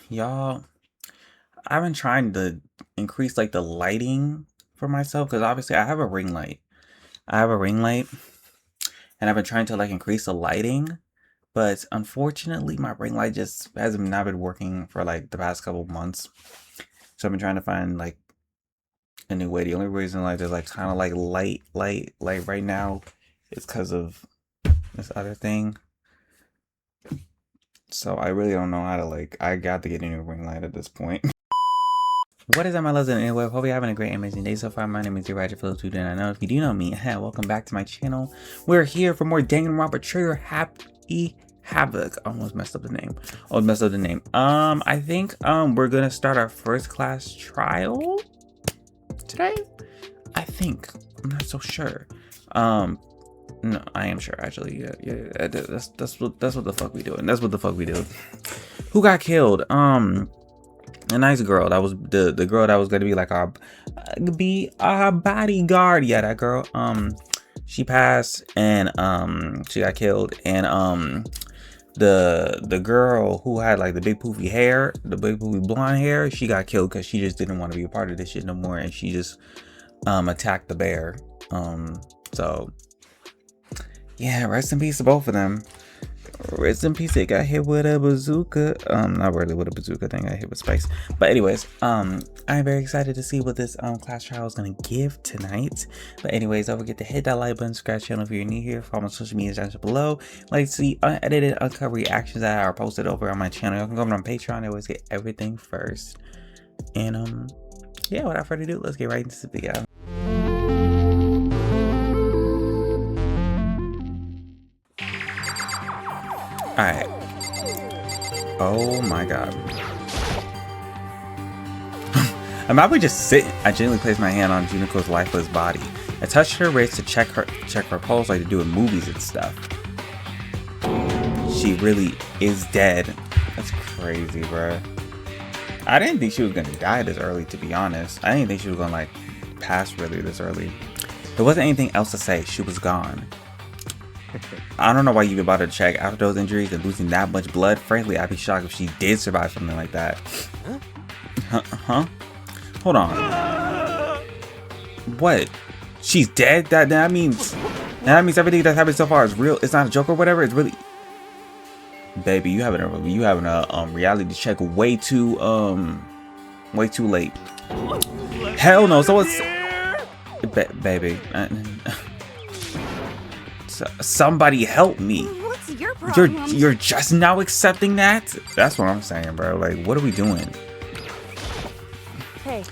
Y'all, I've been trying to increase like the lighting for myself because obviously I have a ring light. I have a ring light and I've been trying to like increase the lighting, but unfortunately my ring light just hasn't not been working for like the past couple of months. So I've been trying to find like a new way. The only reason like there's like kind of like light right now is because of this other thing. So I really don't know how to like, I got to get a new ring light at this point. What is up, my loves, and anyway, hope you're having a great, amazing day so far. My name is dearRoderck, for those who do not know. If you do know me, welcome back to my channel. We're here for more Danganronpa trigger happy Havoc. Almost messed up the name. I think we're gonna start our first class trial today. I think. I'm not so sure. No, I am sure actually. Yeah. That's what the fuck we doing. That's what the fuck we do. Who got killed? A nice girl. That was the girl that was gonna be like our bodyguard. Yeah, that girl. She passed and she got killed. And the girl who had like the big poofy hair, the big poofy blonde hair, she got killed because she just didn't want to be a part of this shit no more, and she just attacked the bear. So yeah, rest in peace to both of them. Rest in peace, they got hit with a bazooka. Not really with a bazooka, thing. I hit with spice. But anyways, I'm very excited to see what this class trial is gonna give tonight. But anyways, don't forget to hit that like button, subscribe channel if you're new here, follow my social media down below. Like to see unedited, uncut reactions that are posted over on my channel. You can go over on Patreon, I always get everything first. And yeah, without further ado, let's get right into the video. Alright. Oh my god. I'm probably just sitting. I gently placed my hand on Juniko's lifeless body. I touched her wrist to check her pulse like they do in movies and stuff. She really is dead. That's crazy, bro. I didn't think she was gonna die this early, to be honest. I didn't think she was gonna like pass really this early. There wasn't anything else to say. She was gone. I don't know why you even bother to check after those injuries and losing that much blood. Frankly, I'd be shocked if she did survive something like that. Huh? Hold on. What? She's dead? That means everything that's happened so far is real. It's not a joke or whatever. It's really. Baby, you having a reality check way too late. Hell no. So it's baby. Somebody help me. What's your problem? You're just now accepting that? That's what I'm saying, bro. Like, what are we doing? Hey.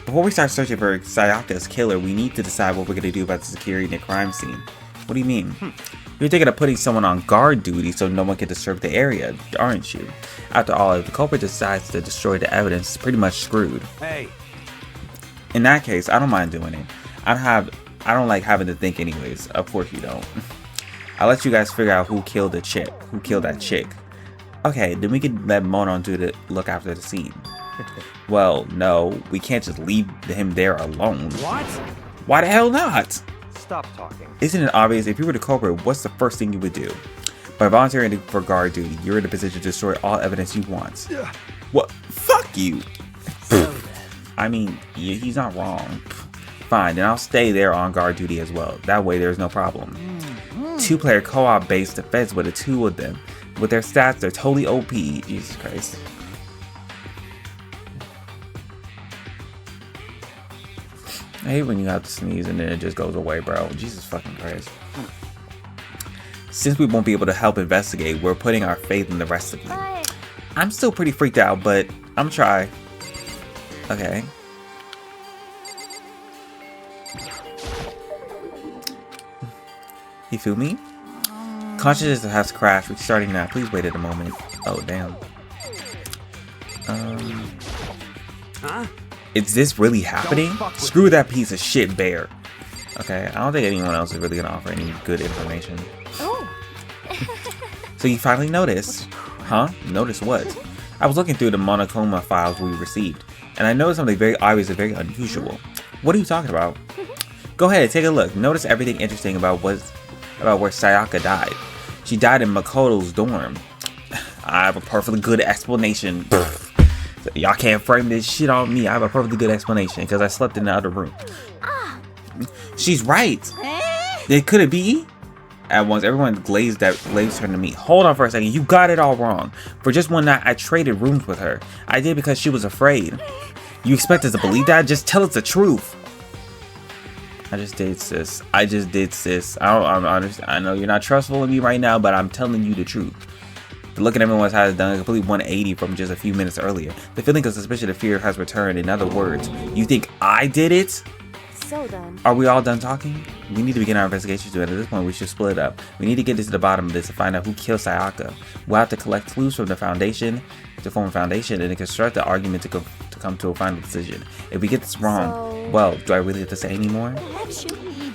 Before we start searching for Sayaka's killer, we need to decide what we're gonna do about the security in the crime scene. What do you mean? You're thinking of putting someone on guard duty so no one can disturb the area, aren't you? After all, if the culprit decides to destroy the evidence, it's pretty much screwed. Hey. In that case, I don't mind doing it. I don't like having to think anyways. Of course you don't. I'll let you guys figure out who killed that chick. Okay, then we can let Monon do the look after the scene. Well, no, we can't just leave him there alone. What? Why the hell not? Stop talking. Isn't it obvious? If you were the culprit, what's the first thing you would do? By volunteering for guard duty, you're in a position to destroy all evidence you want. What? Fuck you. I mean, he's not wrong. Fine, then I'll stay there on guard duty as well. That way there's no problem. Two-player co-op based defense with the two of them. With their stats, they're totally OP. Jesus Christ. I hate when you have to sneeze and then it just goes away, bro. Jesus fucking Christ. Since we won't be able to help investigate, we're putting our faith in the rest of you. I'm still pretty freaked out, but I'm trying. Okay. You feel me? Consciousness has crashed. Restarting now. Please wait a moment. Oh, damn. Is this really happening? Screw that piece of shit bear. Okay, I don't think anyone else is really gonna offer any good information. Oh. So you finally noticed? Huh? Notice what? I was looking through the monochroma files we received, and I noticed something very obvious and very unusual. What are you talking about? Go ahead, take a look. Notice everything interesting about where Sayaka died. She died in Makoto's dorm. I have a perfectly good explanation. Y'all can't frame this shit on me. I have a perfectly good explanation because I slept in the other room. She's right. Could it be? At once, everyone glazed turned to me. Hold on for a second. You got it all wrong. For just one night, I traded rooms with her. I did because she was afraid. You expect us to believe that? Just tell us the truth. I just did, sis. I just did, sis. I know you're not trustful in me right now, but I'm telling you the truth. The look in everyone's eyes has done a complete 180 from just a few minutes earlier. The feeling of suspicion and fear has returned. In other words, you think I did it? So then, are we all done talking? We need to begin our investigation soon. At this point, we should split up. We need to get to the bottom of this to find out who killed Sayaka. We'll have to collect clues from the foundation to form a foundation and then construct the argument to come to a final decision. If we get this wrong, well, do I really have to say any more?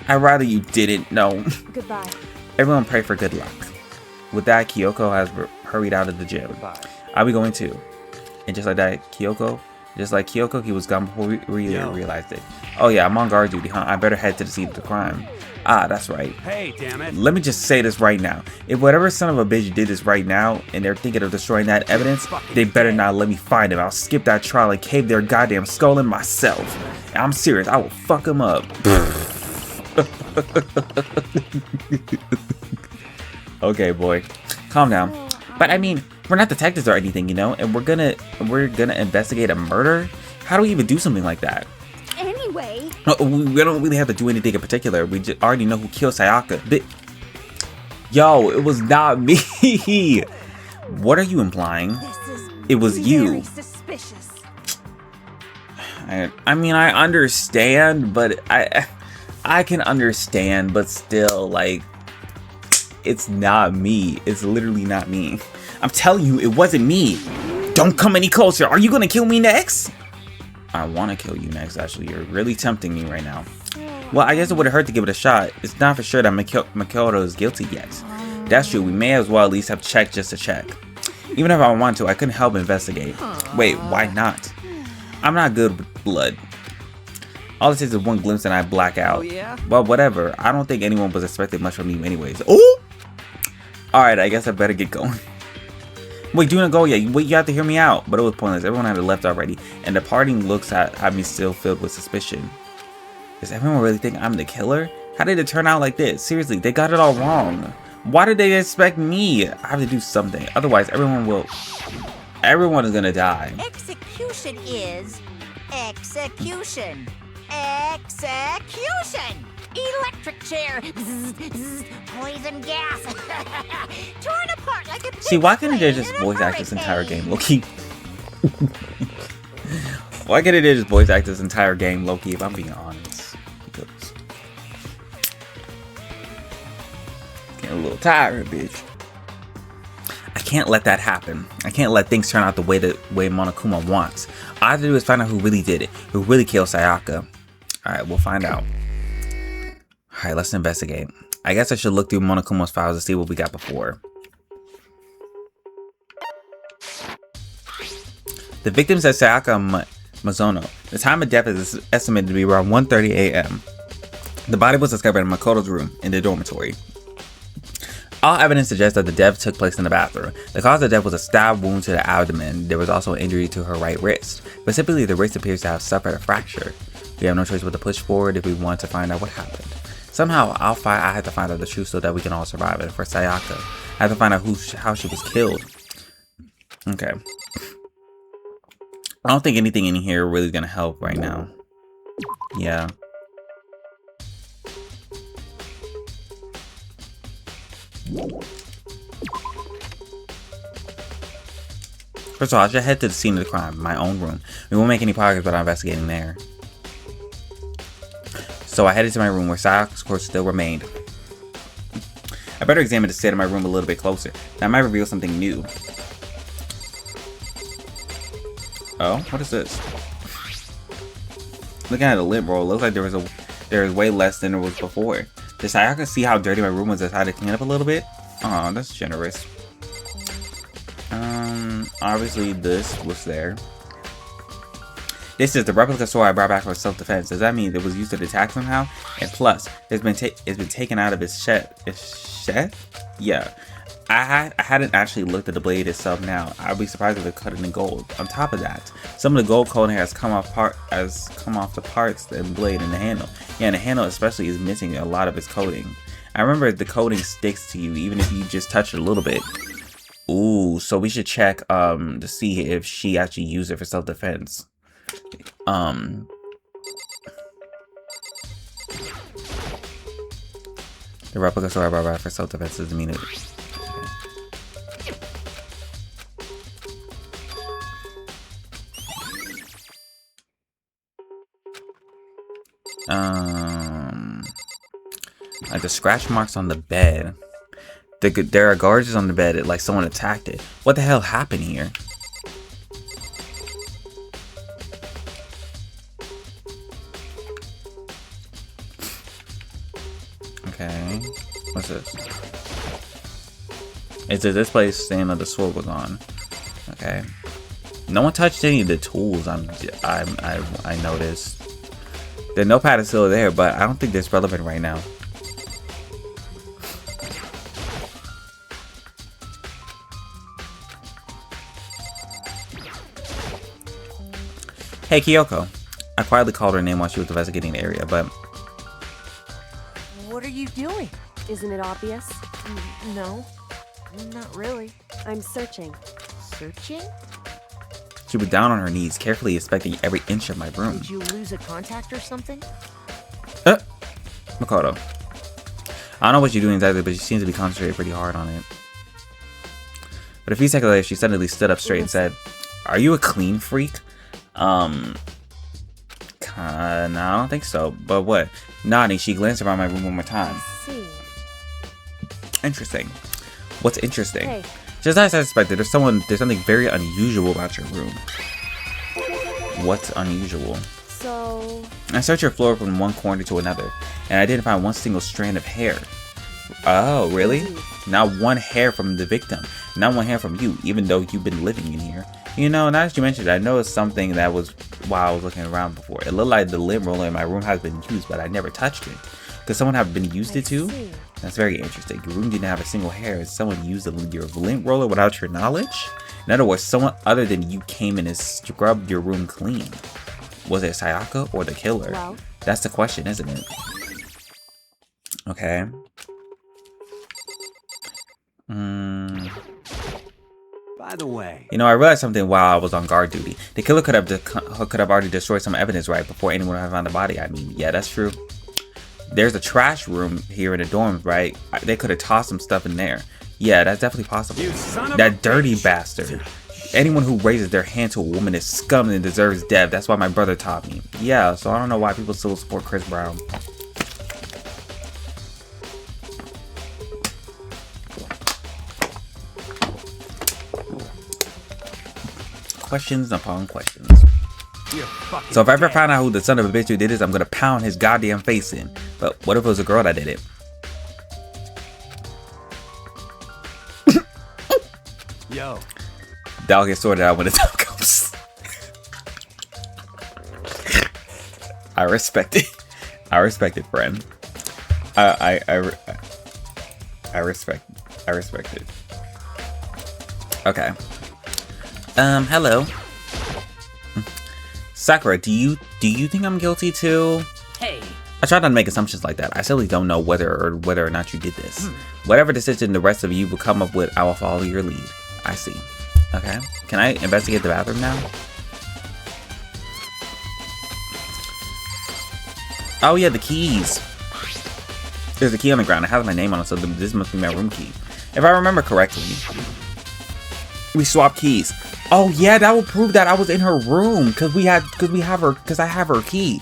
I'd rather you didn't. No. Goodbye. Everyone pray for good luck. With that, Kyoko has hurried out of the gym. I'll be going too. And just like Kyoko, he was gone before we realized it. Oh yeah, I'm on guard duty, huh? I better head to the scene of the crime. Ah, that's right. Hey, damn it. Let me just say this right now. If whatever son of a bitch did this right now, and they're thinking of destroying that evidence, they better not let me find him. I'll skip that trial and cave their goddamn skull in myself. And I'm serious, I will fuck him up. Okay, boy. Calm down. But I mean, we're not detectives or anything, you know, and we're gonna investigate a murder. How do we even do something like that? Anyway, We don't really have to do anything in particular. We just already know who killed Sayaka. Yo, it was not me. What are you implying? It was you. Suspicious. I mean, I understand, but I can understand, but still, like, it's not me. It's literally not me. I'm telling you, it wasn't me. Don't come any closer. Are you gonna kill me next? I want to kill you next, actually. You're really tempting me right now. Well, I guess it would have hurt to give it a shot. It's not for sure that Makoto is guilty yet. That's true. We may as well at least have checked just to check. Even if I want to, I couldn't help investigate. Wait, why not? I'm not good with blood. All it takes is one glimpse and I black out. Oh, yeah? Well, whatever. I don't think anyone was expecting much from you anyways. Oh! Alright, I guess I better get going. Wait, do not go yet. Wait, you have to hear me out. But it was pointless. Everyone had left already. And the parting looks have me still filled with suspicion. Does everyone really think I'm the killer? How did it turn out like this? Seriously, they got it all wrong. Why did they expect me? I have to do something. Otherwise, everyone is gonna die. Execution is execution. Execution! Electric chair! Zzz, zzz, poison gas! Torn apart like a pig. See, why couldn't they plane just in a voice act this entire hurricane. game, Loki? Why couldn't they just voice act this entire game, Loki, if I'm being honest? Because getting a little tired, bitch. I can't let that happen. I can't let things turn out the way Monokuma wants. All I have to do is find out who really did it, who really killed Sayaka. Alright, we'll find out. Alright, let's investigate. I guess I should look through Monokuma's files to see what we got before. The victim is Sayaka Mizono. The time of death is estimated to be around 1:30 a.m. The body was discovered in Makoto's room in the dormitory. All evidence suggests that the death took place in the bathroom. The cause of death was a stab wound to the abdomen. There was also an injury to her right wrist. Specifically, the wrist appears to have suffered a fracture. We have no choice but to push forward if we want to find out what happened. Somehow, I have to find out the truth so that we can all survive. And for Sayaka, I have to find out how she was killed. Okay. I don't think anything in here really is going to help right now. Yeah. First of all, I should head to the scene of the crime, my own room. We won't make any progress without investigating there. So I headed to my room where Sayaka's corpse still remained. I better examine the state of my room a little bit closer. That might reveal something new. Oh, what is this? Looking at the lint roll, it looks like there is way less than there was before. Did Sayaka see how dirty my room was and decided to clean up a little bit? Oh, that's generous. Obviously this was there. This is the replica sword I brought back for self-defense. Does that mean it was used to attack somehow? And plus, it's been taken out of its shed. Its shed? Yeah. I hadn't actually looked at the blade itself. Now I'd be surprised if it cut it in gold. On top of that, some of the gold coating has come off the parts and blade and the handle. Yeah, and the handle especially is missing a lot of its coating. I remember the coating sticks to you even if you just touch it a little bit. Ooh, so we should check to see if she actually used it for self-defense. The replica sword for self-defense doesn't mean it. Like the scratch marks on the bed. There are guards on the bed, like someone attacked it. What the hell happened here? Okay, what's this? It says this place saying that the sword was on. Okay, no one touched any of the tools. I noticed. The notepad is still there, but I don't think that's relevant right now. Hey, Kyoko. I quietly called her name while she was investigating the area, but... What are you doing? Isn't it obvious? No, not really. I'm searching. Searching? She was down on her knees, carefully inspecting every inch of my room. Did you lose a contact or something? Makoto. I don't know what you're doing exactly, but she seems to be concentrating pretty hard on it. But a few seconds later, she suddenly stood up straight and said, "Are you a clean freak?" No, I don't think so. But what? Nodding, she glanced around my room one more time. I see. Interesting. What's interesting? Hey. Just as I suspected, there's something very unusual about your room. What's unusual? So... I searched your floor from one corner to another, and I didn't find one single strand of hair. Oh, really? Not one hair from the victim. Not one hair from you, even though you've been living in here. You know, now that you mentioned it, I noticed something that was while I was looking around before. It looked like the lint roller in my room has been used, but I never touched it. Could someone have been used it too? That's very interesting. Your room didn't have a single hair, and someone used your lint roller without your knowledge? In other words, someone other than you came in and scrubbed your room clean. Was it Sayaka or the killer? Well, that's the question, isn't it? Okay. By the way, you know, I realized something while I was on guard duty. The killer could have already destroyed some evidence right before anyone had found the body. I mean, yeah, that's true. There's a trash room here in the dorms, right? They could have tossed some stuff in there. Yeah, that's definitely possible. That dirty bastard. Anyone who raises their hand to a woman is scum and deserves death. That's why my brother taught me. Yeah, so I don't know why people still support Chris Brown. Questions upon questions. So if I ever find out who the son of a bitch who did this, I'm gonna pound his goddamn face in. But what if it was a girl that did it? Yo. That'll get sorted out when the time comes. I respect it. I respect it, friend. I respect it. Okay. Hello. Sakura, do you think I'm guilty too? Hey. I try not to make assumptions like that. I simply don't know whether or not you did this. Whatever decision the rest of you will come up with, I will follow your lead. I see. Okay. Can I investigate the bathroom now? Oh yeah, the keys. There's a key on the ground. It has my name on it, so this must be my room key. If I remember correctly, we swapped keys. Oh yeah, that will prove that I was in her room because I have her key.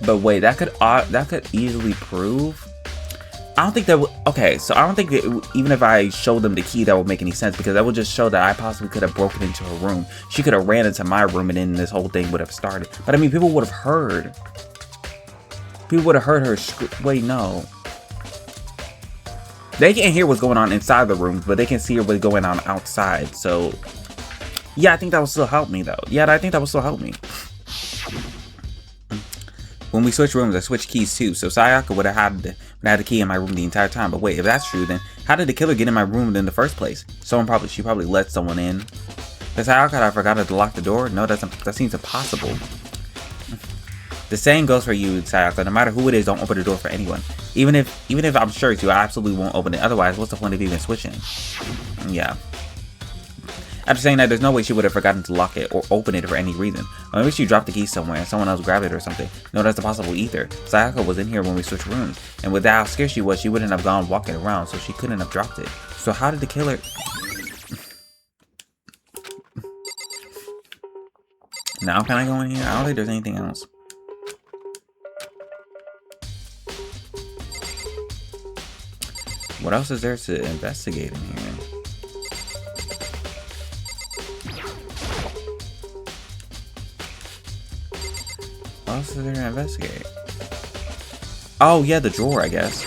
But wait, that could easily prove. I don't think that would. Okay, so I don't think that even if I showed them the key, that would make any sense because that would just show that I possibly could have broken into her room. She could have ran into my room and then this whole thing would have started. But I mean, people would have heard. People would have heard her. Wait, no. They can't hear what's going on inside the room, but they can see what's going on outside. So, yeah, I think that would still help me, though. Yeah, I think that would still help me. When we switched rooms, I switched keys too, so Sayaka would have had the key in my room the entire time. But wait, if that's true, then how did the killer get in my room in the first place? She probably let someone in. Does Sayaka have forgotten to lock the door? No, that seems impossible. The saying goes for you, Sayaka. No matter who it is, don't open the door for anyone. Even if I'm sure you, I absolutely won't open it. Otherwise, what's the point of even switching? Yeah. After saying that, there's no way she would have forgotten to lock it or open it for any reason. Or maybe she dropped the key somewhere and someone else grabbed it or something. No, that's impossible either. Sayaka was in here when we switched rooms, and with how scared she was, she wouldn't have gone walking around, so she couldn't have dropped it. So how did the killer... Now can I go in here? I don't think there's anything else. What else is there to investigate in here? What else is there to investigate? Oh yeah, the drawer, I guess.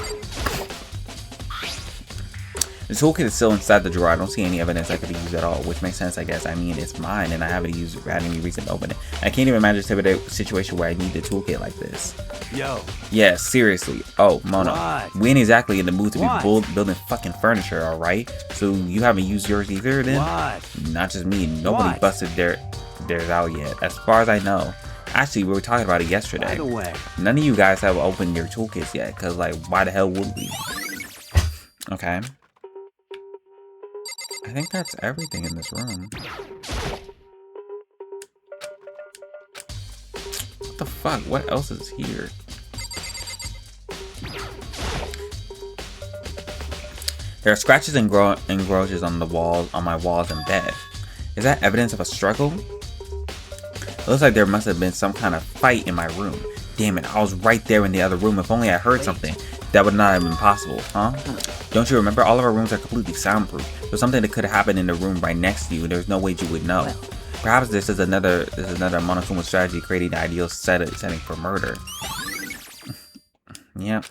The toolkit is still inside the drawer. I don't see any evidence that could be used at all, which makes sense, I guess. I mean, it's mine, and I haven't had any reason to open it. I can't even imagine a situation where I need a toolkit like this. Yo. Yeah, seriously. Oh, Mona. What? We ain't exactly in the mood to What? be building fucking furniture, alright? So you haven't used yours either, then? What? Not just me. Nobody What? busted theirs out yet, as far as I know. Actually, we were talking about it yesterday. By the way. None of you guys have opened your toolkits yet, because, like, why the hell would we? Okay. I think that's everything in this room. What the fuck? What else is here? There are scratches and grooves on the walls, on my walls and bed. Is that evidence of a struggle? It looks like there must have been some kind of fight in my room. Damn it, I was right there in the other room. If only I heard something. That would not have been possible, huh? Don't you remember? All of our rooms are completely soundproof. There's something that could have happened in the room right next to you, and there's no way you would know. Perhaps this is another monotone strategy, creating the ideal setting for murder. Yep.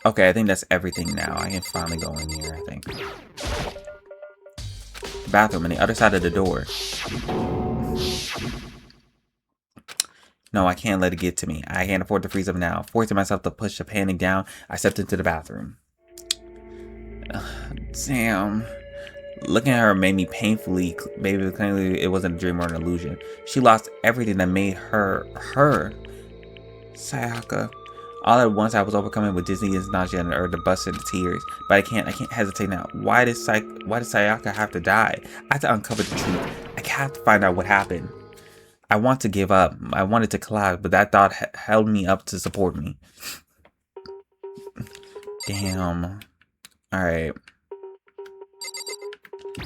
Okay, I think that's everything now. I can finally go in here, I think. The bathroom on the other side of the door. No, I can't let it get to me. I can't afford to freeze up now. Forcing myself to push the panning down, I stepped into the bathroom. Damn. Looking at her made me painfully, maybe clearly it wasn't a dream or an illusion. She lost everything that made her, Sayaka. All at once I was overcome with dizziness, nausea, and urge to bust into tears. But I can't hesitate now. Why did Sayaka have to die? I have to uncover the truth. I have to find out what happened. I want to give up. I wanted to collapse, but that thought held me up to support me. Damn. Alright. I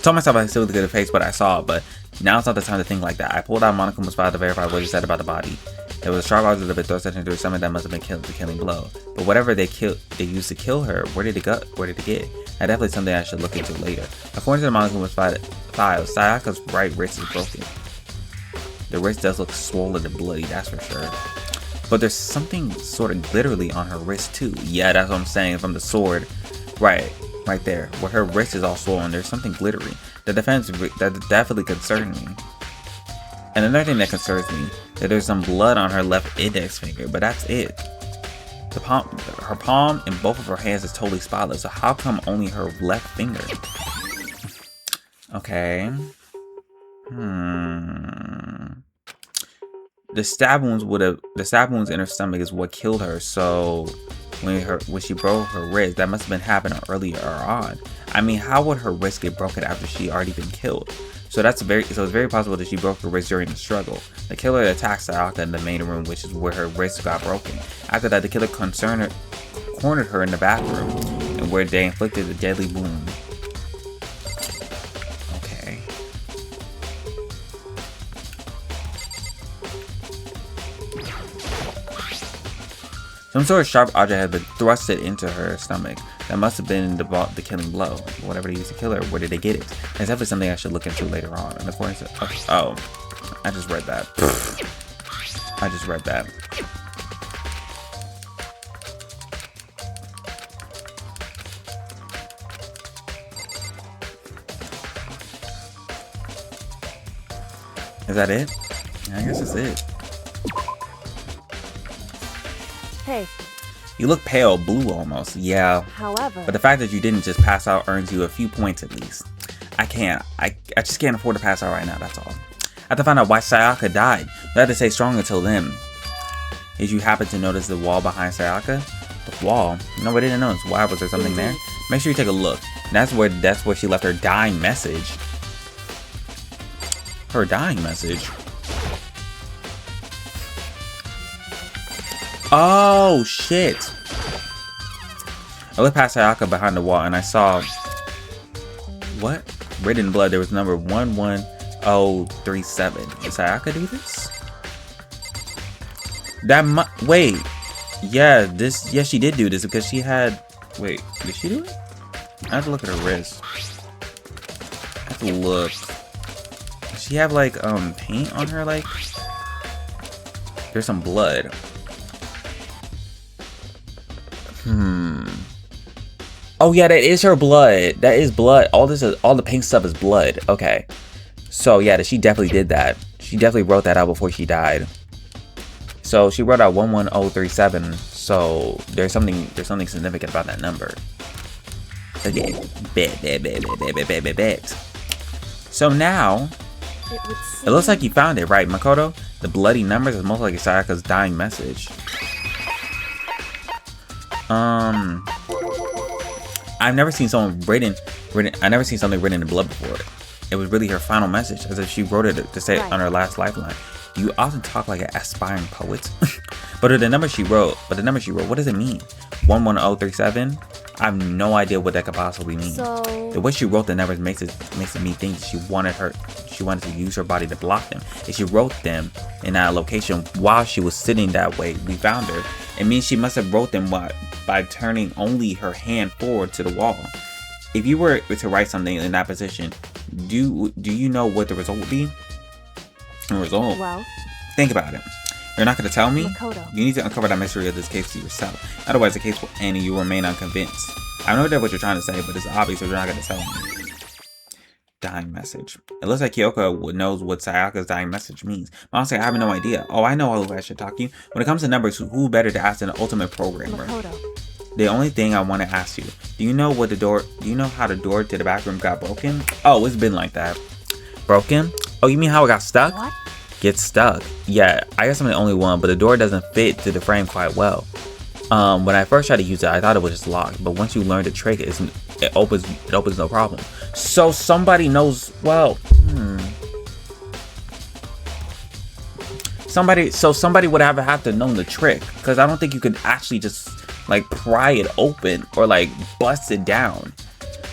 told myself I still could face what I saw, but now it's not the time to think like that. I pulled out Monokuma's file to verify what he said about the body. There was a sharp object that had been thrust into her stomach that must have been the killing blow. But whatever they used to kill her, where did it go? Where did it get? That's definitely something I should look into later. According to the Monokuma's file, Sayaka's right wrist is broken. The wrist does look swollen and bloody, that's for sure. But there's something sort of glittery on her wrist too. Yeah, that's what I'm saying from the sword. Right there, where her wrist is all swollen, there's something glittery. That definitely concerned me. And another thing that concerns me, that there's some blood on her left index finger, but that's it. Her palm and both of her hands is totally spotless, so how come only her left finger? Okay. The stab wounds in her stomach is what killed her, so when she broke her wrist, that must have been happening earlier on. I mean, how would her wrist get broken after she already been killed? So it's very possible that she broke her wrist during the struggle. The killer attacked Sayaka in the main room, which is where her wrist got broken. After that, the killer cornered her in the bathroom, and where they inflicted a deadly wound. Okay. Some sort of sharp object had been thrusted into her stomach. That must have been the killing blow. Whatever they used to kill her, where did they get it? It's definitely something I should look into later on. And according to, oh, I just read that. I just read that. Is that it? I guess that's it. Hey, You look pale blue almost. Yeah. however, But the fact that you didn't just pass out earns you a few points at least. I just can't afford to pass out right now, that's all. I have to find out why Sayaka died. You had to stay strong until then. Did you happen to notice the wall behind Sayaka? The wall? No, I didn't notice. Why? Was there something there? Make sure you take a look. That's where she left her dying message. Her dying message? Oh, shit. I looked past Sayaka behind the wall and I saw... What? Written in blood, there was number 11037. Did Sayaka do this? Wait. Yeah, she did do this because she had... Wait, did she do it? I have to look at her wrist. I have to look. Does she have like paint on her? Like, there's some blood. Oh yeah, that is her blood. That is blood. All the pink stuff is blood. Okay. So yeah, she definitely did that. She definitely wrote that out before she died. So she wrote out 11037. So there's something significant about that number. Okay. Bet. So now it looks like you found it, right, Makoto? The bloody numbers is most likely Sayaka's dying message. I've never seen something written in blood before. It was really her final message, as if she wrote it to say on her last lifeline. You often talk like an aspiring poet. But the number she wrote, what does it mean? 11037? I have no idea what that could possibly mean. So... The way she wrote the numbers makes me think that she wanted to use her body to block them. If she wrote them in that location while she was sitting that way, we found her. It means she must have wrote them by turning only her hand forward to the wall. If you were to write something in that position, do you know what the result would be? The result? Well, think about it. You're not going to tell me? Makoto. You need to uncover that mystery of this case for yourself. Otherwise, the case will end and you remain unconvinced. I know that what you're trying to say, but it's obvious that you're not going to tell me. Dying message. It looks like Kyoko knows what Sayaka's dying message means. But honestly, I have no idea. Oh, I know who I should talk to you. When it comes to numbers, who better to ask than an ultimate programmer? Makoto. The only thing I want to ask you, do you know how the door to the bathroom got broken? Oh, it's been like that. Broken? Oh, you mean how it got stuck? What? Get stuck. Yeah, I guess I'm the only one, but the door doesn't fit to the frame quite well. When I first tried to use it, I thought it was just locked, but once you learn the trick, it opens no problem. So somebody knows. Well, somebody would have to know the trick, because I don't think you could actually just like pry it open or like bust it down.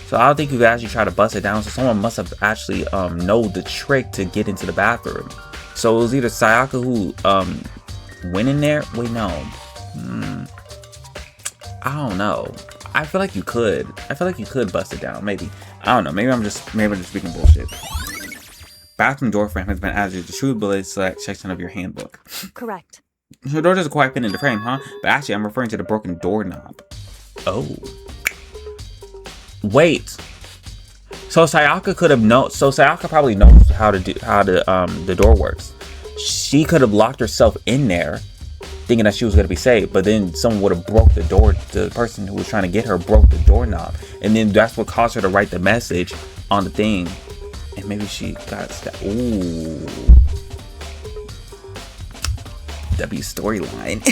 So I don't think you could actually try to bust it down. So someone must have actually know the trick to get into the bathroom. So it was either Sayaka who went in there. Wait, no. I don't know. I feel like you could. I feel like you could bust it down. Maybe. I don't know. Maybe I'm just speaking bullshit. Bathroom door frame has been added to the shootability select section of your handbook. Correct. The door doesn't quite fit in the frame, huh? But actually, I'm referring to the broken doorknob. Oh. Wait. So Sayaka could have known. So Sayaka probably knows how the door works. She could have locked herself in there, thinking that she was gonna be safe. But then someone would have broke the door. The person who was trying to get her broke the doorknob, and then that's what caused her to write the message on the thing. And maybe she got stabbed. Ooh. W storyline.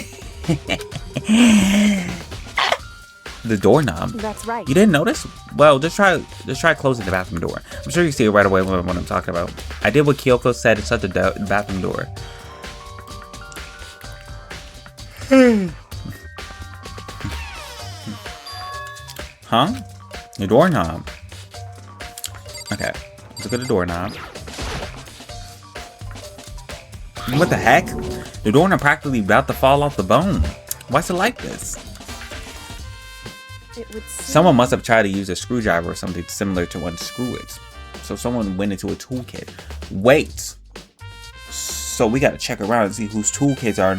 The doorknob. That's right. You didn't notice? Well, just try closing the bathroom door. I'm sure you see it right away what I'm talking about. I did what Kyoko said and shut the bathroom door. Huh? The doorknob. Okay. Let's look at the doorknob. What the heck? The doorknob practically about to fall off the bone. Why's it like this? Someone must have tried to use a screwdriver or something similar to unscrew it. So someone went into a toolkit. Wait. So we gotta check around and see whose toolkits are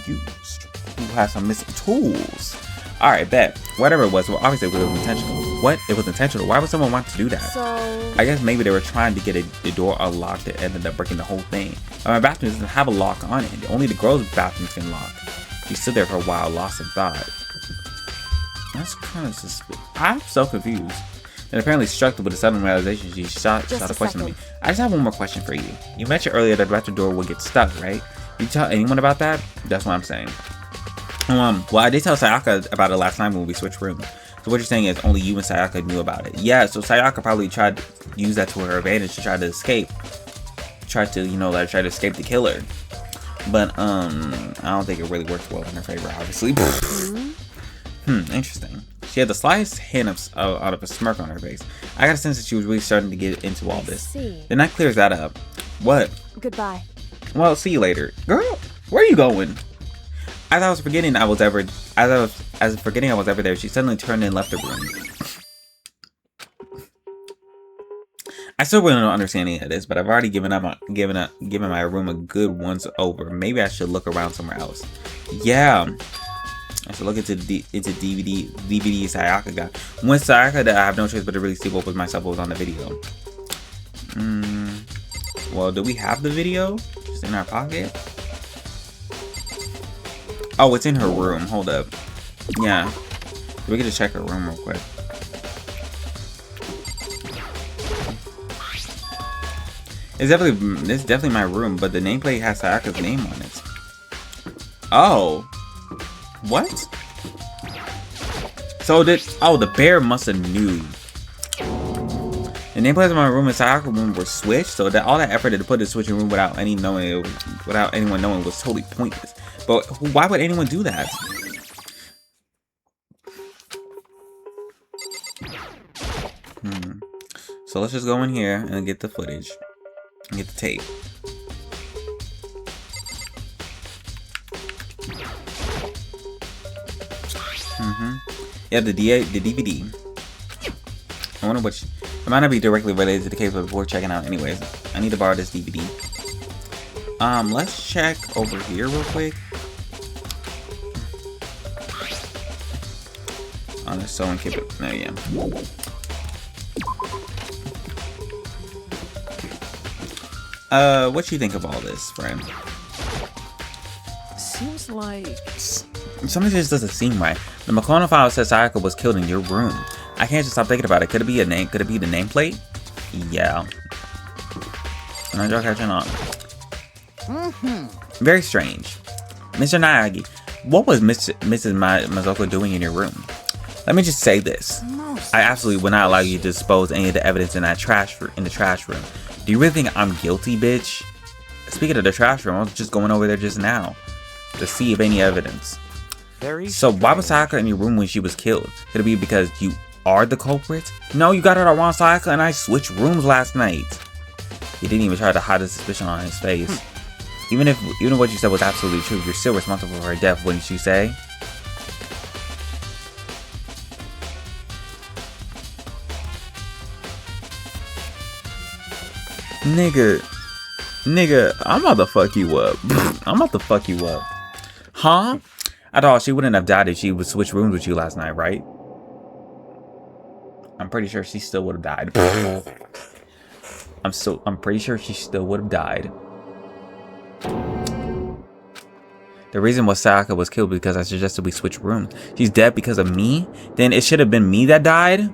used. Who has some missing tools? Alright, bet. Whatever it was, well, obviously it was intentional. What? It was intentional. Why would someone want to do that? So... I guess maybe they were trying to get the door unlocked that ended up breaking the whole thing. My bathroom doesn't have a lock on it. Only the girls' bathrooms can lock. She stood there for a while, lost in thought. That's kind of suspicious. I'm so confused. And apparently struck with a sudden realization, she shot a question at me. I just have one more question for you. You mentioned earlier that the bathroom door would get stuck, right? Did you tell anyone about that? That's what I'm saying. Well, I did tell Sayaka about it last time when we switched rooms. So what you're saying is only you and Sayaka knew about it. Yeah, so Sayaka probably tried to use that to her advantage to try to escape. Try to escape the killer. But, I don't think it really worked well in her favor, obviously. Interesting. She had the slightest hint of a smirk on her face. I got a sense that she was really starting to get into all this. Then that clears that up. What? Goodbye. Well, see you later. Girl, where are you going? As I was forgetting I was ever there, she suddenly turned and left the room. I still really don't understand any of this, but I've already given my room a good once over. Maybe I should look around somewhere else. Yeah. I should look into DVD Sayaka got. When Sayaka that I have no choice but to really see what was myself what was on the video. Well, do we have the video? Just in our pocket? Oh, it's in her room. Hold up. Yeah. We can just check her room real quick. It's definitely my room, but the nameplate has Sayaka's name on it. Oh. What? So the bear must have knew. The nameplates in my room and Sayaka's room were switched, so that all that effort to put the switching room without anyone knowing was totally pointless. But why would anyone do that? So let's just go in here and get the footage. And get the tape. Yeah, the DVD. I wonder which. It might not be directly related to the case, but before checking out, anyways, I need to borrow this DVD. Let's check over here real quick. Oh, there's someone keep it. No, yeah. What you think of all this, friend? Seems like something just doesn't seem right. The McConnell file says Sayaka was killed in your room. I can't just stop thinking about it. Could it be a name? Could it be the nameplate? Yeah. And I catching on. Very strange. Mr. Naegi, what was Mrs. Mazoka doing in your room? Let me just say this. I absolutely would not allow you to dispose any of the evidence in that in the trash room. Do you really think I'm guilty, bitch? Speaking of the trash room, I was just going over there just now to see if any evidence. So why was Sayaka in your room when she was killed? Could it be because you are the culprit? No, you got it around Sayaka and I switched rooms last night. He didn't even try to hide the suspicion on his face. Even if what you said was absolutely true, you're still responsible for her death, wouldn't you say? Nigga, I'm about to fuck you up. I'm about to fuck you up. Huh? I thought she wouldn't have died if she would switch rooms with you last night, right? I'm pretty sure she still would have died. I'm pretty sure she still would have died. The reason was Sayaka was killed because I suggested we switch rooms. She's dead because of me? Then it should have been me that died?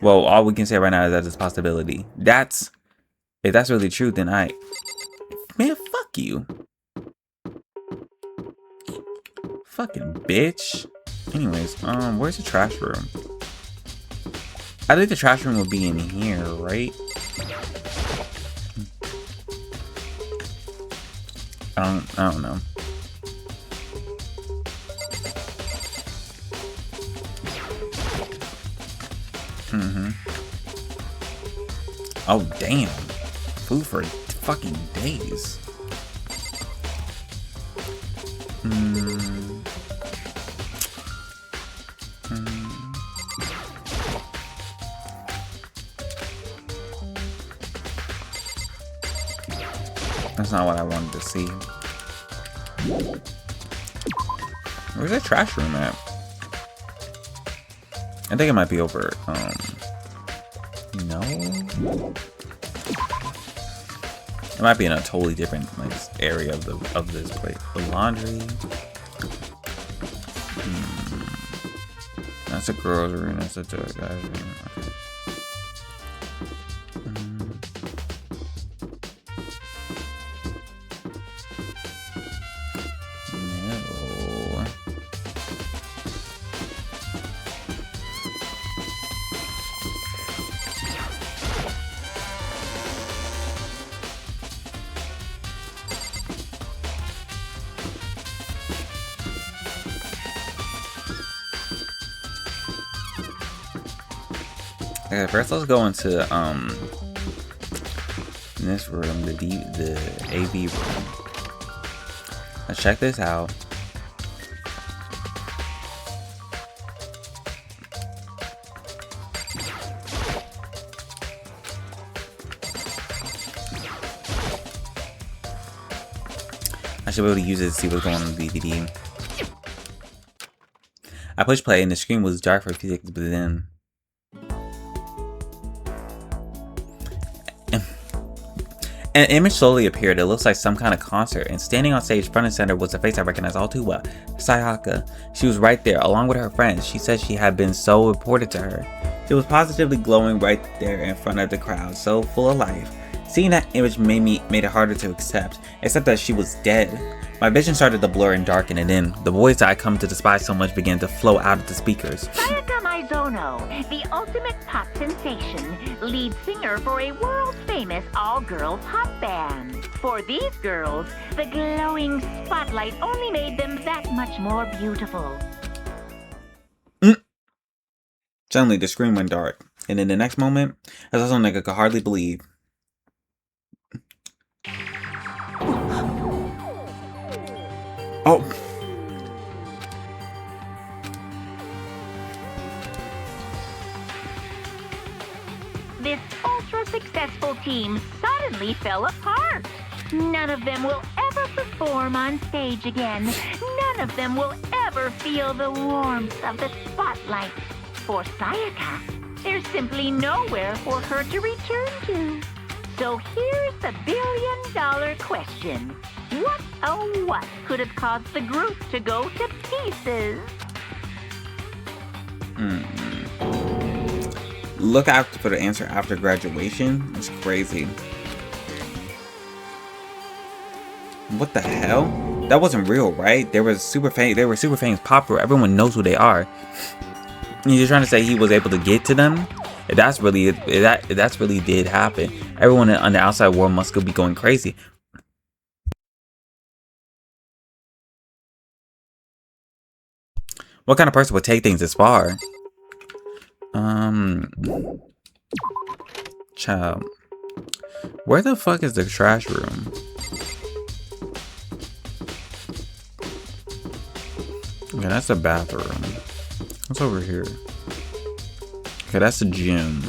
Well, all we can say right now is that it's a possibility. If that's really true, then man, fuck you. Fucking bitch. Anyways, where's the trash room? I think the trash room will be in here, right? I don't know. Oh, damn. Food for fucking days. That's not what I wanted to see. Where's that trash room at? I think it might be over. No. It might be in a totally different like area of this place. The laundry. That's a girl's room. That's a guy's room. Okay. No. Okay, first let's go into this room, the AV room. Let's check this out. I should be able to use it to see what's going on the DVD. I pushed play and the screen was dark for a few seconds, but then an image slowly appeared. It looks like some kind of concert, and standing on stage front and center was a face I recognized all too well. Sayaka. She was right there, along with her friends. She said she had been so important to her. She was positively glowing right there in front of the crowd, so full of life. Seeing that image made it harder to accept that she was dead. My vision started to blur and darken, and then the voice I come to despise so much began to flow out of the speakers. Sayaka Maizono, the ultimate pop sensation, lead singer for a world-famous all-girl pop band. For these girls, the glowing spotlight only made them that much more beautiful. Suddenly, the screen went dark, and in the next moment, I saw something I could hardly believe. Oh! This ultra-successful team suddenly fell apart. None of them will ever perform on stage again. None of them will ever feel the warmth of the spotlight. For Sayaka, there's simply nowhere for her to return to. So here's the billion-dollar question. What, oh what, could have caused the group to go to pieces? Look out for the answer after graduation. It's crazy. What the hell? That wasn't real, right? They were super famous, popular. Everyone knows who they are. And you're trying to say he was able to get to them? If that's really did happen, everyone on the outside world must be going crazy. What kind of person would take things this far? Child. Where the fuck is the trash room? Okay, that's the bathroom. What's over here? Okay, that's the gym.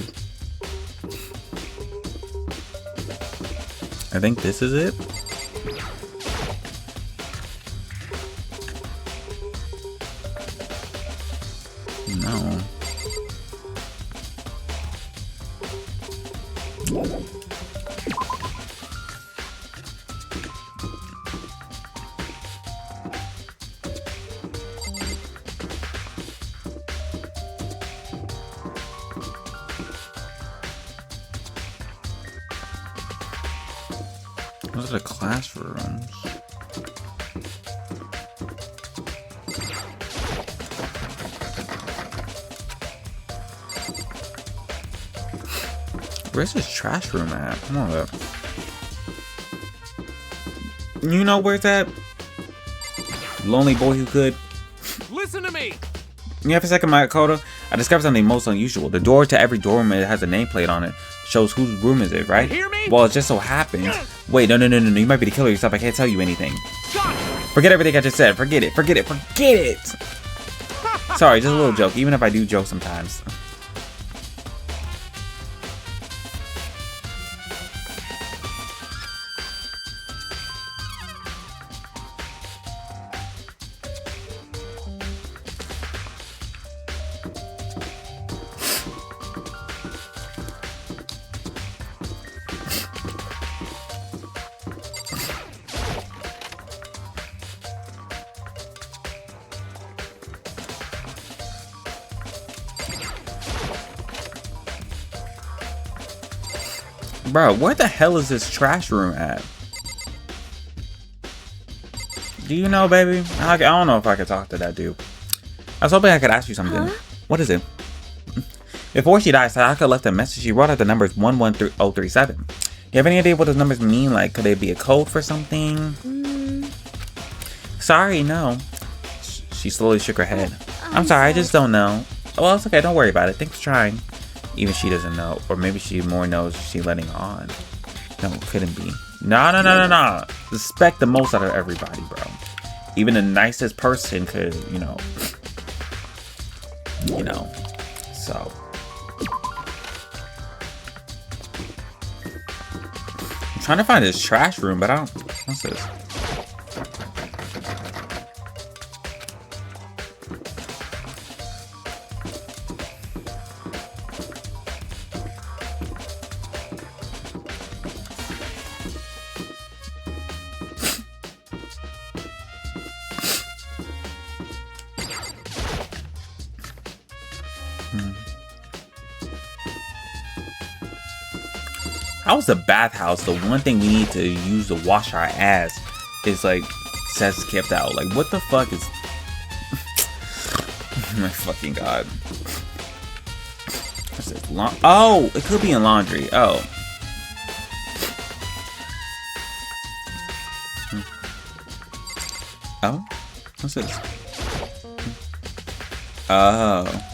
I think this is it. No. Those are the classrooms. Where's this trash room at? Come on up. You know where's that? Lonely boy who could. Listen to me. You have a second, Makoto? I discovered something most unusual. The door to every dorm has a nameplate on it. Shows whose room is it, right? Hear me? Well, it just so happens. Wait, no. You might be the killer yourself. I can't tell you anything. Forget everything I just said. Forget it. Sorry, just a little joke. Even if I do joke sometimes. Bro, where the hell is this trash room at? Do you know, baby? I don't know if I could talk to that dude. I was hoping I could ask you something. What is it? Before she died, Sayaka left a message. She wrote out the numbers 11037. Do you have any idea what those numbers mean? Like, could they be a code for something? Sorry, no. She slowly shook her head. I'm sorry, I just don't know. Well, it's okay. Don't worry about it. Thanks for trying. Even she doesn't know. Or maybe she more knows she's letting on. No, it couldn't be. No. Respect the most out of everybody, bro. Even the nicest person could, you know. So. I'm trying to find this trash room, but I don't. What's this? How's the bathhouse? The one thing we need to use to wash our ass is like says kept out. Like what the fuck is? My fucking god! What's this? Oh, it could be in laundry. Oh. Oh, what's this? Oh.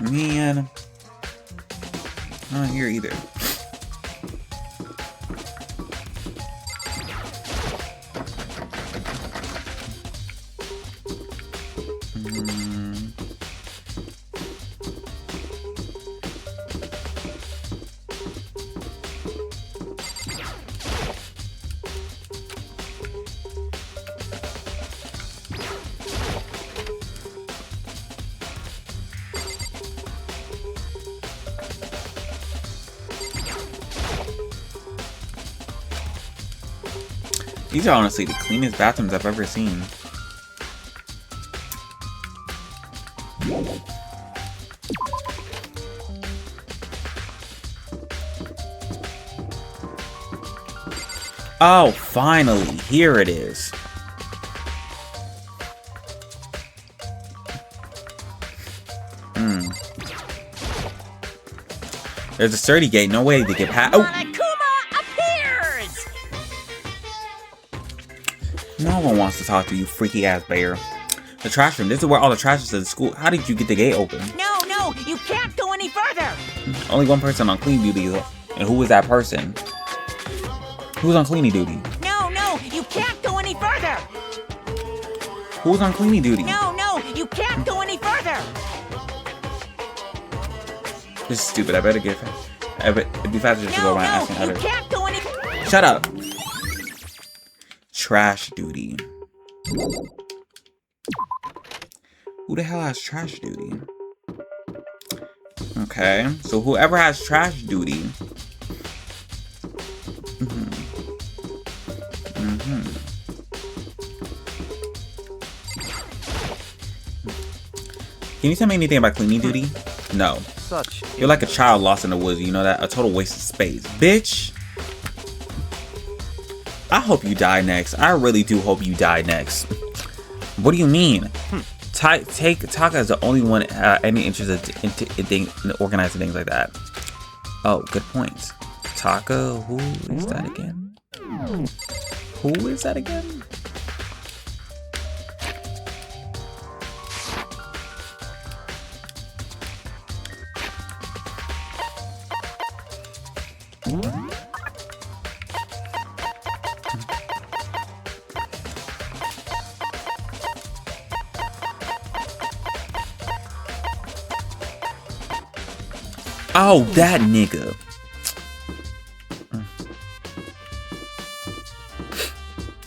Man, I'm not here either. These are honestly the cleanest bathrooms I've ever seen. Oh, finally, here it is. There's a sturdy gate, no way to get past. Oh! No one wants to talk to you, freaky ass bear. The trash room. This is where all the trash is in the school. How did you get the gate open? No, you can't go any further. Only one person on clean duty, and who is that person? Who's on cleaning duty? No, you can't go any further. Who's on cleaning duty? No, you can't go any further. This is stupid. I better get. It'd be faster just to go around asking you others. Can't go any. Shut up. Trash duty. Who the hell has trash duty? Okay, so whoever has trash duty. Can you tell me anything about cleaning duty? No. You're like a child lost in the woods. You know that? A total waste of space. Bitch. I hope you die next. I really do hope you die next. What do you mean? Take Taka as the only one any interest in organizing things like that. Oh, good point. Taka, who is that again? Who is that again? Oh, that nigga.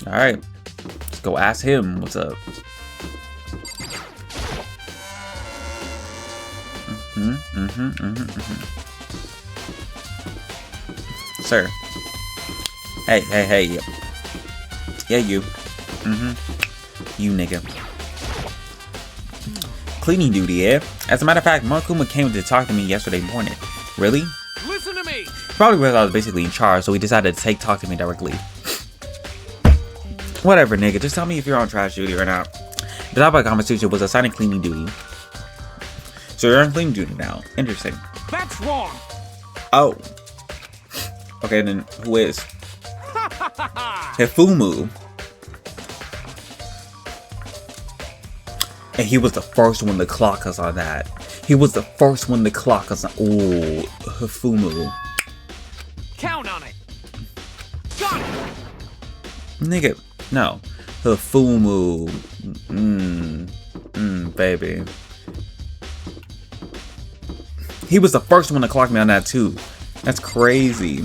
Alright. Let's go ask him what's up. Sir. Hey. Yeah, you. You nigga. Cleaning duty, yeah? As a matter of fact, Monokuma came to talk to me yesterday morning. Really? Listen to me. Probably realized I was basically in charge, so he decided to talk to me directly. Whatever, nigga. Just tell me if you're on trash duty or not. The topic of conversation was assigning cleaning duty. So you're on cleaning duty now. Interesting. That's wrong. Oh. Okay, then who is? Hifumu. And he was the first one to clock us on that. He was the first one to clock us on. Ooh, Hifumu. Count on it. Got it. Nigga, no. Hifumu. Baby. He was the first one to clock me on that too. That's crazy.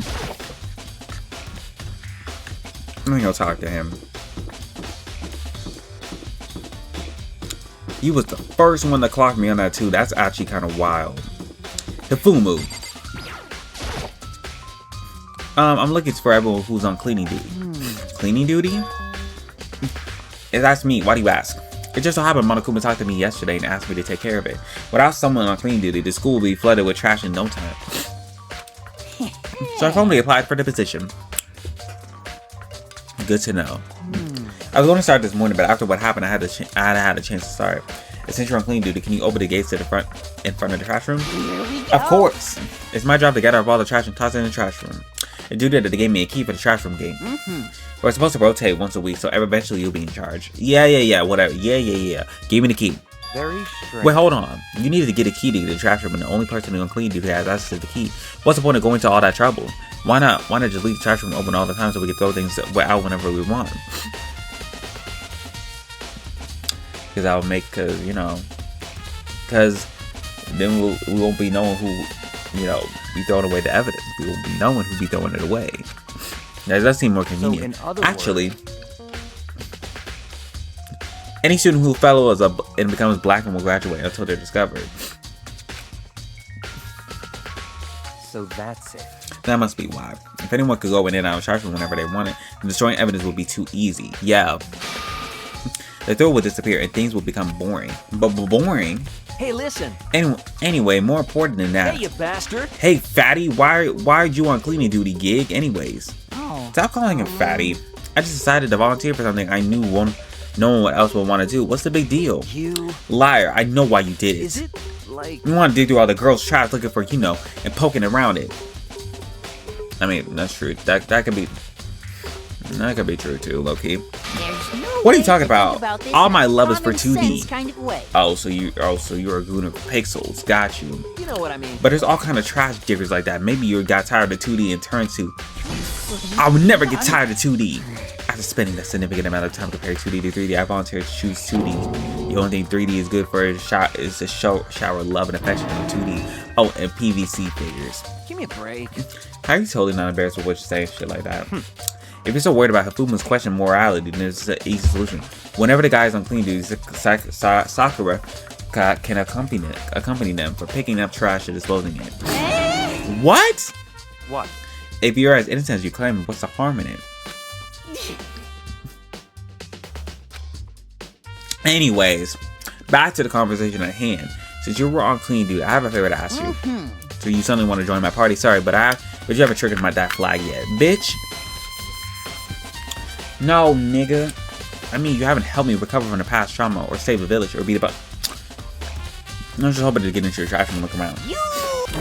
Let me go talk to him. He was the first one to clock me on that too. That's actually kind of wild. Hifumu. I'm looking for everyone who's on cleaning duty. Cleaning duty? That's me. Why do you ask? It just so happened Monokuma talked to me yesterday and asked me to take care of it. Without someone on cleaning duty, the school will be flooded with trash in no time. So I formally applied for the position. Good to know. I was going to start this morning, but after what happened, I had a chance to start. Since you're on cleaning duty, can you open the gates to the front of the trash room? Of course. It's my job to gather up all the trash and toss it in the trash room. The duty that they gave me a key for the trash room gate. We're supposed to rotate once a week, so eventually you'll be in charge. Yeah, whatever. Yeah. Give me the key. Very strange. Wait, hold on. You needed to get a key to get the trash room, and the only person who can clean duty has access to the key. What's the point of going to all that trouble? Why not just leave the trash room open all the time so we can throw things out whenever we want? Because then we won't be knowing who, be throwing away the evidence. We won't be knowing who be throwing it away. That does seem more convenient. So actually, any student who follows up and becomes black and will graduate until they're discovered. So that's it. That must be why. If anyone could go in and out of trash room whenever they wanted, then destroying evidence would be too easy. Yeah. The thrill would disappear and things would become boring. But boring? Hey, listen. Anyway, more important than that. Hey, you bastard. Hey, fatty, why are you on cleaning duty, gig? Anyways. Oh. Stop calling him fatty. I just decided to volunteer for something I knew no one else would want to do. What's the big deal? You... Liar, I know why you did it. Is it like... You want to dig through all the girls' trash looking for, and poking around it. I mean, that's true. That could be true too, low-key. What are you talking about? All my love is for 2D. Kind of way. So you're a goon of pixels. Got you. You know what I mean. But there's all kind of trash diggers like that. Maybe you got tired of 2D and turned to. I would never get tired of 2D. After spending a significant amount of time comparing 2D to 3D, I volunteered to choose 2D. The only thing 3D is good for is to shower love and affection on 2D. Oh, and PVC figures. Give me a break. How are you totally not embarrassed with what you're saying? Shit like that. If you're so worried about Hifumu's question morality, then it's an easy solution. Whenever the guy is on clean duty, Sakura can accompany them for picking up trash and disposing it. What? What? If you're as innocent as you claim, what's the harm in it? Anyways, back to the conversation at hand. Since you were on clean duty, I have a favor to ask you. So you suddenly want to join my party? Sorry, but you haven't triggered that flag yet, bitch. No, nigga. I mean, you haven't helped me recover from the past trauma, or save a village, or beat up. I'm just hoping to get into your trash and look around.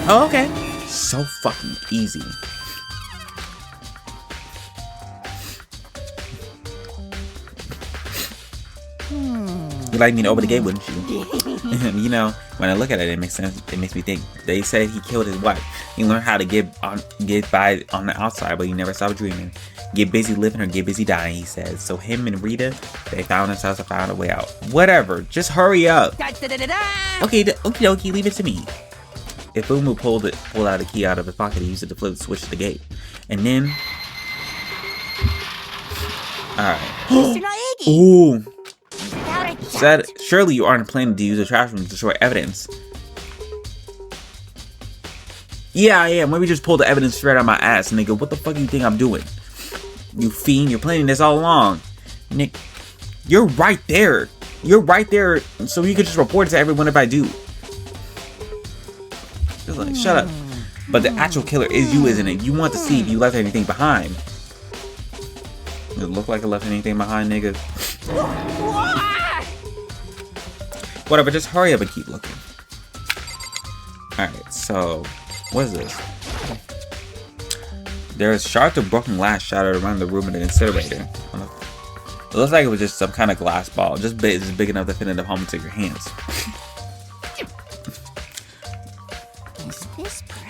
Oh, okay. So fucking easy. You'd like me to open the gate, wouldn't you? When I look at it, it makes sense. It makes me think. They said he killed his wife. He learned how to get by on the outside, but he never stopped dreaming. Get busy living or get busy dying, he says. So him and Rita, they found themselves and found a way out. Whatever, just hurry up. Okay, okie, leave it to me. If Umu pulled out a key out of his pocket, he used it to flip the switch to the gate. And then... Alright. Ooh. Said, surely you aren't planning to use the trash room to destroy evidence. Yeah, I am. Let me just pull the evidence straight out of my ass, nigga. What the fuck do you think I'm doing? You fiend, you're planning this all along. Nick, you're right there. You're right there, so you could just report it to everyone if I do. Just like, shut up. But the actual killer is you, isn't it? You want to see if you left anything behind. Does it look like I left anything behind, nigga? Whatever, just hurry up and keep looking. Alright, so what is this? There's shards of broken glass shattered around the room in the incinerator. It looks like it was just some kind of glass ball, just big enough to fit into the palm of your hands.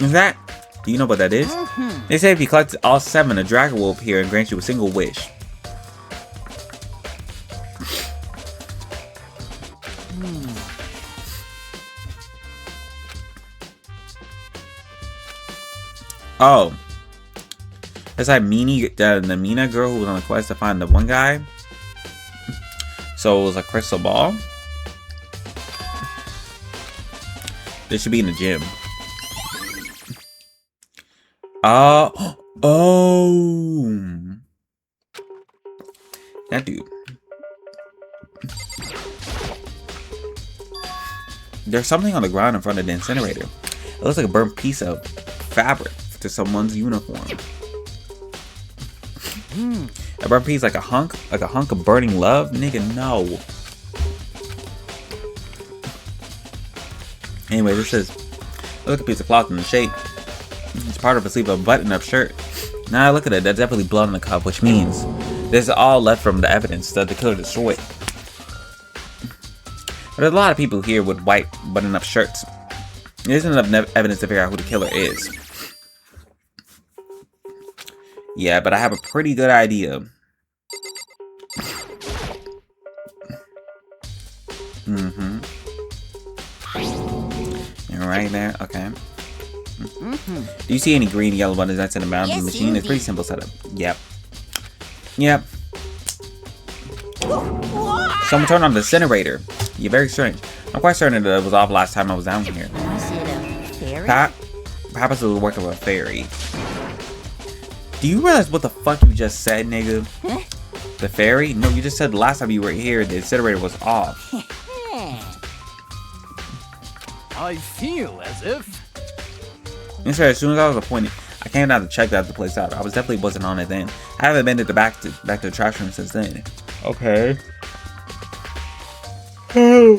Is that? Do you know what that is? They say if you collect all 7, a dragon will appear and grant you a single wish. Oh. It's like the Mina girl who was on the quest to find the one guy. So it was a crystal ball. This should be in the gym. Oh. That dude. There's something on the ground in front of the incinerator. It looks like a burnt piece of fabric to someone's uniform. A burnt piece like a hunk of burning love? Nigga, no. Anyway, this is look, a piece of cloth in the shape. It's part of a sleeve of a button-up shirt. Now I look at it, there's definitely blood on the cup, which means this is all left from the evidence that the killer destroyed. But there's a lot of people here with white button-up shirts. There isn't enough evidence to figure out who the killer is. Yeah, but I have a pretty good idea. And right there, okay. Do you see any green and yellow buttons that's in the bottom of the machine? It's pretty simple setup. Yep. Someone turned on the incinerator. You're very strange. I'm quite certain that it was off last time I was down here. Perhaps it was working with a fairy. Do you realize what the fuck you just said, nigga? The fairy? No, you just said the last time you were here the incinerator was off. I feel as if... Instead, as soon as I was appointed, I came down to check that the place out. I definitely wasn't on it then. I haven't been to the back to the trash room since then. Okay. So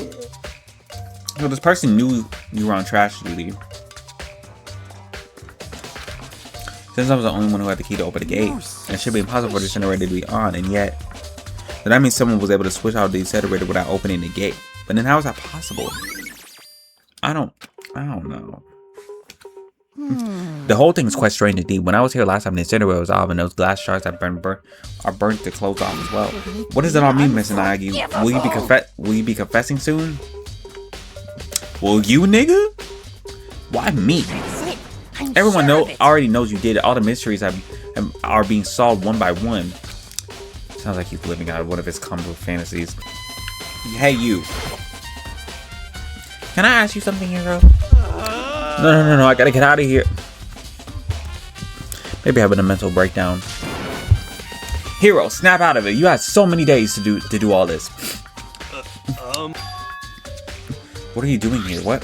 this person knew you were on trash duty. Since I was the only one who had the key to open the gate, it should be impossible for the incinerator to be on, and yet, then that means someone was able to switch out the incinerator without opening the gate. But then how is that possible? I don't know. The whole thing is quite strange indeed. When I was here last time, the incinerator was off, and those glass shards that are burnt to close off as well. What does it all mean, Mr. Nagi? Will you be confessing soon? Will you, nigga? Why me? Everyone already knows you did it. All the mysteries are being solved one by one. Sounds like he's living out one of his comic book fantasies. Hey, you. Can I ask you something, hero? No. I gotta get out of here. Maybe having a mental breakdown. Hero, snap out of it. You had so many days to do all this. What are you doing here? What?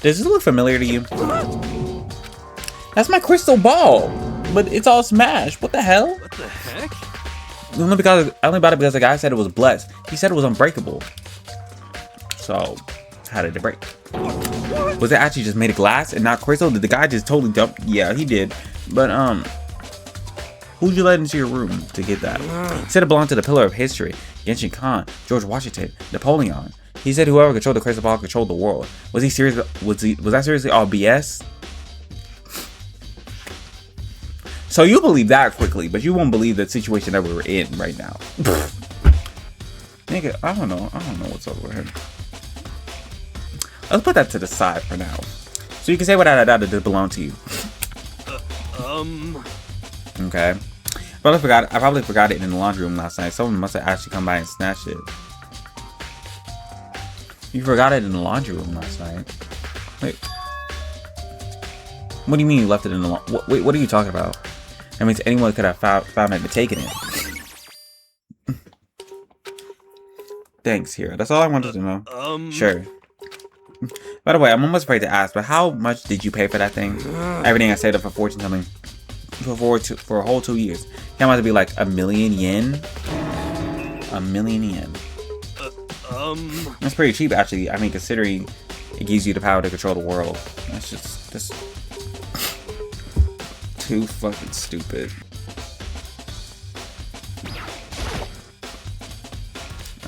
Does this look familiar to you? That's my crystal ball, but it's all smashed. What the hell? What the heck? I only bought it because the guy said it was blessed. He said it was unbreakable. So, how did it break? Was it actually just made of glass and not crystal? Did the guy just totally dump? Yeah, he did. But who'd you let into your room to get that? He said it belonged to the pillar of history. Genshin Khan, George Washington, Napoleon. He said whoever controlled the crystal ball controlled the world. Was he serious? Was that seriously all BS? So you believe that quickly, but you won't believe the situation that we're in right now. Nigga, I don't know what's over here. Let's put that to the side for now. So you can say without a doubt it did belong to you. Okay. I probably forgot it in the laundry room last night. Someone must have actually come by and snatched it. You forgot it in the laundry room last night. Wait. What do you mean you left it in the laundry? Wait, what are you talking about? That means anyone could have found it and taken it. Thanks, Hero. That's all I wanted to know. Sure. By the way, I'm almost afraid to ask, but how much did you pay for that thing? Everything I saved up for fortune telling for a whole 2 years. Came out to be like 1,000,000 yen. 1,000,000 yen. That's pretty cheap, actually. I mean, considering it gives you the power to control the world. That's too fucking stupid.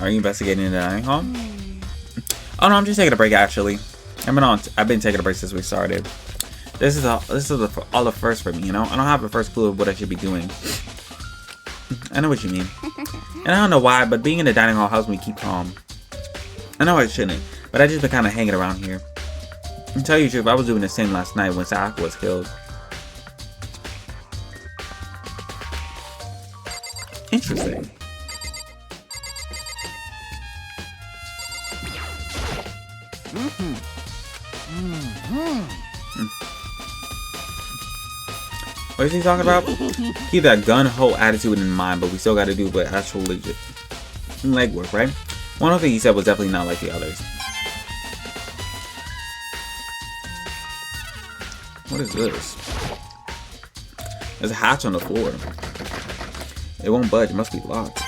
Are you investigating the dining hall? Oh no, I'm just taking a break. Actually, I've been taking a break since we started. This is all the first for me. You know, I don't have the first clue of what I should be doing. I know what you mean, and I don't know why, but being in the dining hall helps me keep calm. I know I shouldn't, but I just been kind of hanging around here. To tell you the truth, I was doing the same last night when Sayaka was killed. Interesting. What is he talking about? Keep that gun-ho attitude in mind, but we still got to do but actual legit legwork, right? One thing he said was definitely not like the others. What is this? There's a hatch on the floor. It won't budge. It must be locked.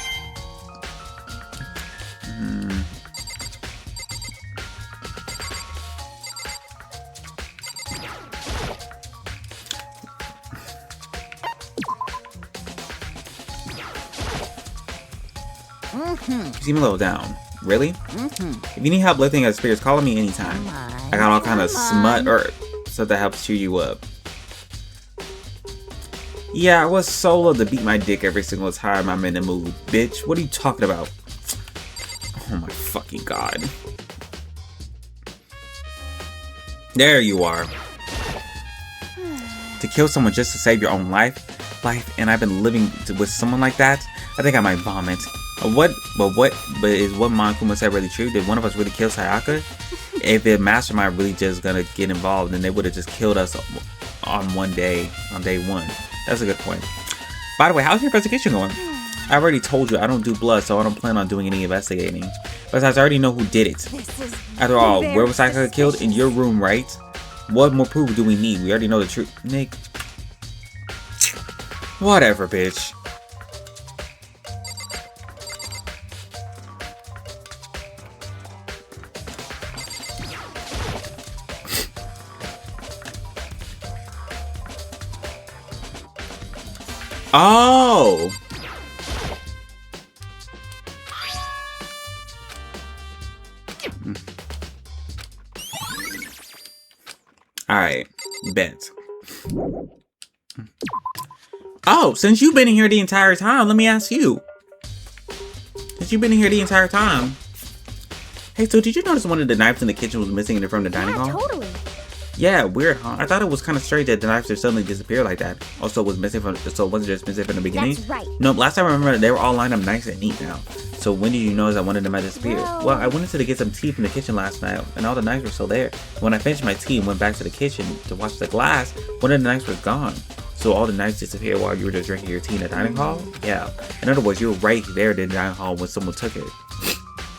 You seem a little down. Really? If you need help lifting up spirits, call on me anytime. I got all kind of smut or stuff that helps cheer you up. Yeah, I was solo to beat my dick every single time I'm in the mood. Bitch, what are you talking about? Oh my fucking god. There you are. To kill someone just to save your own life, and I've been living with someone like that? I think I might vomit. But is what Monokuma said really true? Did one of us really kill Sayaka? If the mastermind really just gonna get involved, then they would have just killed us on day one. That's a good point. By the way, how's your investigation going? I already told you I don't do blood, so I don't plan on doing any investigating. Besides, I already know who did it. After all, where was Sayaka killed? In your room, right? What more proof do we need? We already know the truth. Nick. Whatever, bitch. Oh! Alright, bet. Oh, since you've been in here the entire time, let me ask you. Since you've been in here the entire time. Hey, so did you notice one of the knives in the kitchen was missing from the dining hall? Totally. Yeah, weird, huh? I thought it was kind of strange that the knives just suddenly disappeared like that. Also, was missing from, so it wasn't just missing from the beginning? That's right. No, last time I remember, they were all lined up nice and neat now. So when did you notice that one of them had disappeared? Well, I went into to get some tea from the kitchen last night, and all the knives were still there. When I finished my tea and went back to the kitchen to wash the glass, one of the knives was gone. So all the knives disappeared while you were just drinking your tea in the dining hall? Yeah. In other words, you were right there in the dining hall when someone took it.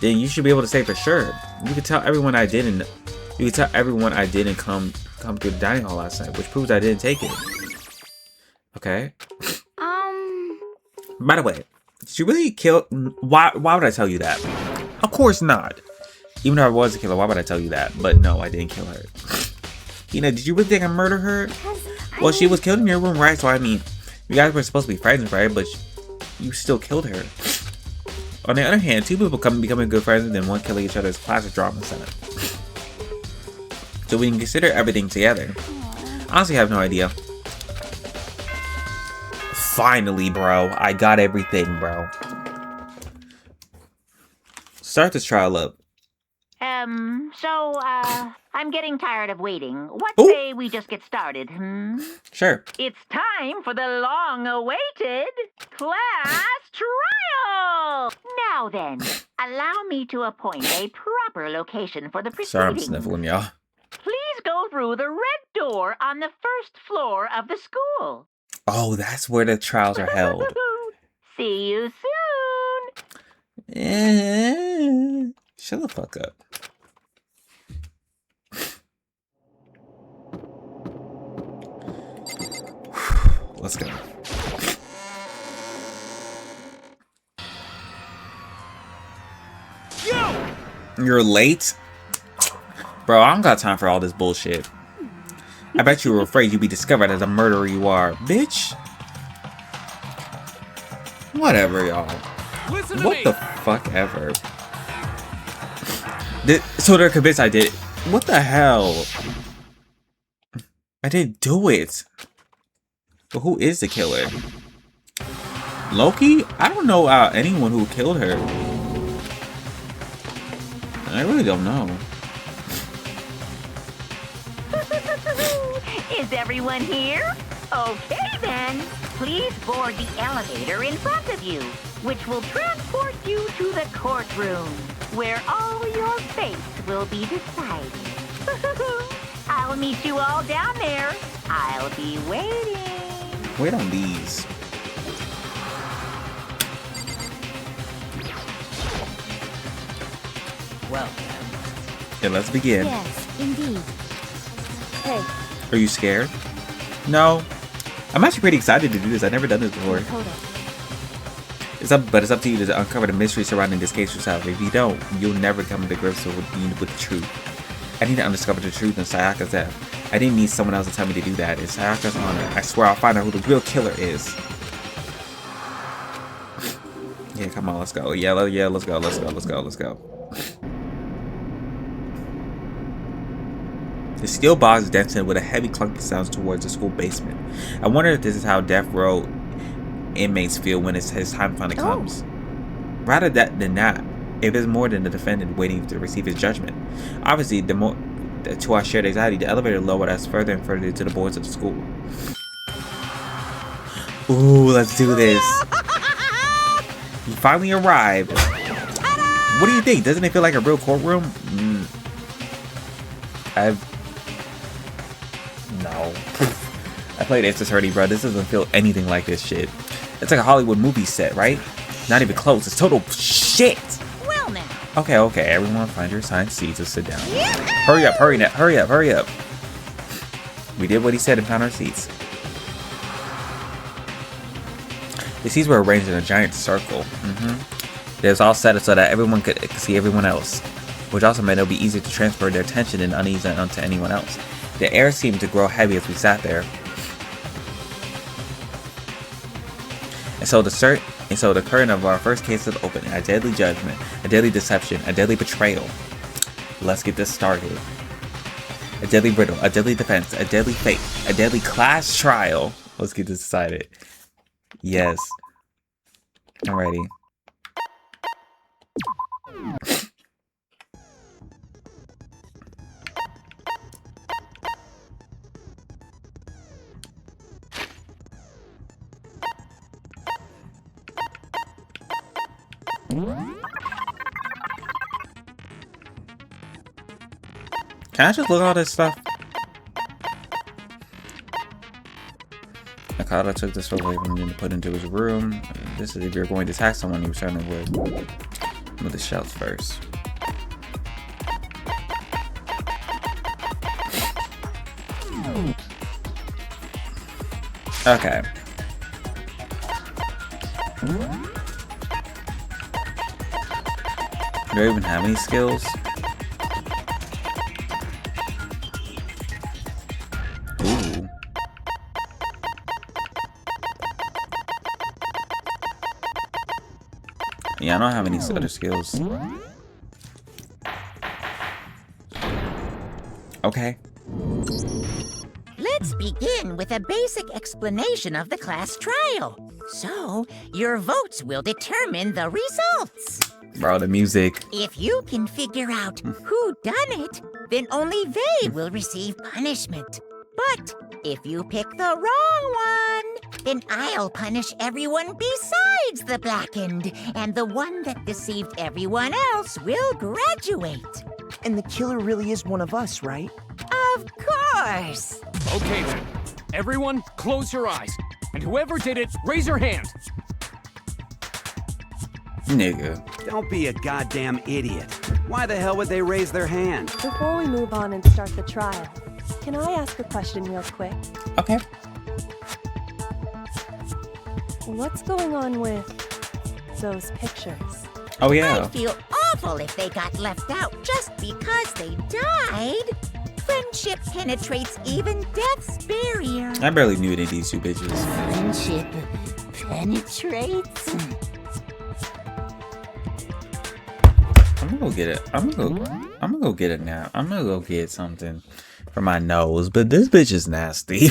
Then you should be able to say for sure. You could tell everyone I didn't. You could tell everyone I didn't come through the dining hall last night, which proves I didn't take it. Okay. By the way, did you really kill? Why would I tell you that? Of course not. Even though I was a killer, why would I tell you that? But no, I didn't kill her. Did you really think I murdered her? Well, she was killed in your room, right? So I mean, you guys were supposed to be friends, right? But you still killed her. On the other hand, two people becoming good friends and then one killing each other is classic drama setup. So we can consider everything together. Honestly, I have no idea. Finally, bro. I got everything, bro. Start this trial up. I'm getting tired of waiting. What Ooh. say we just get started, Sure. It's time for the long-awaited class trial! Now then, allow me to appoint a proper location for the Sorry, I'm proceedings. sniffling, y'all. Please go through the red door on the first floor of the school. Oh, that's where the trials are held. See you soon! Shut the fuck up. Let's go. You're late? Bro, I don't got time for all this bullshit. I bet you were afraid you'd be discovered as a murderer you are. Bitch. Whatever, y'all. What the fuck ever. So they're convinced I did it. What the hell? I didn't do it. But who is the killer? Loki? I don't know anyone who killed her. I really don't know. Is everyone here? Okay then. Please board the elevator in front of you, which will transport you to the courtroom, where all your fates will be decided. I'll meet you all down there. I'll be waiting. Wait on these. Well, Yeah, let's begin. Yes, indeed. Hey, Are you scared? No. I'm actually pretty excited to do this. I've never done this before. hold up. But it's up to you to uncover the mystery surrounding this case yourself. If you don't, you'll never come to grips with the truth. I need to undiscover the truth in Sayaka's death. I didn't need someone else to tell me to do that. It's Sayaka's honor. I swear I'll find out who the real killer is. Yeah, come on, let's go. Yeah, let's go. The steel box dents in with a heavy clunky sounds towards the school basement. I wonder if this is how death row inmates feel when his time finally comes. Rather than that, if it's more than the defendant waiting to receive his judgment. Obviously, to our shared anxiety, the elevator lowered us further and further into the boards of the school. Ooh, let's do this. You finally arrived. What do you think? Doesn't it feel like a real courtroom? No. I played It's already, bro. This doesn't feel anything like this shit. It's like a Hollywood movie set, right? Not even close. It's total shit. well now. Okay. Everyone find your assigned seats and sit down. Hurry up. We did what he said and found our seats. The seats were arranged in a giant circle. It was all set up so that everyone could see everyone else, which also meant it would be easier to transfer their tension and unease onto anyone else. The air seemed to grow heavy as we sat there. And so the curtain of our first case was open. A deadly judgment, a deadly deception, a deadly betrayal. Let's get this started. A deadly riddle, a deadly defense, a deadly fate, a deadly class trial. Let's get this decided. Yes. I'm ready. Can I just look at all this stuff? Akata took this away from him to put into his room. This is if you're going to attack someone, you certainly would. Move the shelves first. Okay. Do I even have any skills? Ooh. Yeah, I don't have any other skills. Okay. Let's begin with a basic explanation of the class trial. So, your votes will determine the results. Bro, the music. If you can figure out who done it, then only they will receive punishment. But if you pick the wrong one, then I'll punish everyone besides the blackened, and the one that deceived everyone else will graduate. And the killer really is one of us, right? Of course. Okay then. Everyone, close your eyes. And whoever did it, raise your hand. Nigga. Don't be a goddamn idiot. Why the hell would they raise their hand? Before we move on and start the trial, can I ask a question real quick? Okay. What's going on with those pictures? Oh yeah. I'd feel awful if they got left out just because they died. Friendship penetrates even death's barrier. I barely knew any of these two bitches. Friendship penetrates? I'm gonna go get it. I'm gonna go get a nap. I'm gonna go get something for my nose. But this bitch is nasty.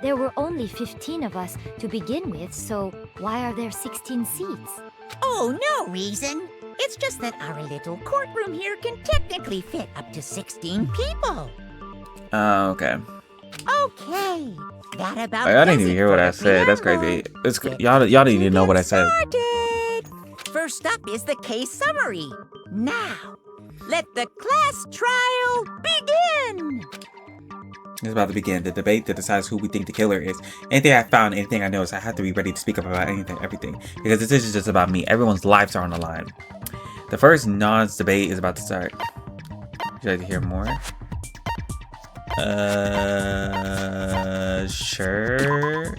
There were only 15 of us to begin with, so why are there 16 seats? Oh, no reason. It's just that our little courtroom here can technically fit up to 16 people. Okay. Okay. That about I didn't does even it hear for what the I said. That's preamble. crazy. It's y'all didn't even know what I said. Started. First up is the case summary. Now, let the class trial begin. It's about to begin. The debate that decides who we think the killer is. Anything I found, anything I noticed, I have to be ready to speak up about anything, everything. Because this isn't just about me. Everyone's lives are on the line. The first Nod's debate is about to start. Would you like to hear more? Sure.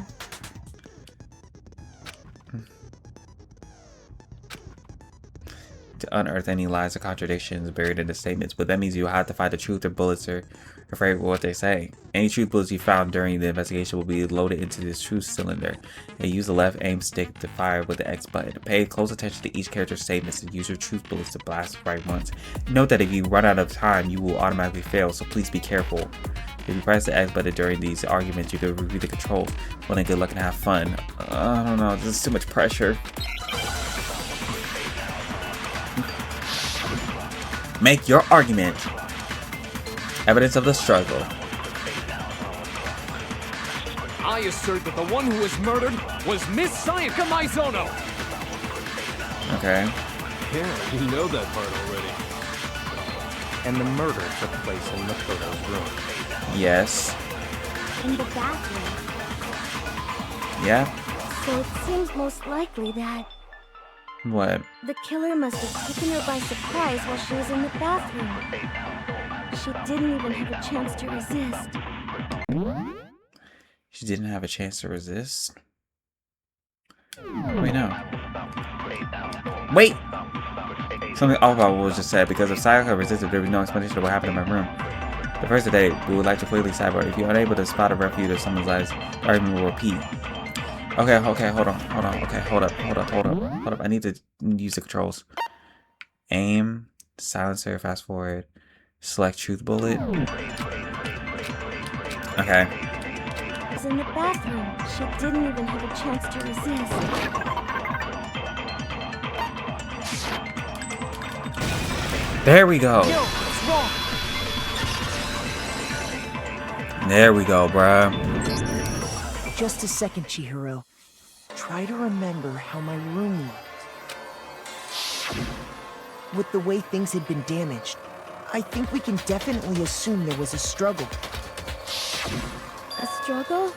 To unearth any lies or contradictions buried in the statements, but that means you have to find the truth or bullets or afraid of what they say. Any truth bullets you found during the investigation will be loaded into this truth cylinder and use the left aim stick to fire with the X button. Pay close attention to each character's statements and use your truth bullets to blast right once. Note that if you run out of time, you will automatically fail, so please be careful. If you press the X button during these arguments, you can review the controls. Well, then good luck and have fun. I don't know, this is too much pressure. Make your argument. Evidence of the struggle. I assert that the one who was murdered was Miss Sayaka Maizono. Okay. Yeah, you know that part already. And the murder took place in Makoto's room. Yes. In the bathroom. Yeah. So it seems most likely that What? the killer must have taken her by surprise while she was in the bathroom. She didn't even have a chance to resist. She didn't have a chance to resist? Wait, no. Wait! Something off about what was just said. Because if Sayaka resisted, there was no explanation of what happened in my room. The first day, we would like to clearly sidebar. If you're unable to spot a refuge of someone's lies, the argument will repeat. Okay, hold on. Okay, hold up. I need to use the controls. Aim, silencer, fast forward, select truth bullet. Okay. She was in the bathroom. She didn't even have a chance to resist. There we go. There we go, bruh. Just a second, Chihiro. Try to remember how my room looked. With the way things had been damaged, I think we can definitely assume there was a struggle. A struggle?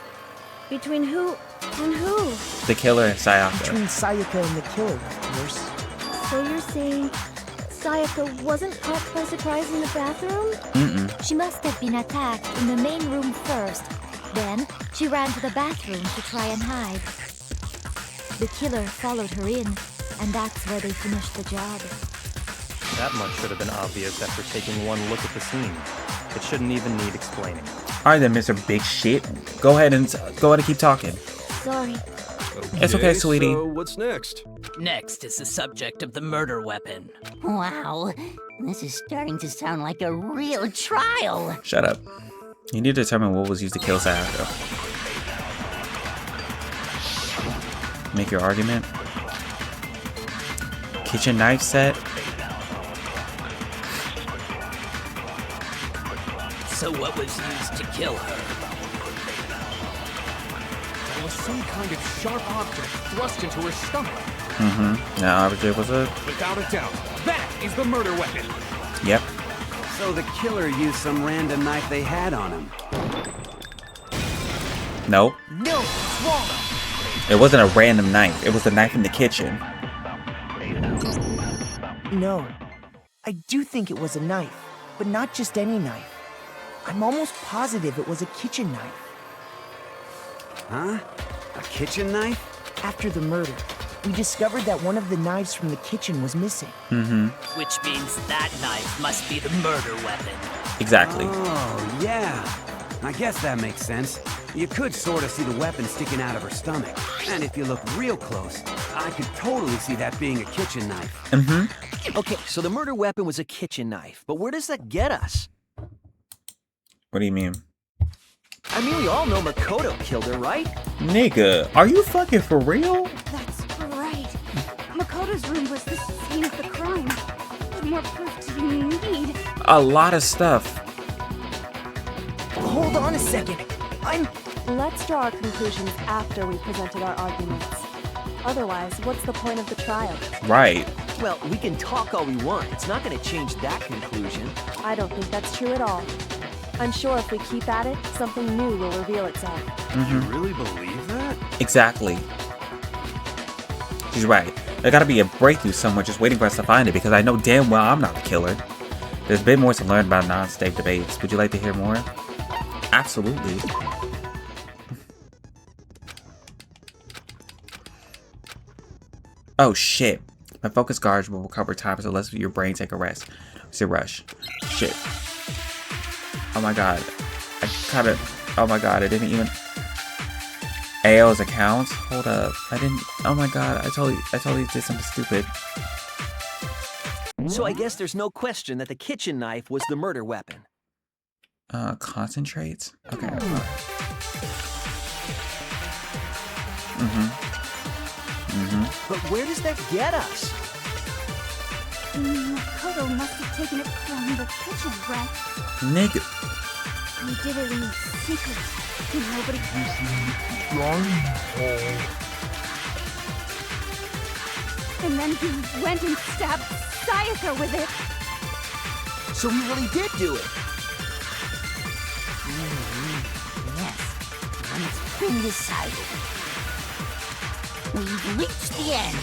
Between who and who? The killer and Sayaka. Between Sayaka and the killer, of course. So you're saying Sayaka wasn't caught by surprise in the bathroom? Mm-mm. She must have been attacked in the main room first. Then, she ran to the bathroom to try and hide. The killer followed her in, and that's where they finished the job. That much should have been obvious after taking one look at the scene. It shouldn't even need explaining. Alright then, Mr. Big Shit. Go ahead and keep talking. Sorry. It's okay, sweetie. So what's next? Next is the subject of the murder weapon. Wow, this is starting to sound like a real trial. Shut up. You need to determine what was used to kill Sayaka. Make your argument. Kitchen knife set. So what was used to kill her? There was some kind of sharp object thrust into her stomach. Mm-hmm. Now, object was it? Without a doubt, that is the murder weapon. Yep. So the killer used some random knife they had on him. Nope. No, it's wrong. It wasn't a random knife. It was the knife in the kitchen. No. I do think it was a knife, but not just any knife. I'm almost positive it was a kitchen knife. Huh? A kitchen knife? After the murder, we discovered that one of the knives from the kitchen was missing. Which means that knife must be the murder weapon. Exactly. Oh, yeah. I guess that makes sense. You could sort of see the weapon sticking out of her stomach. And if you look real close, I could totally see that being a kitchen knife. Okay, so the murder weapon was a kitchen knife, but where does that get us? What do you mean? I mean, we all know Makoto killed her, right? Nigga, are you fucking for real? That's right. Makoto's room was the scene of the crime. What more proof do you need? A lot of stuff. Hold on a second. Let's draw our conclusions after we presented our arguments. Otherwise, what's the point of the trial? Right. Well, we can talk all we want. It's not going to change that conclusion. I don't think that's true at all. I'm sure if we keep at it, something new will reveal itself. You really believe that? Exactly. She's right. There gotta be a breakthrough somewhere just waiting for us to find it, because I know damn well I'm not the killer. There's a bit more to learn about non-state debates. Would you like to hear more? Absolutely. Oh shit. My focus guards will recover time, so let's your brain take a rest. It's a rush. Shit. Oh my god. Oh my god, I didn't even... AO's account? Hold up. Oh my god, I totally did something stupid. So I guess there's no question that the kitchen knife was the murder weapon. Concentrates? Okay. But where does that get us? Makoto must have taken it from the kitchen, right? Nigga. He did it in secret. Nobody can see. And then he went and stabbed Sayaka with it. So he really did do it. Yes, and it's been decided. We've reached the end.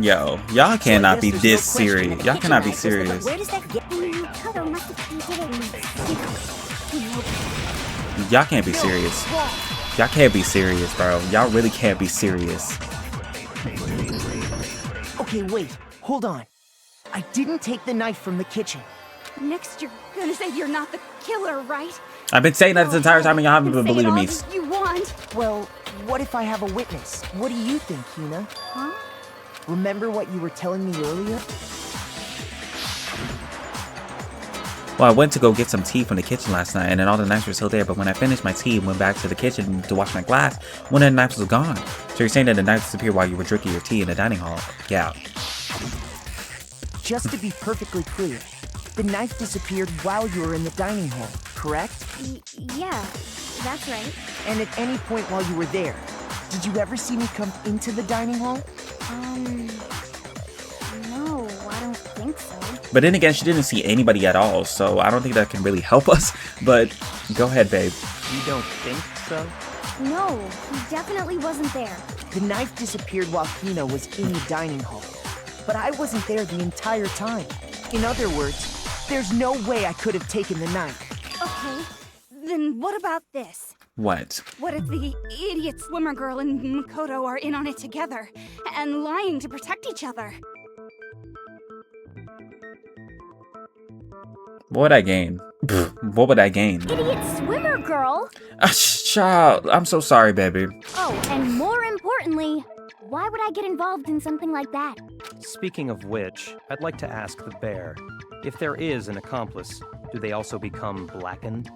Yo, y'all cannot be this serious. Y'all cannot be serious. Where does that get me? Makoto must have did it in secret. Y'all can't be serious. Y'all can't be serious, bro. Y'all really can't be serious. Okay, wait. Hold on. I didn't take the knife from the kitchen. Next, you're gonna say you're not the killer, right? I've been saying that this entire time and y'all haven't been believing me. You want? Well, what if I have a witness? What do you think, Hina? Huh? Remember what you were telling me earlier? Well, I went to go get some tea from the kitchen last night, and then all the knives were still there. But when I finished my tea and went back to the kitchen to wash my glass, one of the knives was gone. So you're saying that the knife disappeared while you were drinking your tea in the dining hall? Yeah. Just to be perfectly clear, the knife disappeared while you were in the dining hall, correct? Yeah, that's right. And at any point while you were there, did you ever see me come into the dining hall? No, I don't think so. But then again, she didn't see anybody at all, so I don't think that can really help us. But go ahead, babe. You don't think so? No, he definitely wasn't there. The knife disappeared while Hina was in the dining hall. But I wasn't there the entire time. In other words, there's no way I could have taken the knife. Okay, then what about this? What? What if the idiot swimmer girl and Makoto are in on it together, and lying to protect each other? What would I gain? What would I gain? Idiot swimmer girl? Child, I'm so sorry, baby. Oh, and more importantly, why would I get involved in something like that? Speaking of which, I'd like to ask the bear, if there is an accomplice, do they also become blackened?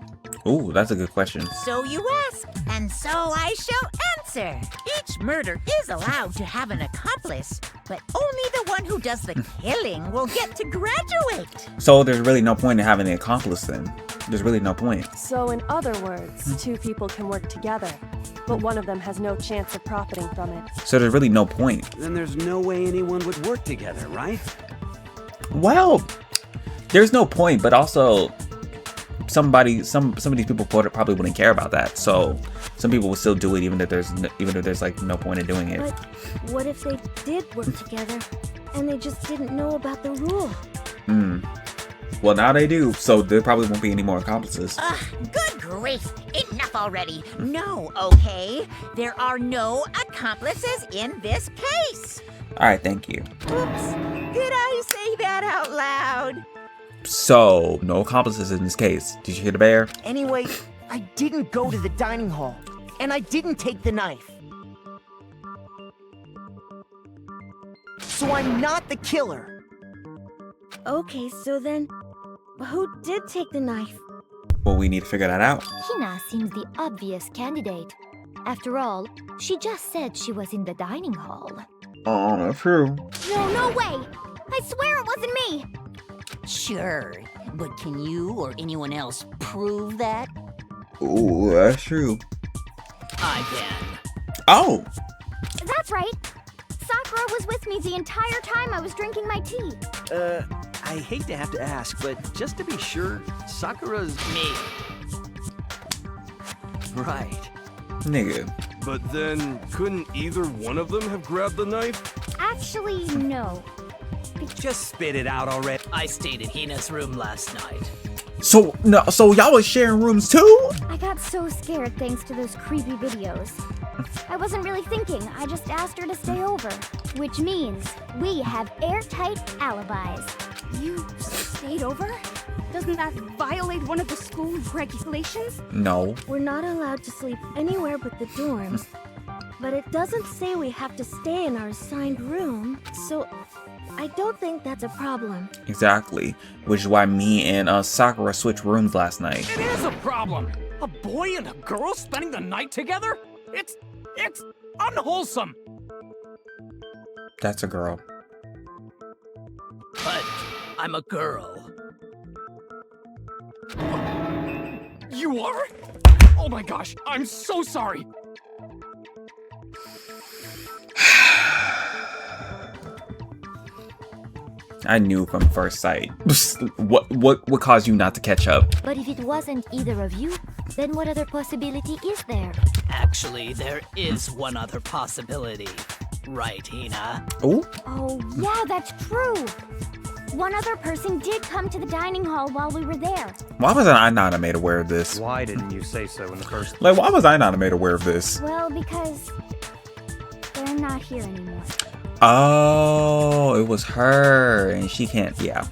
Ooh, that's a good question. So you ask, and so I shall answer. Each murder is allowed to have an accomplice, but only the one who does the killing will get to graduate. So there's really no point in having an accomplice then. There's really no point. So in other words, two people can work together, but one of them has no chance of profiting from it. So there's really no point. Then there's no way anyone would work together, right? Well, there's no point, but also, some of these people probably wouldn't care about that. So some people will still do it even if there's like no point in doing it. But what if they did work together and they just didn't know about the rule? Well, now they do, so there probably won't be any more accomplices. Good grief! Enough already! No, okay? There are no accomplices in this case! Alright, thank you. Oops! Did I say that out loud? So, no accomplices in this case. Did you hear the bear? Anyway, I didn't go to the dining hall, and I didn't take the knife. So I'm not the killer. Okay, so then, who did take the knife? Well, we need to figure that out. Hina seems the obvious candidate. After all, she just said she was in the dining hall. Oh, that's true. No way! I swear it wasn't me! Sure, but can you or anyone else prove that? Ooh, that's true. I can. Oh! That's right! Sakura was with me the entire time I was drinking my tea. I hate to have to ask, but just to be sure, Sakura's... Me. Right. Nigga. But then, couldn't either one of them have grabbed the knife? Actually, no. Just spit it out already. I stayed in Hina's room last night. So y'all was sharing rooms too? I got so scared thanks to those creepy videos. I wasn't really thinking, I just asked her to stay over. Which means we have airtight alibis. You stayed over? Doesn't that violate one of the school regulations? No. We're not allowed to sleep anywhere but the dorms. But it doesn't say we have to stay in our assigned room, so I don't think that's a problem. Exactly. Which is why me and Sakura switched rooms last night. It is a problem. A boy and a girl spending the night together? It's unwholesome. That's a girl. But I'm a girl. You are? Oh my gosh, I'm so sorry. I knew from first sight. What caused you not to catch up? But if it wasn't either of you, then what other possibility is there? Actually, there is one other possibility. Right, Hina? Oh? Oh, yeah, that's true. One other person did come to the dining hall while we were there. Why wasn't I not made aware of this? Why didn't you say so in the first place? Like, why was I not made aware of this? Well, because they're not here anymore. Oh, it was her, and she can't, yeah.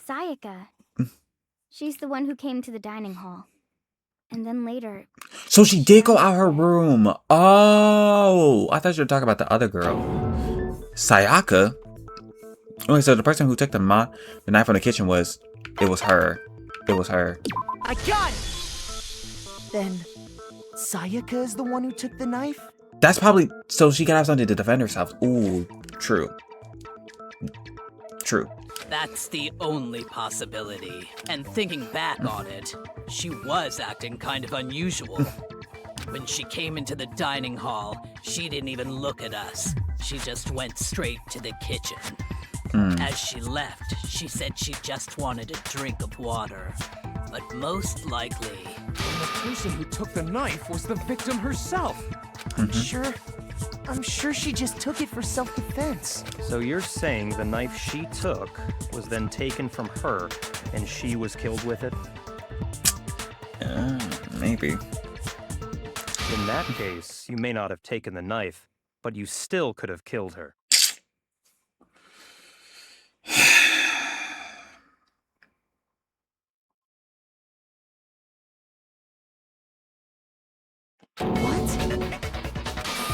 Sayaka. She's the one who came to the dining hall. And then later... So she did go out her room. Oh, I thought you were talking about the other girl. Sayaka? Okay, so the person who took the knife from the kitchen it was her. It was her. I got it! Then, Sayaka is the one who took the knife? That's probably... So she can have something to defend herself. Ooh, true. True. That's the only possibility. And thinking back on it, she was acting kind of unusual. When she came into the dining hall, she didn't even look at us. She just went straight to the kitchen. As she left, she said she just wanted a drink of water. But most likely... the person who took the knife was the victim herself. I'm sure she just took it for self-defense. So you're saying the knife she took was then taken from her, and she was killed with it? Maybe. In that case, you may not have taken the knife, but you still could have killed her. What?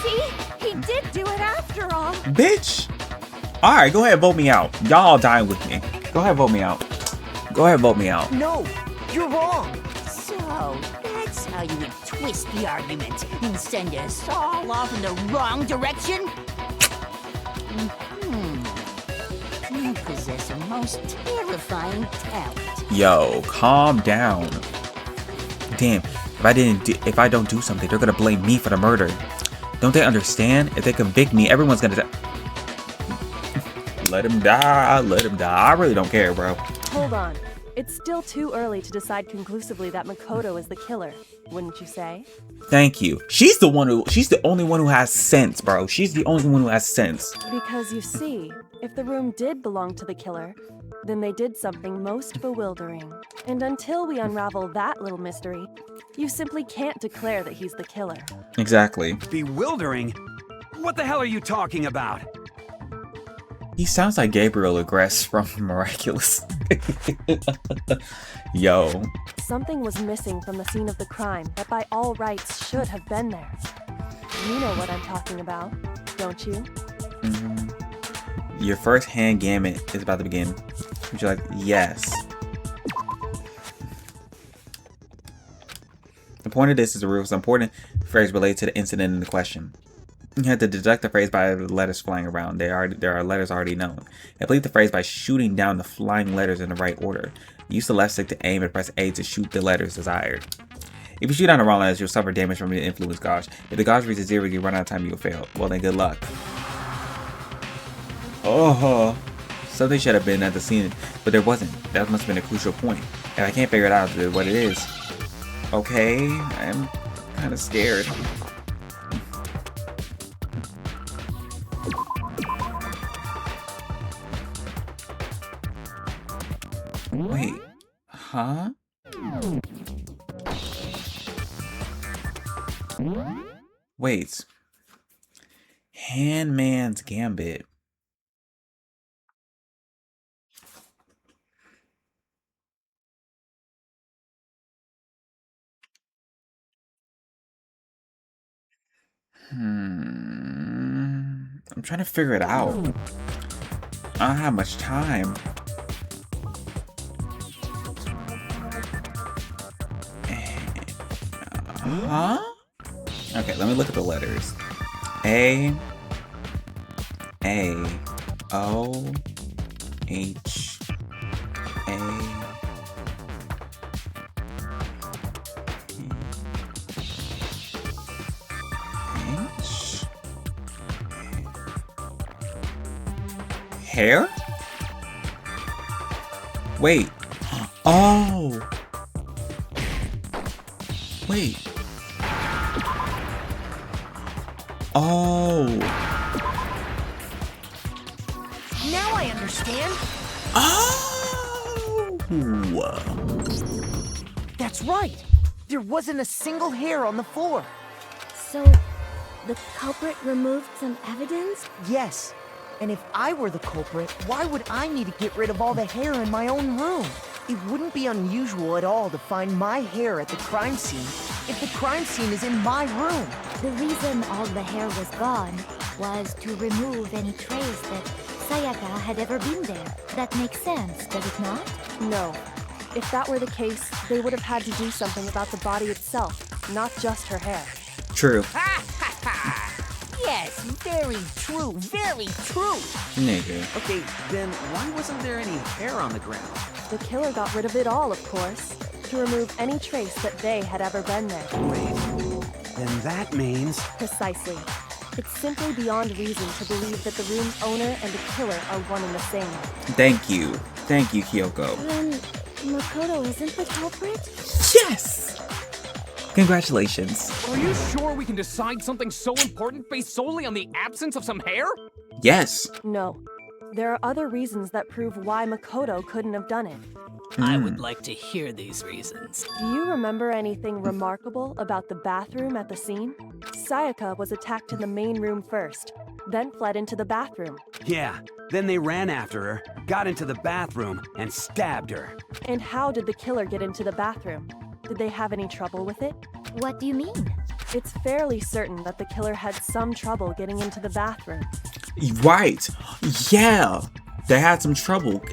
See? He did do it after all. Bitch! Alright, go ahead and vote me out. Y'all dying with me. Go ahead and vote me out. Go ahead and vote me out. No, you're wrong. So, that's how you would twist the argument and send us all off in the wrong direction? You possess a most terrifying talent. Yo, calm down. Damn, if I don't do something, they're gonna blame me for the murder. Don't they understand? If they convict me, everyone's gonna die. Let him die. Let him die. I really don't care, bro. Hold on. It's still too early to decide conclusively that Makoto is the killer, wouldn't you say? Thank you. She's the only one who has sense, bro. She's the only one who has sense. Because you see, if the room did belong to the killer, then they did something most bewildering. And until we unravel that little mystery, you simply can't declare that he's the killer. Exactly. Bewildering? What the hell are you talking about? He sounds like Gabriel Agreste from Miraculous. Yo. Something was missing from the scene of the crime that by all rights should have been there. You know what I'm talking about, don't you? Mm-hmm. Your first hand gamut is about to begin. Would you like? Yes. The point of this is to reveal some important phrase related to the incident in the question. You have to deduct the phrase by the letters flying around. There are letters already known. Complete the phrase by shooting down the flying letters in the right order. Use the left stick to aim and press A to shoot the letters desired. If you shoot down the wrong letters, you'll suffer damage from the influence gauge. If the gauge reaches 0, you run out of time, you'll fail. Well then, good luck. Oh, something should have been at the scene, but there wasn't. That must have been a crucial point. And I can't figure it out what it is. Okay, I'm kind of scared. Wait, huh? Wait. Handman's Gambit. I'm trying to figure it out. I don't have much time. Huh? Okay, let me look at the letters. A, O, H, A, H. Hair? Wait. Oh. Wait. Oh. Now I understand. Oh. That's right. There wasn't a single hair on the floor. So, the culprit removed some evidence? Yes. And if I were the culprit, why would I need to get rid of all the hair in my own room? It wouldn't be unusual at all to find my hair at the crime scene if the crime scene is in my room. The reason all the hair was gone was to remove any trace that Sayaka had ever been there. That makes sense, does it not? No. If that were the case, they would have had to do something about the body itself, not just her hair. True. Yes, very true, very true. Nigga. Okay, then why wasn't there any hair on the ground? The killer got rid of it all, of course, to remove any trace that they had ever been there. Wait, then that means... Precisely. It's simply beyond reason to believe that the room's owner and the killer are one and the same. Thank you. Thank you, Kyoko. Then Makoto isn't the culprit? Yes! Congratulations. Are you sure we can decide something so important based solely on the absence of some hair? Yes. No. There are other reasons that prove why Makoto couldn't have done it. I would like to hear these reasons. Do you remember anything remarkable about the bathroom at the scene? Sayaka was attacked in the main room first, then fled into the bathroom. Yeah, then they ran after her, got into the bathroom, and stabbed her. And how did the killer get into the bathroom? Did they have any trouble with it? What do you mean? It's fairly certain that the killer had some trouble getting into the bathroom. Right. Yeah. They had some trouble.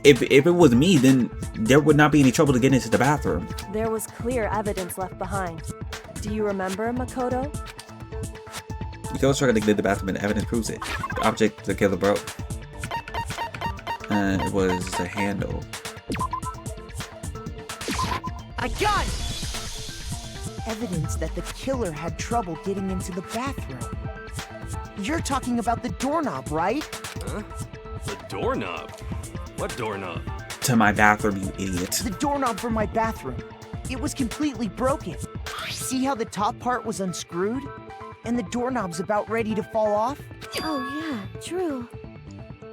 If it was me, then there would not be any trouble to get into the bathroom. There was clear evidence left behind. Do you remember, Makoto? The killer struggled to get to the bathroom and the evidence proves it. The object the killer broke it was a handle. I got it! Evidence that the killer had trouble getting into the bathroom. You're talking about the doorknob, right? Huh? The doorknob? What doorknob? to my bathroom, you idiot. The doorknob for my bathroom. It was completely broken. See how the top part was unscrewed? And the doorknob's about ready to fall off? Oh yeah, true.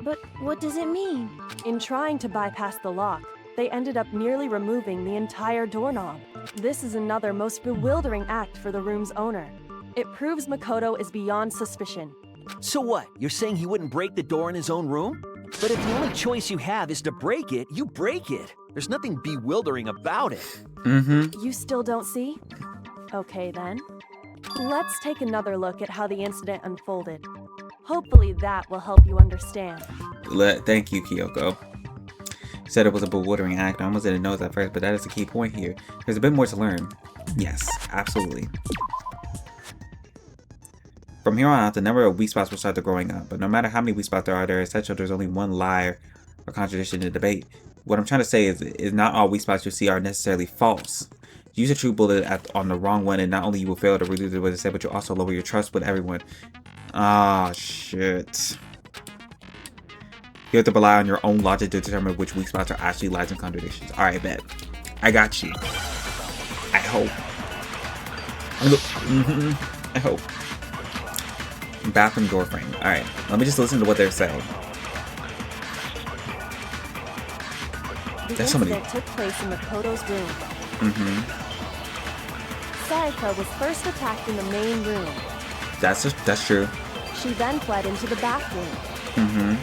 But what does it mean? In trying to bypass the lock, they ended up nearly removing the entire doorknob. This is another most bewildering act for the room's owner. It proves Makoto is beyond suspicion. So what? You're saying he wouldn't break the door in his own room? But if the only choice you have is to break it, you break it. There's nothing bewildering about it. You still don't see? Okay then. Let's take another look at how the incident unfolded. Hopefully that will help you understand. Thank you, Kyoko. Said it was a bewildering act. I almost didn't know it at first, but that is the key point here. There's a bit more to learn. Yes, absolutely. From here on out, the number of weak spots will start to growing up. But no matter how many weak spots there are, there is essential there's only one lie or contradiction in the debate. What I'm trying to say is not all weak spots you see are necessarily false. Use a true bullet on the wrong one, and not only you will fail to reduce what it said, but you'll also lower your trust with everyone. Ah, shit. You have to rely on your own logic to determine which weak spots are actually lies and contradictions. Alright, bet. I got you. I hope. I hope. Bathroom door frame. Alright, let me just listen to what they're saying. The incident took place in Makoto's room. Sayaka was first attacked in the main room. That's true. She then fled into the bathroom.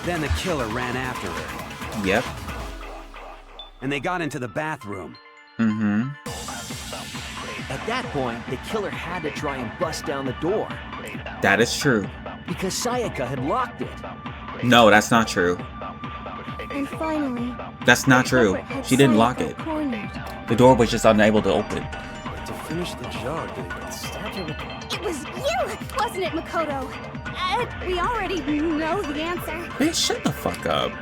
Then the killer ran after her. Yep. And they got into the bathroom. At that point, the killer had to try and bust down the door. That is true. Because Sayaka had locked it. No, that's not true. And finally, That's not true. She didn't lock it. The door was just unable to open. To finish the job, they started with... it was you, wasn't it, Makoto? We already know the answer. Bitch, shut the fuck up.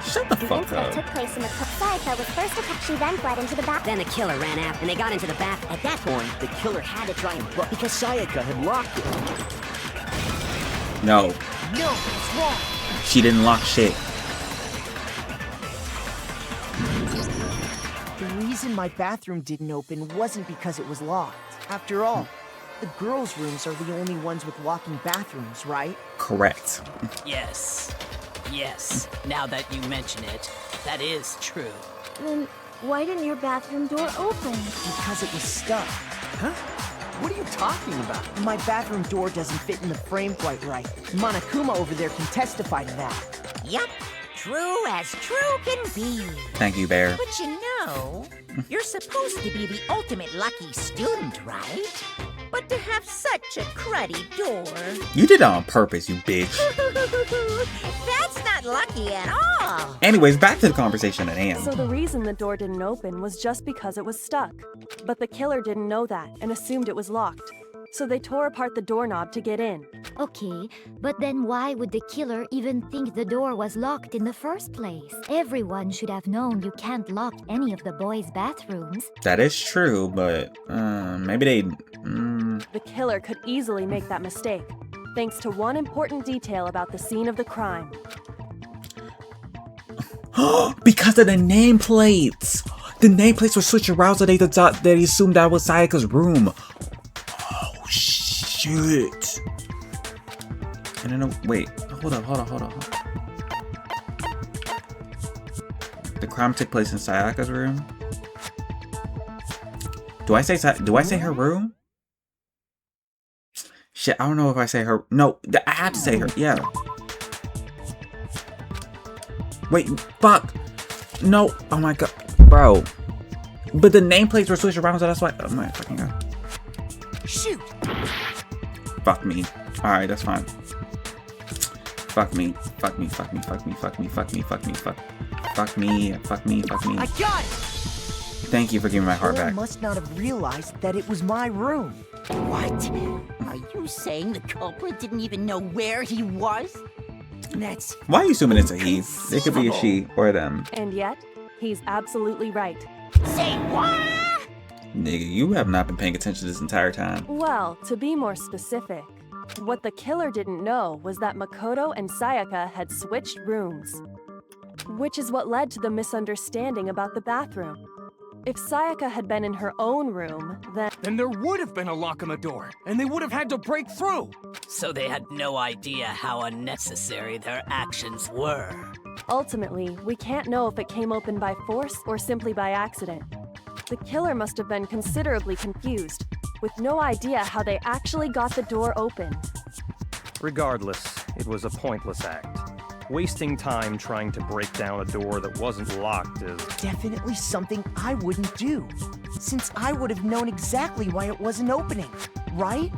Shut the fuck up. Took place in the Sayaka was first attacked. She then fled into the bath. Then the killer ran after, and they got into the bath. At that point, the killer had to try and bust because Sayaka had locked it. No. No, it's wrong. She didn't lock shit. The reason my bathroom didn't open wasn't because it was locked. After all, the girls' rooms are the only ones with locking bathrooms, right? Correct. Yes. Yes. Now that you mention it, that is true. Then why didn't your bathroom door open? Because it was stuck. Huh? What are you talking about? My bathroom door doesn't fit in the frame quite right. Monokuma over there can testify to that. Yup, true as true can be. Thank you, Bear. But you know, you're supposed to be the ultimate lucky student, right? But to have such a cruddy door... You did it on purpose, you bitch. That's not lucky at all. Anyways, back to the conversation at hand. So the reason the door didn't open was just because it was stuck. But the killer didn't know that and assumed it was locked. So they tore apart the doorknob to get in. Okay, but then why would the killer even think the door was locked in the first place? Everyone should have known you can't lock any of the boys' bathrooms. That is true, but maybe they... The killer could easily make that mistake, thanks to one important detail about the scene of the crime. Because of the nameplates! The nameplates were switched around so they assumed that was Sayaka's room. Oh, shit. And then, wait, hold on. The crime took place in Sayaka's room? Do I say her room? Shit, I don't know if I say her. No, I have to say her. Yeah. Wait, fuck. No. Oh my god, bro. But the nameplates were switched around, so that's why. Oh my fucking god. Shoot. Fuck me. All right, that's fine. Fuck me. Fuck me. I got it. Thank you for giving my heart I back. must not have realized that it was my room. What? Are you saying the culprit didn't even know where he was? That's... Why are you assuming it's a he? It could be a she or them. And yet, he's absolutely right. Say what? Nigga, you have not been paying attention this entire time. Well, to be more specific, What the killer didn't know was that Makoto and Sayaka had switched rooms, which is what led to the misunderstanding about the bathroom. If Sayaka had been in her own room, then there would have been a lock on the door, and they would have had to break through. So they had no idea how unnecessary their actions were. Ultimately, we can't know if it came open by force or simply by accident. The killer must have been considerably confused, with no idea how they actually got the door open. Regardless, it was a pointless act. Wasting time trying to break down a door that wasn't locked is... Definitely something I wouldn't do, since I would have known exactly why it wasn't opening, right?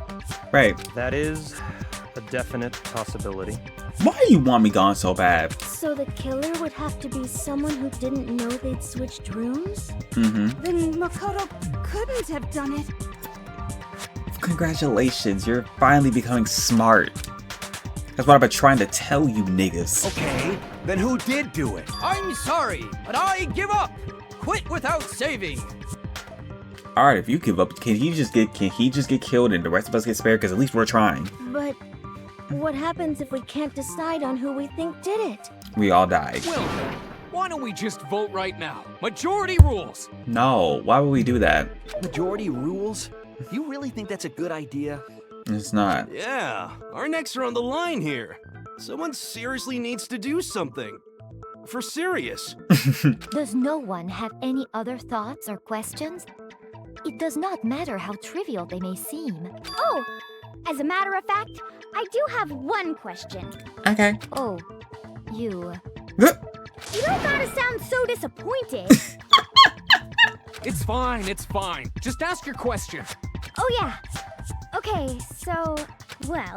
Right. That is a definite possibility. Why do you want me gone so bad? So the killer would have to be someone who didn't know they'd switched rooms? Mm-hmm. Then Makoto couldn't have done it. Congratulations, you're finally becoming smart. That's what I've been trying to tell you niggas. Okay, then who did do it? I'm sorry, but I give up. Quit without saving. Alright, if you give up, can he just get killed and the rest of us get spared? Because at least we're trying. But what happens if we can't decide on who we think did it? We all died. Well, why don't we just vote right now? Majority rules. No, why would we do that? Majority rules? You really think that's a good idea? It's not. Yeah, our necks are on the line here. Someone seriously needs to do something. For serious. Does no one have any other thoughts or questions? It does not matter how trivial they may seem. Oh, as a matter of fact, I do have one question. Okay. Oh, you. You don't gotta sound so disappointed. It's fine, it's fine. Just ask your question. Oh yeah. Okay, so, well,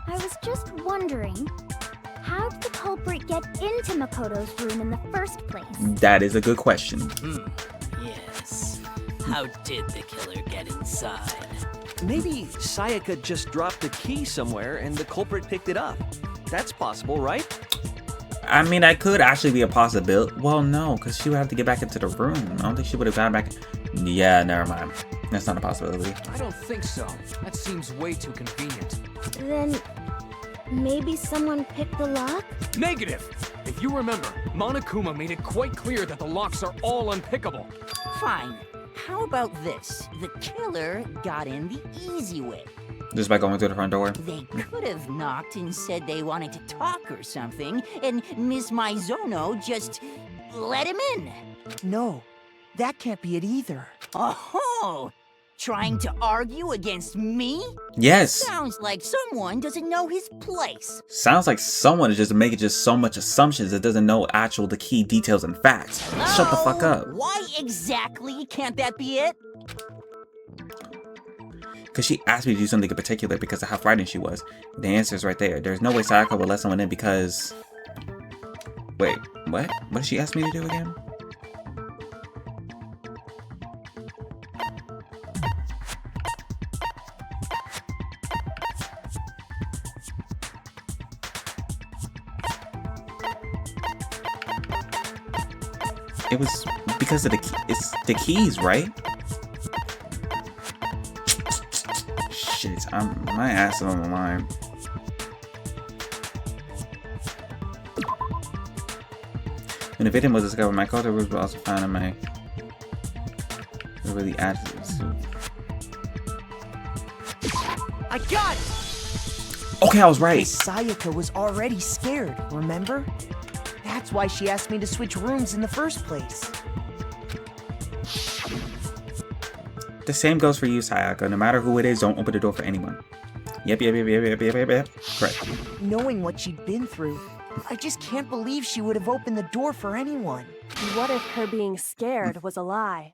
I was just wondering, how did the culprit get into Makoto's room in the first place? That is a good question. Yes. How did the killer get inside? Maybe Sayaka just dropped the key somewhere and the culprit picked it up. That's possible, right? I mean, that could actually be a possibility. Well, no, because she would have to get back into the room. I don't think she would have gotten back. Yeah, never mind. That's not a possibility. I don't think so. That seems way too convenient. Then maybe someone picked the lock? Negative! If you remember, Monokuma made it quite clear that the locks are all unpickable. Fine. How about this? The killer got in the easy way. Just by going through the front door? They could have knocked and said they wanted to talk or something, and Miss Maizono just let him in. No, that can't be it either. Oh, trying to argue against me? Yes. Sounds like someone doesn't know his place. Sounds like someone is just making just so much assumptions that doesn't know the key details and facts. Shut the fuck up. Why exactly can't that be it? Because she asked me to do something in particular because of how frightened she was. The answer is right there. There's no way Sayaka would let someone in because... Wait, what? What did she ask me to do again? It was because of it's the keys, right? Shit, my ass is on the line. When the victim was discovered, my culture was also found in my really attitudes. I got it! Okay, I was right. Sayaka was already scared, remember? That's why she asked me to switch rooms in the first place. The same goes for you, Sayaka. No matter who it is, don't open the door for anyone. Yep. Correct. Knowing what she'd been through, I just can't believe she would have opened the door for anyone. What if her being scared was a lie?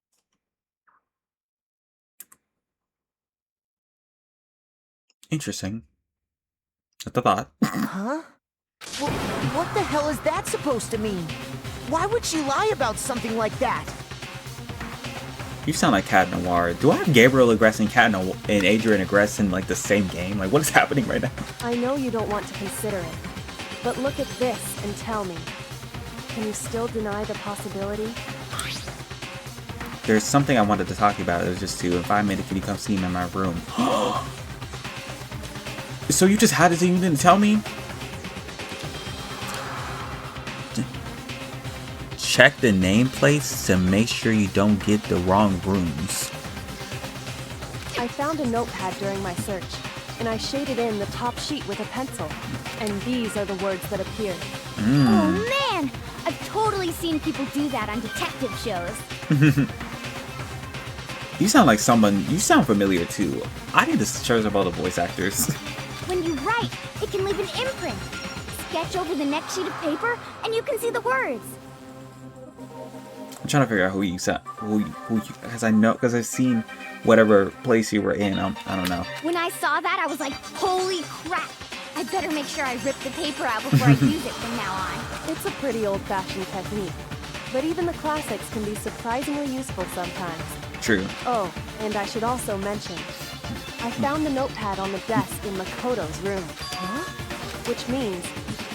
Interesting. Just a thought. Huh? Well, what the hell is that supposed to mean? Why would she lie about something like that? You sound like Cat Noir. Do I have Gabriel aggressing Cat Noir and Adrian aggressing like the same game? Like, what is happening right now? I know you don't want to consider it, but look at this and tell me. Can you still deny the possibility? There's something I wanted to talk about. It was just in 5 minutes, can you come see me in my room? So you just had it and you didn't tell me? Check the nameplates to make sure you don't get the wrong rooms. I found a notepad during my search, and I shaded in the top sheet with a pencil. And these are the words that appeared. Oh man! I've totally seen people do that on detective shows. You sound like someone, you sound familiar too. I need to search up all the voice actors. When you write, it can leave an imprint. Sketch over the next sheet of paper, and you can see the words. I'm trying to figure out who you said, because I know, because I've seen whatever place you were in. I don't know. When I saw that, I was like, holy crap! I better make sure I rip the paper out before I use it from now on. It's a pretty old-fashioned technique, but even the classics can be surprisingly useful sometimes. True. Oh, and I should also mention, I found the notepad on the desk in Makoto's room. Huh? Which means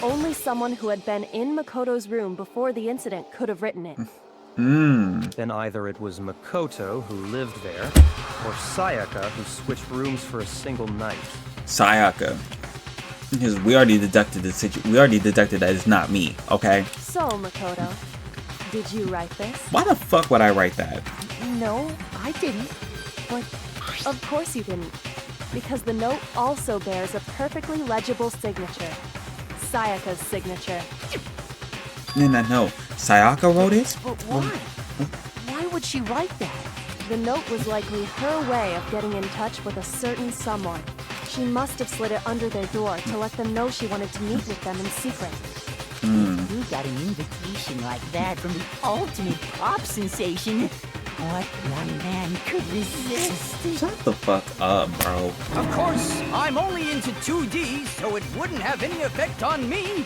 only someone who had been in Makoto's room before the incident could have written it. Then either it was Makoto who lived there, or Sayaka who switched rooms for a single night. Sayaka. Because we already deducted the situation. We already deducted that it's not me, okay? So, Makoto, did you write this? Why the fuck would I write that? No, I didn't. But of course you didn't. Because the note also bears a perfectly legible signature. Sayaka's signature. And I know. Sayaka wrote it? But why? Why would she write that? The note was likely her way of getting in touch with a certain someone. She must have slid it under their door to let them know she wanted to meet with them in secret. You got an invitation like that from the ultimate pop sensation. What young man could resist? Shut the fuck up, bro. Of course, I'm only into 2D, so it wouldn't have any effect on me.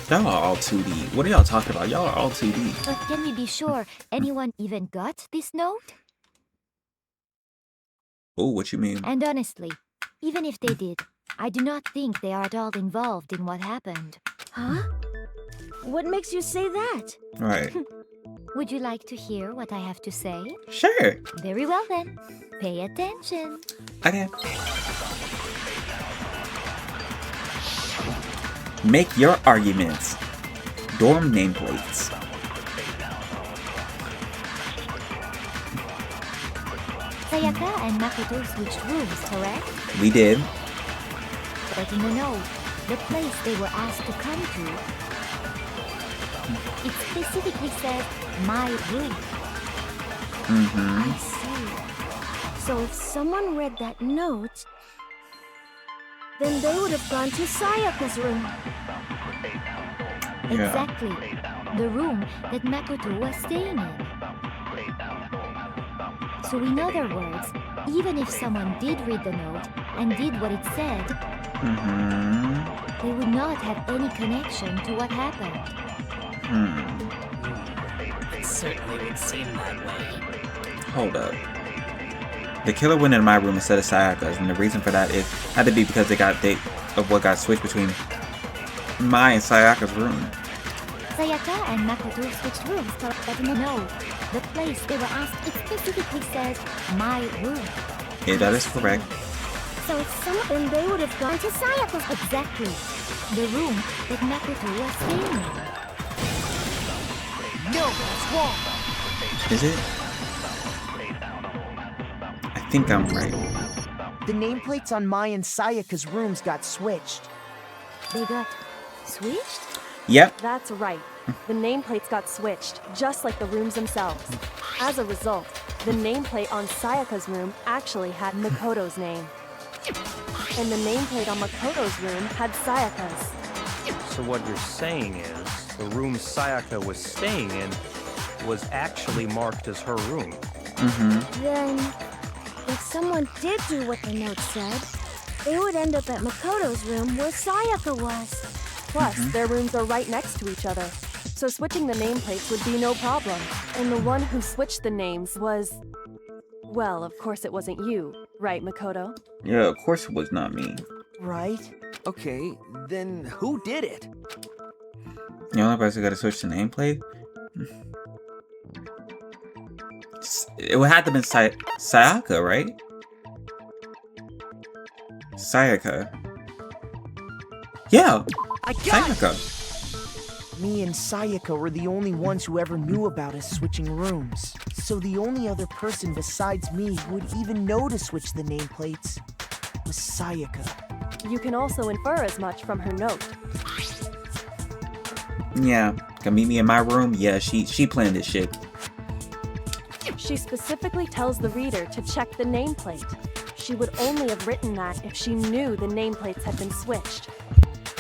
Y'all are all 2D. What are y'all talking about? Y'all are all 2D. But can we be sure anyone even got this note? Oh, what you mean? And honestly, even if they did, I do not think they are at all involved in what happened. Huh? What makes you say that? Right. Would you like to hear what I have to say? Sure. Very well then. Pay attention. Okay. Make your arguments. Dorm nameplates. Sayaka and Makoto switched rooms, correct? We did. But in the note, the place they were asked to come to, it specifically said, my room. I see. So if someone read that note, then they would have gone to Sayaka's room. Yeah. Exactly. The room that Makoto was staying in. So in other words, even if someone did read the note and did what it said, they would not have any connection to what happened. It certainly would seem that way. Hold up. The killer went in my room instead of Sayaka's, and the reason for that had to be because of what got switched between my and Sayaka's room. Sayaka and Makoto switched rooms, but in the note, the place they were asked, it specifically says, my room. Yeah, that is correct. So if someone, then they would have gone to Sayaka's. Exactly. The room that Makoto was staying in. No, that's wrong. Is it? I think I'm right. The nameplates on my and Sayaka's rooms got switched. They got switched? Yep. That's right. The nameplates got switched, just like the rooms themselves. As a result, the nameplate on Sayaka's room actually had Makoto's name. And the nameplate on Makoto's room had Sayaka's. So what you're saying is, the room Sayaka was staying in was actually marked as her room. Then, if someone did do what the note said, they would end up at Makoto's room where Sayaka was. Plus, their rooms are right next to each other, so switching the nameplates would be no problem. And the one who switched the names was... Well, of course it wasn't you, right, Makoto? Yeah, of course it was not me. Right? Okay, then who did it? The only person who got to switch the nameplate? It would have to have been Sayaka, right? Sayaka. Yeah, I got Sayaka. Me and Sayaka were the only ones who ever knew about us switching rooms. So the only other person besides me who would even know to switch the nameplates was Sayaka. You can also infer as much from her note. Yeah, can meet me in my room. Yeah, she planned this shit. She specifically tells the reader to check the nameplate. She would only have written that if she knew the nameplates had been switched.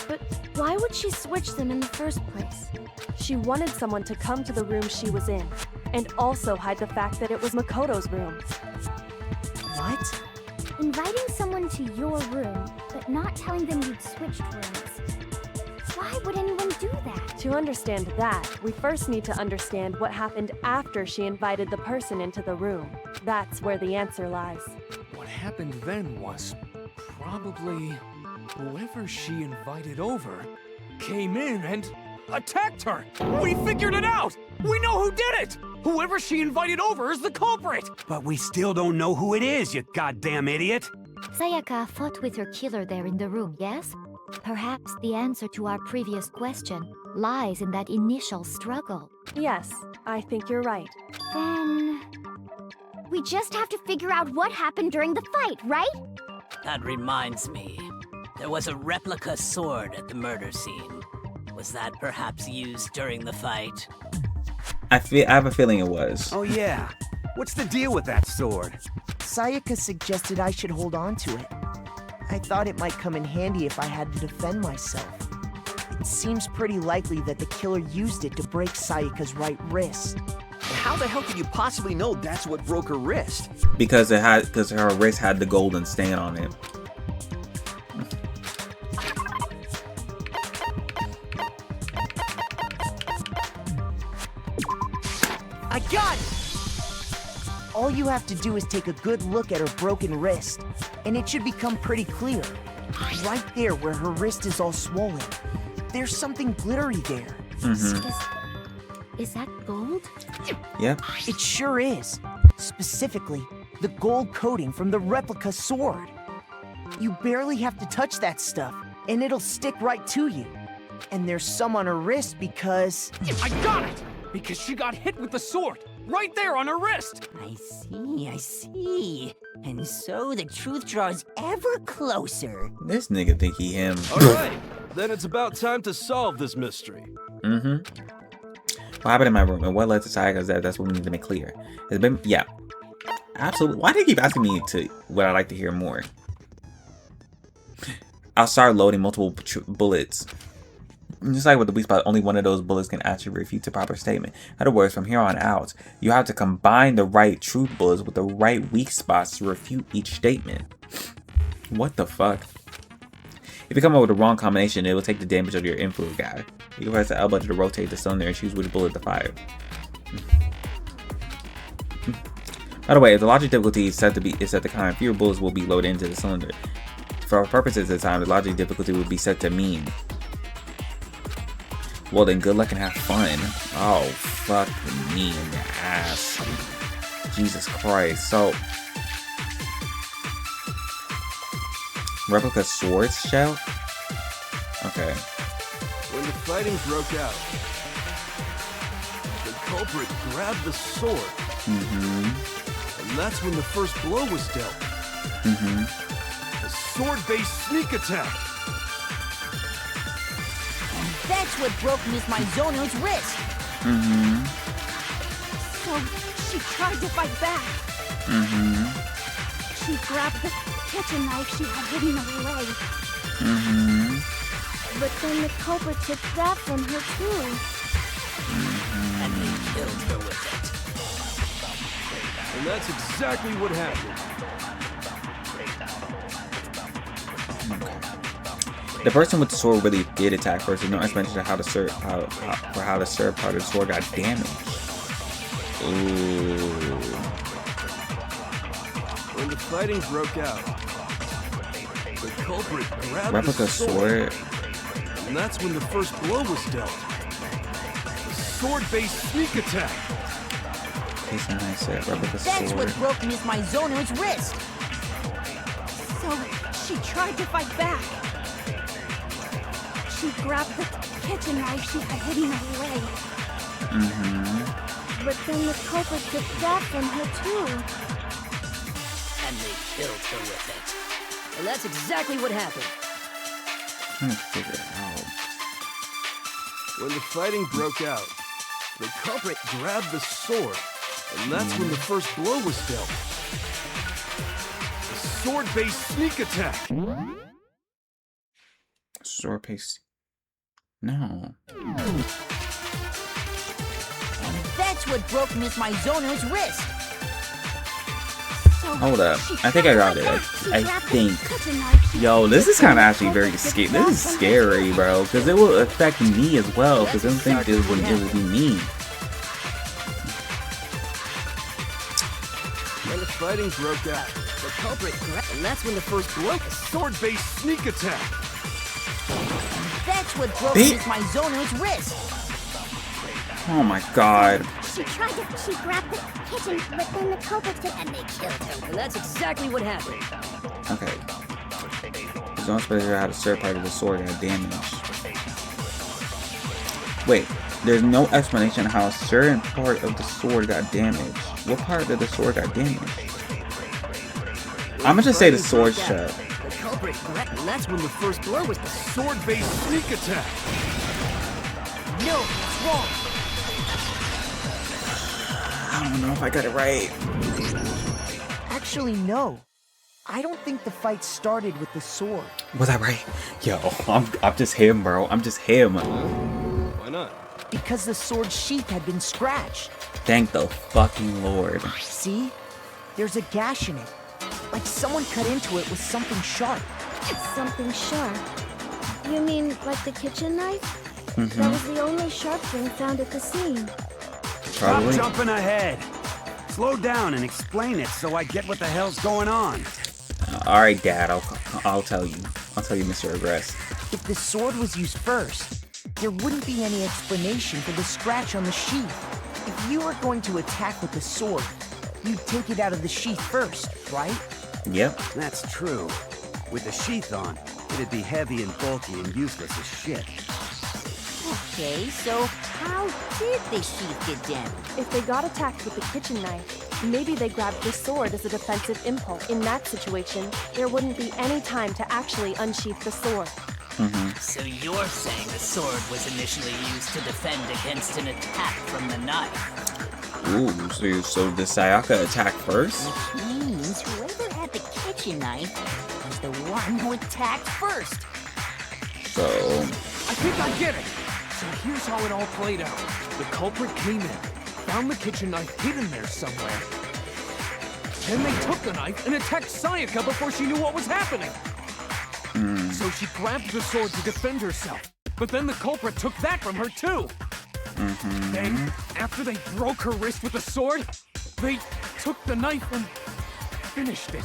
But why would she switch them in the first place? She wanted someone to come to the room she was in, and also hide the fact that it was Makoto's room. What? Inviting someone to your room, but not telling them you'd switched rooms. Why would anyone do that? To understand that, we first need to understand what happened after she invited the person into the room. That's where the answer lies. What happened then was probably whoever she invited over came in and attacked her. We figured it out! We know who did it! Whoever she invited over is the culprit! But we still don't know who it is, you goddamn idiot! Sayaka fought with her killer there in the room, yes? Perhaps the answer to our previous question lies in that initial struggle. Yes, I think you're right. Then we just have to figure out what happened during the fight, right? That reminds me. There was a replica sword at the murder scene. Was that perhaps used during the fight? I have a feeling it was. Oh yeah. What's the deal with that sword? Sayaka suggested I should hold on to it. I thought it might come in handy if I had to defend myself. It seems pretty likely that the killer used it to break Sayaka's right wrist. How the hell could you possibly know that's what broke her wrist? Because her wrist had the golden stain on it. I got it! All you have to do is take a good look at her broken wrist, and it should become pretty clear. Right there where her wrist is all swollen, there's something glittery there. Is that gold? Yep. It sure is. Specifically, the gold coating from the replica sword. You barely have to touch that stuff, and it'll stick right to you. And there's some on her wrist because... I got it! Because she got hit with the sword, right there on her wrist! I see. And so the truth draws ever closer. This nigga think he him. Alright, then it's about time to solve this mystery. What happened in my room and what led to Sayaka's death? That's what we need to make clear. It's been, yeah. Absolutely. Why do you keep asking me to what I'd like to hear more? I'll start loading multiple bullets. Just like with the weak spot, only one of those bullets can actually refute the proper statement. In other words, from here on out, you have to combine the right truth bullets with the right weak spots to refute each statement. What the fuck? If you come up with the wrong combination, it will take the damage of your influence guy. You can press the L button to rotate the cylinder and choose which bullet to fire. By the way, if the logic difficulty is set to kind, fewer bullets will be loaded into the cylinder. For our purposes at the time, the logic difficulty would be set to mean. Well then, good luck and have fun. Oh, fuck me in the ass. Jesus Christ. So, replica sword shell? Okay. When the fighting broke out, the culprit grabbed the sword. And that's when the first blow was dealt. A sword-based sneak attack. That's what broke Miss Mizono's wrist. So she tried to fight back. She grabbed the kitchen knife she had hidden away. But then the culprit took that from her too. And they killed her with it. And that's exactly what happened. The person with the sword really did attack first. There's no explanation of how the serve part of the sword got damaged. Ooh. When the fighting broke out, the culprit grabbed Replica the sword. sword. And that's when the first blow was dealt. A sword-based sneak attack. Case and I said replica That's sword. what broke Miss Mizono's wrist. So She tried to fight back. She grabbed the kitchen knife she had hidden away. But then the culprit took that from her too. And they killed her with it. And that's exactly what happened. I'm trying to figure it out. When the fighting broke out, the culprit grabbed the sword, and that's when the first blow was dealt. A sword-based sneak attack. Sword pace. No. And that's what broke Miss Mizono's wrist. Hold up. I think I got it. I think. Yo, this is kind of actually very scary. This is scary, bro. Because it will affect me as well. Because I don't think it will be me. When the fighting broke out, the culprit grabbed, and that's when the first blow. A sword-based sneak attack. That's what broke Miss Mizono's wrist. Oh my god. She grabbed the kitchen, but then the culprit took and they killed her. And that's exactly what happened. Okay. There's no special how the third part of the sword got damaged. Wait, there's no explanation how a certain part of the sword got damaged. What part of the sword got damaged? I'm gonna just say the sword shut. The culprit grabbed, and that's when the first blow was the sword-based sneak attack. No, it's wrong. I don't know if I got it right. Actually, no. I don't think the fight started with the sword. Was I right? Yo, I'm just him, bro. I'm just him. Why not? Because the sword's sheath had been scratched. Thank the fucking Lord. See? There's a gash in it. Like someone cut into it with something sharp. Something sharp? You mean like the kitchen knife? That was the only sharp thing found at the scene. Probably. Stop jumping ahead. Slow down and explain it so I get what the hell's going on. All right, Dad. I'll tell you. I'll tell you, Mr. Regress. If the sword was used first, there wouldn't be any explanation for the scratch on the sheath. If you were going to attack with the sword, you'd take it out of the sheath first, right? Yep. That's true. With the sheath on, it'd be heavy and bulky and useless as shit. Okay, so how did the sheath get damaged? If they got attacked with the kitchen knife, maybe they grabbed the sword as a defensive impulse. In that situation, there wouldn't be any time to actually unsheath the sword. So you're saying the sword was initially used to defend against an attack from the knife? Ooh, so did Sayaka attack first? Which means whoever had the kitchen knife was the one who attacked first. So... I think I get it. So here's how it all played out. The culprit came in, found the kitchen knife hidden there somewhere. Then they took the knife and attacked Sayaka before she knew what was happening. So she grabbed the sword to defend herself. But then the culprit took that from her too. Then, after they broke her wrist with the sword, they took the knife and finished it.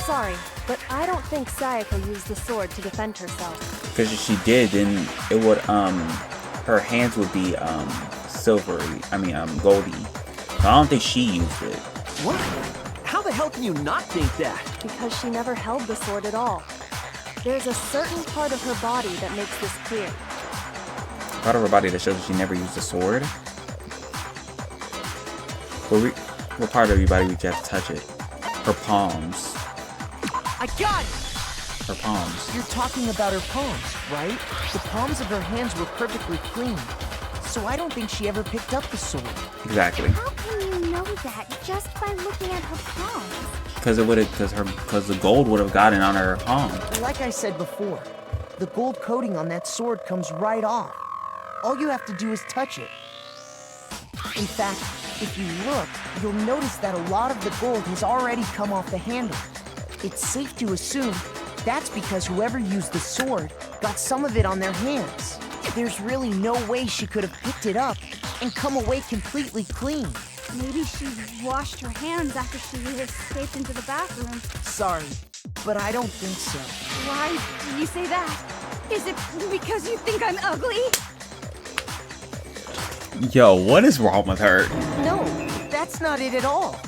Sorry, but I don't think Sayaka used the sword to defend herself. Because if she did, then it would, her hands would be, silvery. Goldy. I don't think she used it. What? How the hell can you not think that? Because she never held the sword at all. There's a certain part of her body that makes this clear. Part of her body that shows that she never used a sword? What part of your body would you have to touch it? Her palms. I got it! Her palms. You're talking about her palms, right? The palms of her hands were perfectly clean. So I don't think she ever picked up the sword. Exactly. How can you know that just by looking at her palms? Because the gold would have gotten on her palm. Like I said before, the gold coating on that sword comes right off. All you have to do is touch it. In fact, if you look, you'll notice that a lot of the gold has already come off the handle. It's safe to assume that's because whoever used the sword got some of it on their hands. There's really no way she could have picked it up and come away completely clean. Maybe she washed her hands after she escaped into the bathroom. Sorry, but I don't think so. Why do you say that? Is it because you think I'm ugly? Yo, what is wrong with her? No, that's not it at all.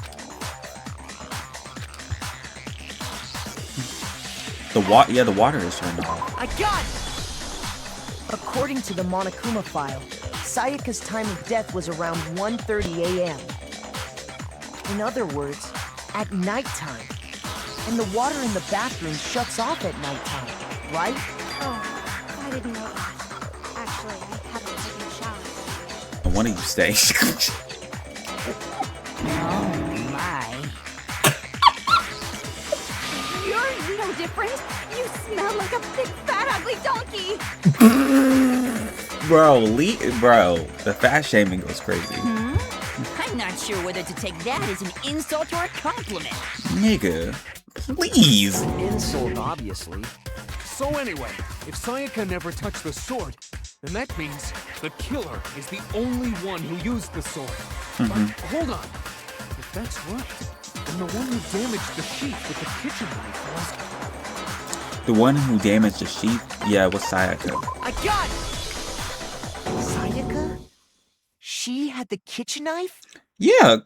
The water is turned off. I got it! According to the Monokuma file, Sayaka's time of death was around 1:30 a.m. In other words, at nighttime. And the water in the bathroom shuts off at nighttime, right? Oh, I didn't know that. Actually, I haven't taken a shower. I want you stay. Oh my. You're no different. You smell like a big fat ugly donkey. Bro, the fat shaming goes crazy. I'm not sure whether to take that as an insult or a compliment. Nigga, please. Insult, obviously. So anyway, if Sayaka never touched the sword, then that means the killer is the only one who used the sword. But hold on. If that's right, then the one who damaged the sheath with the kitchen knife was... The one who damaged the sheep, yeah, was Sayaka. I got it! Sayaka? She had the kitchen knife? Yeah,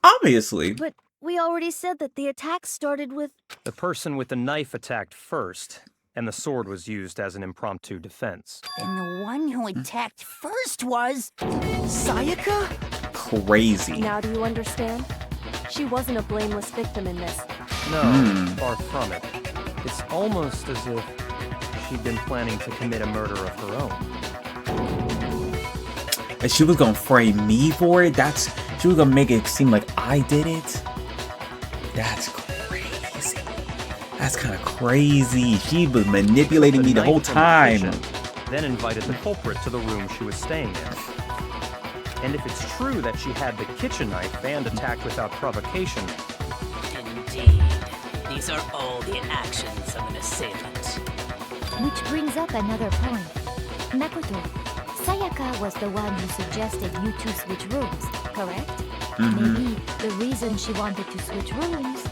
obviously. But we already said that the attack started with... The person with the knife attacked first, and the sword was used as an impromptu defense. And the one who attacked first was... Sayaka? Crazy. Now do you understand? She wasn't a blameless victim in this. No, far from it. It's almost as if she'd been planning to commit a murder of her own. And she was gonna frame me for it? She was gonna make it seem like I did it? That's crazy. That's kind of crazy. She was manipulating me the whole time. Then invited the culprit to the room she was staying in. And if it's true that she had the kitchen knife and attacked without provocation... Indeed. These are all the actions of an assailant. Which brings up another point. Makoto, Sayaka was the one who suggested you two switch rooms, correct? Maybe the reason she wanted to switch rooms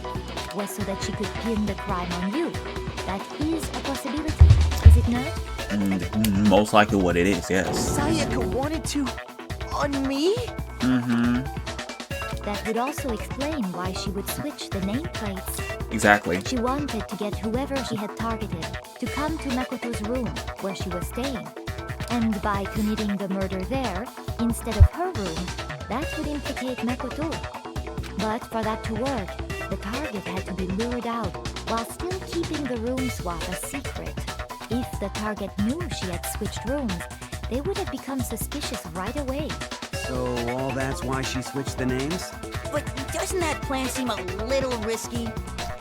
was so that she could pin the crime on you. That is a possibility, is it not? Most likely what it is, yes. Sayaka wanted to... on me? That would also explain why she would switch the nameplates. Exactly. She wanted to get whoever she had targeted to come to Makoto's room where she was staying. And by committing the murder there, instead of her room, that would implicate Makoto. But for that to work, the target had to be lured out while still keeping the room swap a secret. If the target knew she had switched rooms, they would have become suspicious right away. So all that's why she switched the names? But doesn't that plan seem a little risky?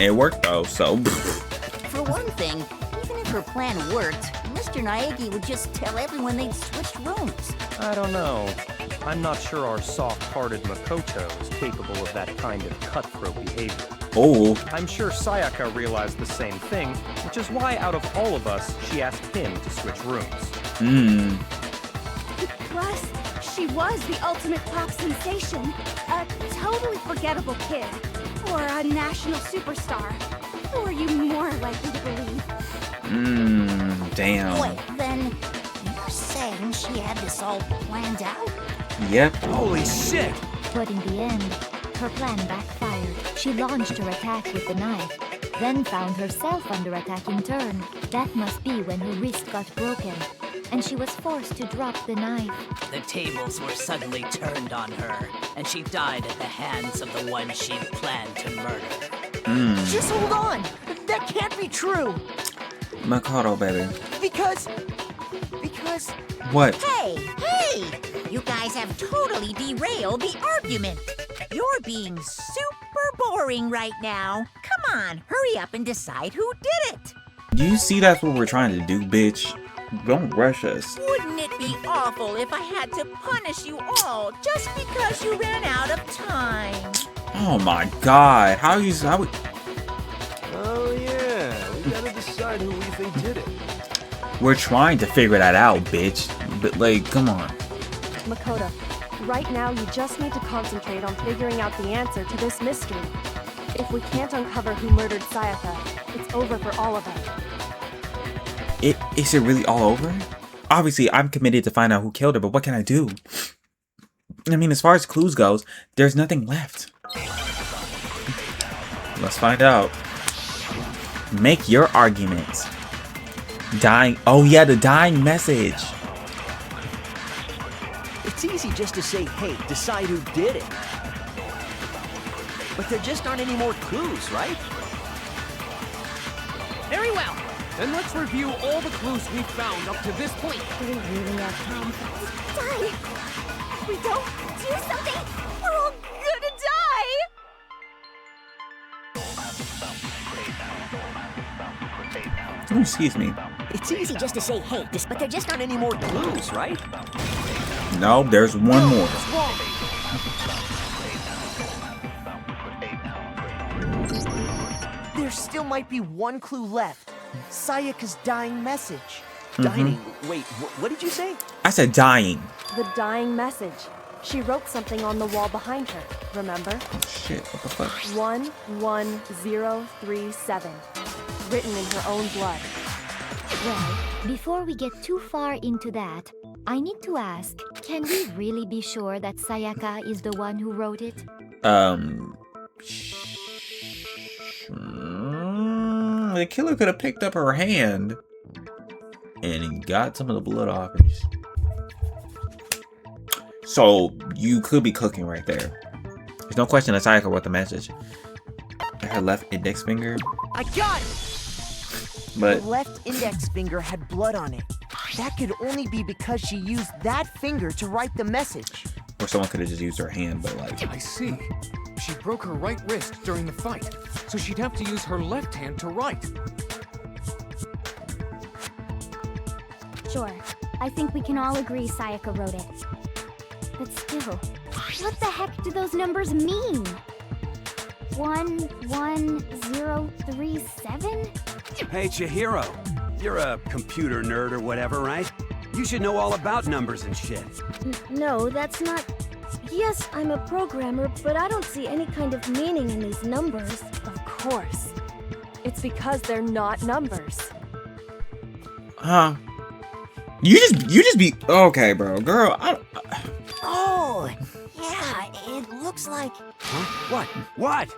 It worked though, so... For one thing, even if her plan worked, Mr. Naegi would just tell everyone they'd switched rooms. I don't know. I'm not sure our soft-hearted Makoto is capable of that kind of cutthroat behavior. Oh. I'm sure Sayaka realized the same thing, which is why out of all of us, she asked him to switch rooms. Plus, she was the ultimate pop sensation. A totally forgettable kid. Or a national superstar. Who are you more likely to believe? Damn. Wait, then you're saying she had this all planned out? Yep. Holy shit! But in the end, her plan backfired. She launched her attack with the knife, then found herself under attack in turn. That must be when her wrist got broken, and she was forced to drop the knife. The tables were suddenly turned on her, and she died at the hands of the one she'd planned to murder. Just hold on! That can't be true! Makoto, baby. Because... What? Hey! You guys have totally derailed the argument. You're being super boring right now. Come on, hurry up and decide who did it. Do you see that's what we're trying to do, bitch? Don't rush us. Wouldn't it be awful if I had to punish you all just because you ran out of time? Oh my god. How we... Oh yeah, we gotta decide who we think did it. We're trying to figure that out, bitch. But like, come on. Makoto, right now you just need to concentrate on figuring out the answer to this mystery. If we can't uncover who murdered Sayaka, it's over for all of us. Is it really all over? Obviously, I'm committed to find out who killed her, but what can I do? I mean, as far as clues goes, there's nothing left. Let's find out. Make your arguments. Dying. Oh yeah, the dying message. It's easy just to say, hey, decide who did it. But there just aren't any more clues, right? Very well. Then let's review all the clues we've found up to this point. Do we really have time? Die! If we don't do something, we're all gonna die! Oh, excuse me. It's easy just to say, hey, but there just aren't any more clues, right? No, there's one more. There still might be one clue left. Sayaka's dying message. Dying? Wait, what did you say? I said dying. The dying message. She wrote something on the wall behind her, remember? Oh, shit, what the fuck? 11037. Written in her own blood. Well, before we get too far into that, I need to ask, can we really be sure that Sayaka is the one who wrote it? The killer could have picked up her hand and got some of the blood off. And so you could be cooking right there. There's no question that Sayaka wrote the message. Her left index finger. I got it! But the left index finger had blood on it. That could only be because she used that finger to write the message. Or someone could have just used her hand, but like... I see. She broke her right wrist during the fight, so she'd have to use her left hand to write. Sure, I think we can all agree Sayaka wrote it. But still, what the heck do those numbers mean? 11037? Hey, Chihiro. You're a computer nerd or whatever, right? You should know all about numbers and shit. No, that's not... Yes, I'm a programmer, but I don't see any kind of meaning in these numbers. Of course. It's because they're not numbers. Huh? You just be... Okay, bro. Girl, Oh, yeah, it looks like... Huh? What? What?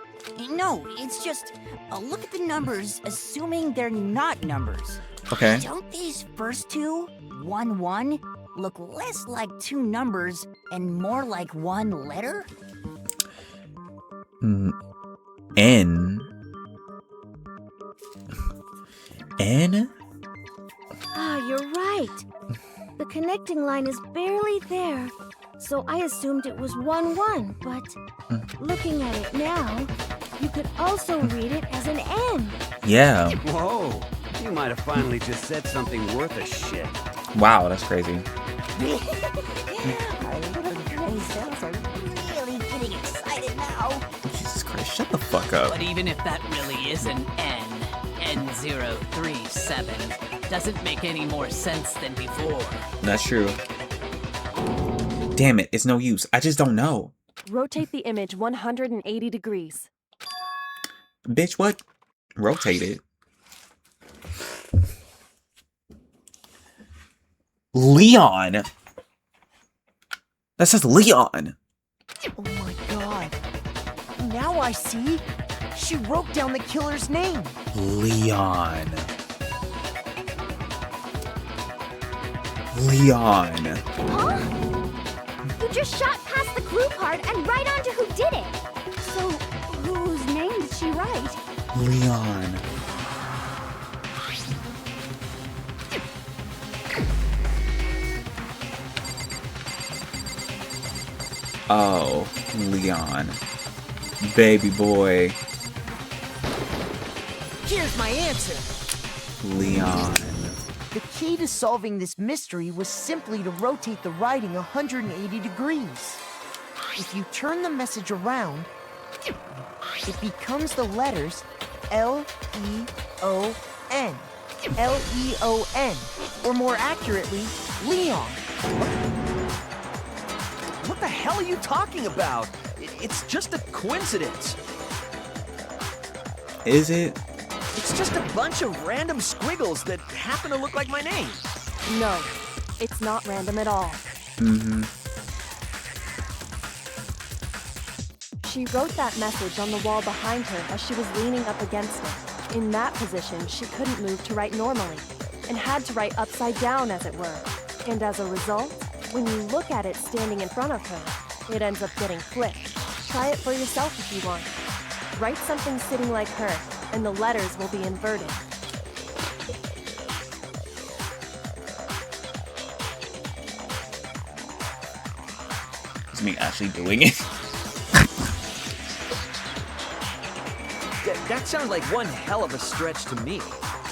No, it's just... look at the numbers, assuming they're not numbers. Okay. Don't these first two, 1-1, look less like two numbers and more like one letter? N. Ah, you're right. The connecting line is barely there, so I assumed it was 1-1, but looking at it now, you could also read it as an N. Yeah. Whoa. You might have finally just said something worth a shit. Wow, that's crazy. Our little gray cells are really getting excited now. Jesus Christ, shut the fuck up. But even if that really is an N037, doesn't make any more sense than before. That's true. Damn it, it's no use. I just don't know. Rotate the image 180 degrees. Bitch, what? Rotate it. Leon. That says Leon. Oh my god. Now I see. She wrote down the killer's name. Leon. Leon. Huh? You just shot past the clue part and right onto who did it. So, whose name did she write? Leon. Oh, Leon. Baby boy. Here's my answer. Leon. The key to solving this mystery was simply to rotate the writing 180 degrees. If you turn the message around, it becomes the letters L-E-O-N. L-E-O-N. Or more accurately, Leon. What the hell are you talking about? It's just a coincidence. Is it? It's just a bunch of random squiggles that happen to look like my name. No, it's not random at all. Mm-hmm. She wrote that message on the wall behind her as she was leaning up against it. In that position, she couldn't move to write normally, and had to write upside down, as it were. And as a result, when you look at it standing in front of her, it ends up getting flipped. Try it for yourself if you want. Write something sitting like her, and the letters will be inverted. It's me actually doing it. That sounds like one hell of a stretch to me.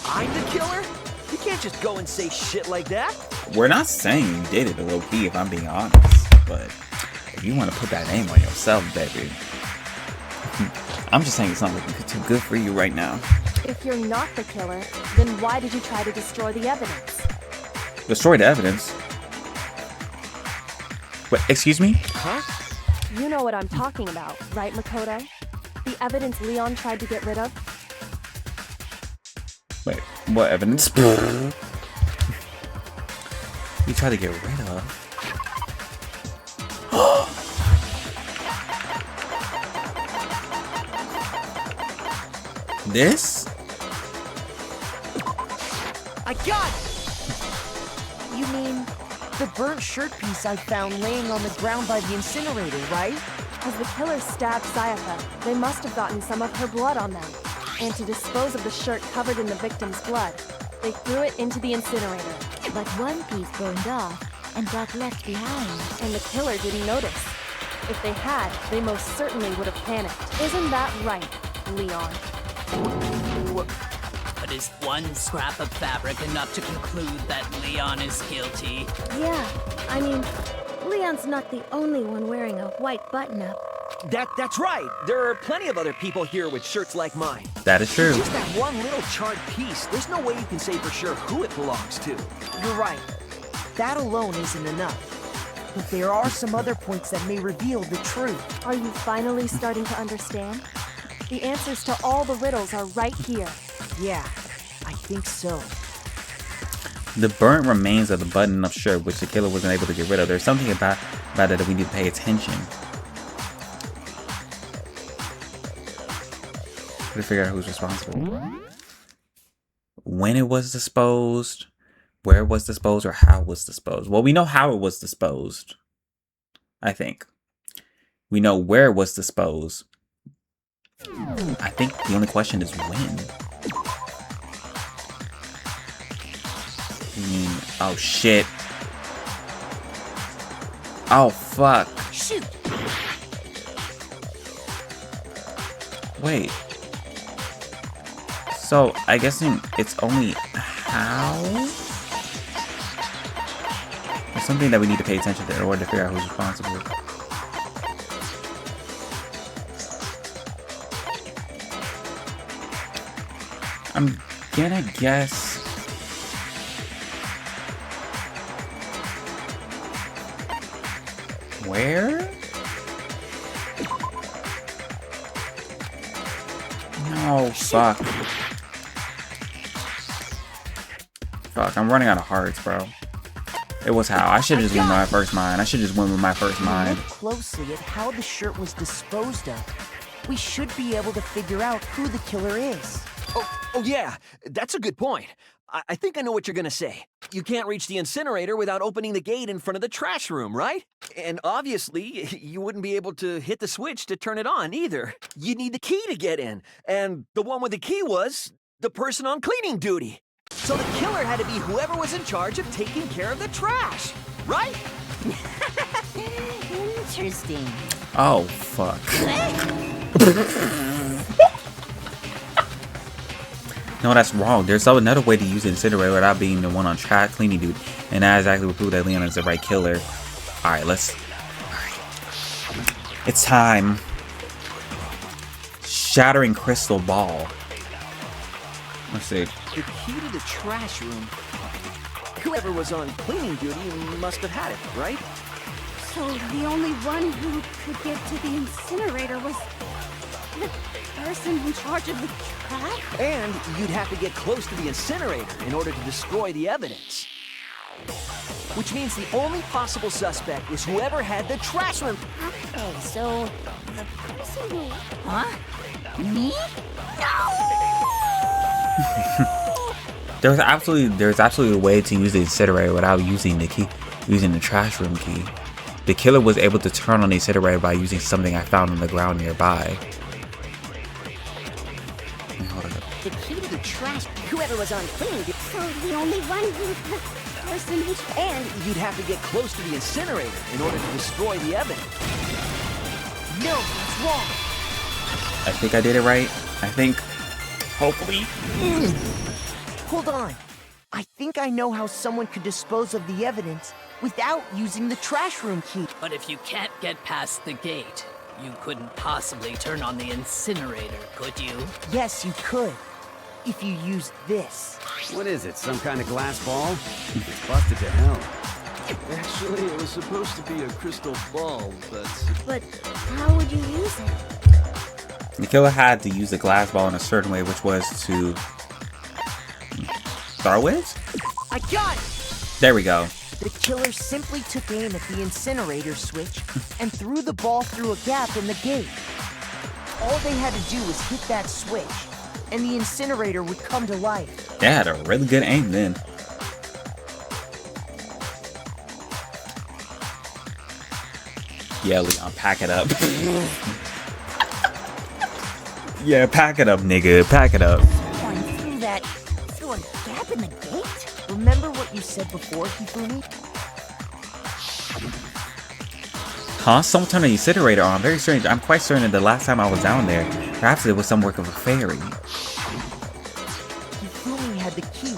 I'm the killer? You can't just go and say shit like that. We're not saying you did it low key, if I'm being honest, but if you want to put that name on yourself, baby, I'm just saying it's not looking too good for you right now. If you're not the killer, then why did you try to destroy the evidence? Destroy the evidence? What, excuse me? Huh? You know what I'm talking about, right, Makoto? The evidence Leon tried to get rid of? Wait, what evidence? You tried to get rid of? This? I got it! You mean the burnt shirt piece I found laying on the ground by the incinerator, right? As the killer stabbed Sayaka, they must have gotten some of her blood on them. And to dispose of the shirt covered in the victim's blood, they threw it into the incinerator. But one piece burned off and got left behind. And the killer didn't notice. If they had, they most certainly would have panicked. Isn't that right, Leon? But is one scrap of fabric enough to conclude that Leon is guilty? Yeah, I mean, Leon's not the only one wearing a white button-up. That's right. There are plenty of other people here with shirts like mine. That is true. Just that one little charred piece. There's no way you can say for sure who it belongs to. You're right. That alone isn't enough. But there are some other points that may reveal the truth. Are you finally starting to understand? The answers to all the riddles are right here. Yeah, I think so. The burnt remains of the button-up shirt, which the killer wasn't able to get rid of. There's something about it that we need to pay attention. To figure out who's responsible. When it was disposed, where it was disposed, or how it was disposed. Well, we know how it was disposed, I think. We know where it was disposed. I think the only question is when. Oh shit. Oh fuck. Shoot. Wait. So I guess it's only how? There's something that we need to pay attention to in order to figure out who's responsible. I'm gonna guess. Where? No, fuck. Fuck, I'm running out of hearts, bro. It was how. I should have just went with my first mind. I should just went with my first mind. Look closely at how the shirt was disposed of. We should be able to figure out who the killer is. Oh yeah, that's a good point. I think I know what you're gonna say. You can't reach the incinerator without opening the gate in front of the trash room, right? And obviously, you wouldn't be able to hit the switch to turn it on either. You need the key to get in. And the one with the key was the person on cleaning duty. So the killer had to be whoever was in charge of taking care of the trash, right? Interesting. Oh, fuck. No, that's wrong. There's another way to use the incinerator without being the one on trash cleaning dude. And that exactly would prove that Leon is the right killer. Alright, let's... Alright. It's time. Shattering crystal ball. Let's see. The key to the trash room. Whoever was on cleaning duty must have had it, right? So the only one who could get to the incinerator was the person in charge of the trash? And you'd have to get close to the incinerator in order to destroy the evidence. Which means the only possible suspect is whoever had the trash room. Okay, so the person who... Huh? Me? No! There's absolutely a way to use the incinerator without using the trash room key. The killer was able to turn on the incinerator by using something I found on the ground nearby. The key to the trash, whoever was unclean. So the only one who's the person who's... And you'd have to get close to the incinerator in order to destroy the evidence. No, that's wrong. I think I did it right. I think, hopefully. Hold on. I think I know how someone could dispose of the evidence without using the trash room key. But if you can't get past the gate, you couldn't possibly turn on the incinerator, could you? Yes, you could. If you used this. What is it, some kind of glass ball? It's busted to hell. Actually, it was supposed to be a crystal ball, but... But how would you use it? The killer had to use the glass ball in a certain way, which was to throw it? I got it! There we go. The killer simply took aim at the incinerator switch and threw the ball through a gap in the gate. All they had to do was hit that switch, and the incinerator would come to life. They had a really good aim then. Yeah, Leon, pack it up. Yeah, pack it up, nigga. Pack it up. Going through a gap in the gate? Remember what you said before, Hifumi? Huh? Someone turned the incinerator on. Very strange. I'm quite certain that the last time I was down there, perhaps it was some work of a fairy. Hifumi had the key.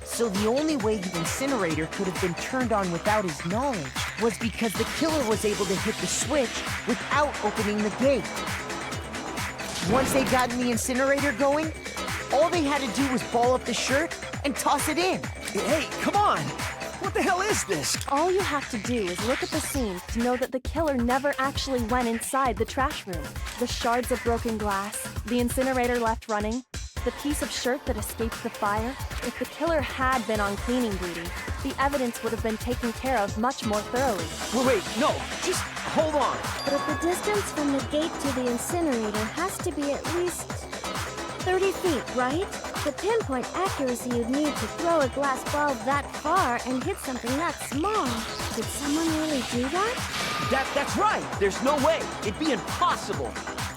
So the only way the incinerator could have been turned on without his knowledge was because the killer was able to hit the switch without opening the gate. Once they'd gotten the incinerator going, all they had to do was ball up the shirt and toss it in. Hey, come on! What the hell is this? All you have to do is look at the scene to know that the killer never actually went inside the trash room. The shards of broken glass, the incinerator left running, the piece of shirt that escaped the fire. If the killer had been on cleaning duty, the evidence would have been taken care of much more thoroughly. Wait, no, just hold on. But the distance from the gate to the incinerator has to be at least 30 feet, right? The pinpoint accuracy you'd need to throw a glass ball that far and hit something that small. Did someone really do that? That's right. There's no way. It'd be impossible.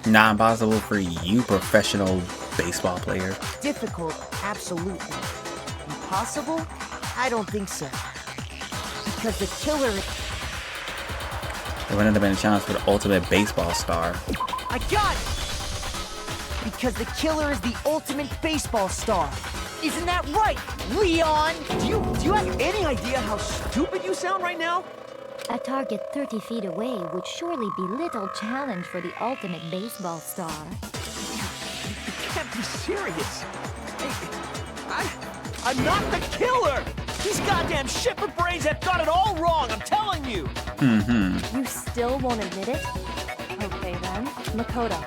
Not impossible for you, professional baseball player. Difficult, absolutely. Impossible? I don't think so. Because the killer... There wouldn't have been a chance for the ultimate baseball star. I got it! Because the killer is the ultimate baseball star. Isn't that right, Leon? Do you have any idea how stupid you sound right now? A target 30 feet away would surely be little challenge for the ultimate baseball star. You can't be serious. I'm not the killer! These goddamn shipper brains have got it all wrong, I'm telling you! You still won't admit it? Okay then, Makoto.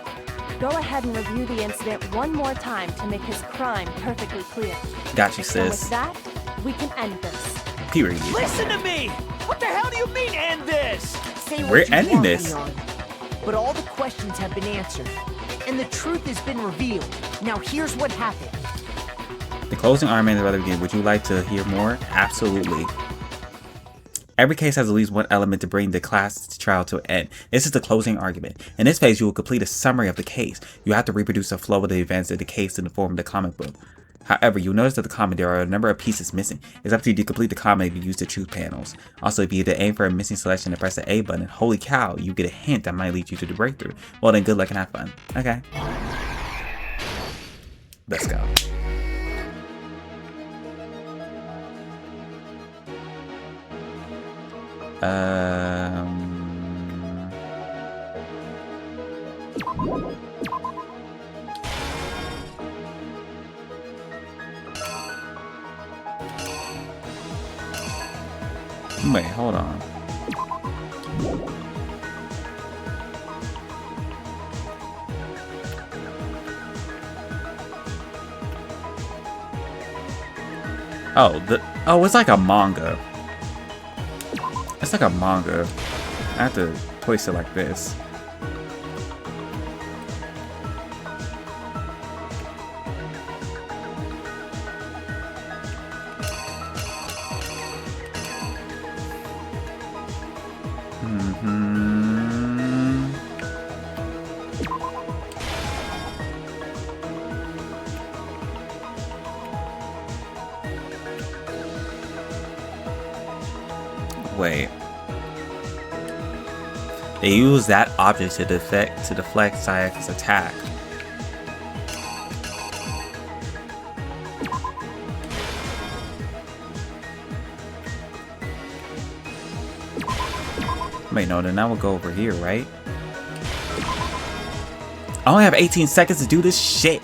Go ahead and review the incident one more time to make his crime perfectly clear. Got you, So with sis. that, we can end this. Period. Listen to me! What the hell do you mean end this? Say what We're you ending want, this. Leon. But all the questions have been answered, and the truth has been revealed. Now here's what happened. The closing argument of the game. Would you like to hear more? Absolutely. Every case has at least one element to bring the class trial to an end. This is the closing argument. In this phase, you will complete a summary of the case. You have to reproduce the flow of the events of the case in the form of the comic book. However, you'll notice that the comic there are a number of pieces missing. It's up to you to complete the comic and use the truth panels. Also, if you hit the aim for a missing selection and press the A button, holy cow, you get a hint that might lead you to the breakthrough. Well then, good luck and have fun. Okay. Let's go. Wait, hold on. Oh, it's like a manga. It's like a manga. I have to place it like this. Wait. They use that object to deflect Sayaka's attack. Wait, no, then I will go over here, right? I only have 18 seconds to do this shit.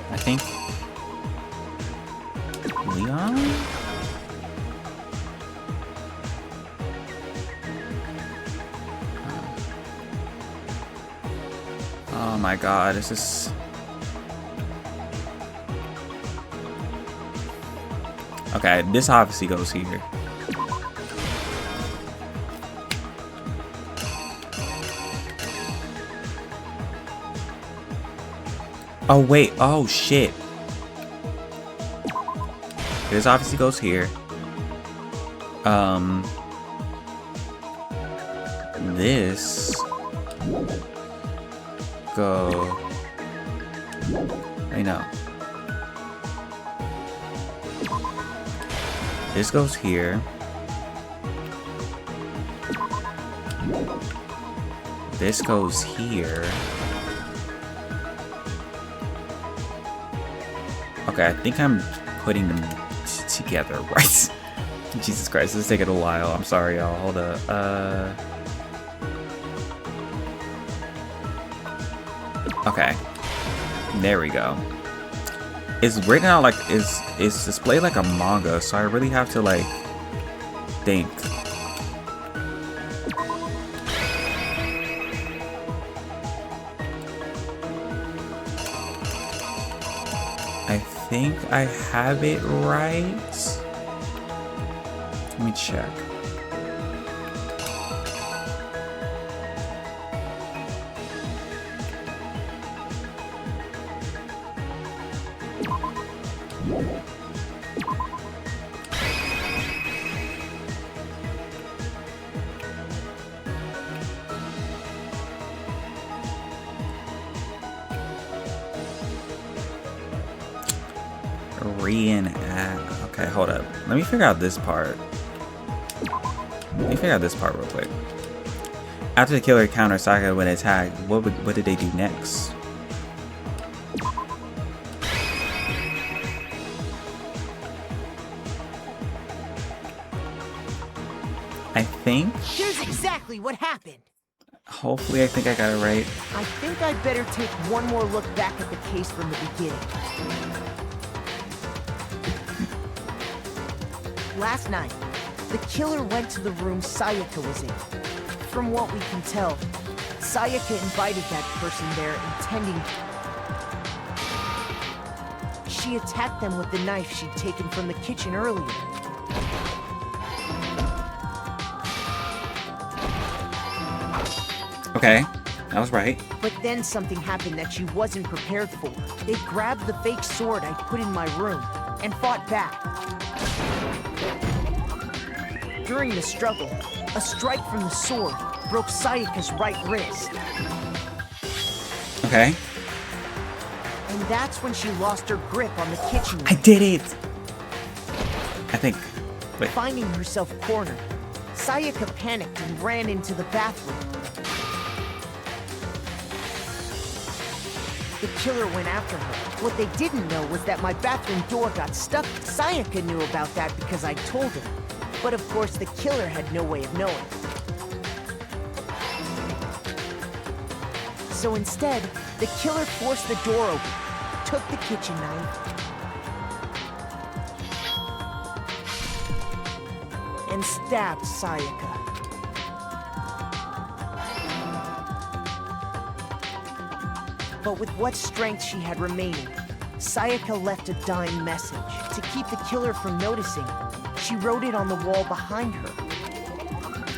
I think Leon? Oh my god, this is... Okay, this obviously goes here. Oh wait, oh shit. This obviously goes here. This go. I know. This goes here. This goes here. Okay, I think I'm putting them together, right? Jesus Christ, this is taking a while. I'm sorry, y'all. Hold up. Okay. There we go. It's written out like it's displayed like a manga, so I really have to like think. I think I have it right. Let me check. Okay, hold up. Let me figure out this part. Let me figure out this part real quick. After the killer countered Sayaka when attacked, what did they do next? I think. Here's exactly what happened. Hopefully, I think I got it right. I think I'd better take one more look back at the case from the beginning. Last night, the killer went to the room Sayaka was in. From what we can tell, Sayaka invited that person there intending... She attacked them with the knife she'd taken from the kitchen earlier. Okay, that was right. But then something happened that she wasn't prepared for. They grabbed the fake sword I put in my room and fought back. During the struggle, a strike from the sword broke Sayaka's right wrist. Okay. And that's when she lost her grip on the kitchen. I did it! I think... Wait. Finding herself cornered, Sayaka panicked and ran into the bathroom. The killer went after her. What they didn't know was that my bathroom door got stuck. Sayaka knew about that because I told her. But of course, the killer had no way of knowing. So instead, the killer forced the door open, took the kitchen knife, and stabbed Sayaka. But with what strength she had remaining, Sayaka left a dying message. To keep the killer from noticing, she wrote it on the wall behind her.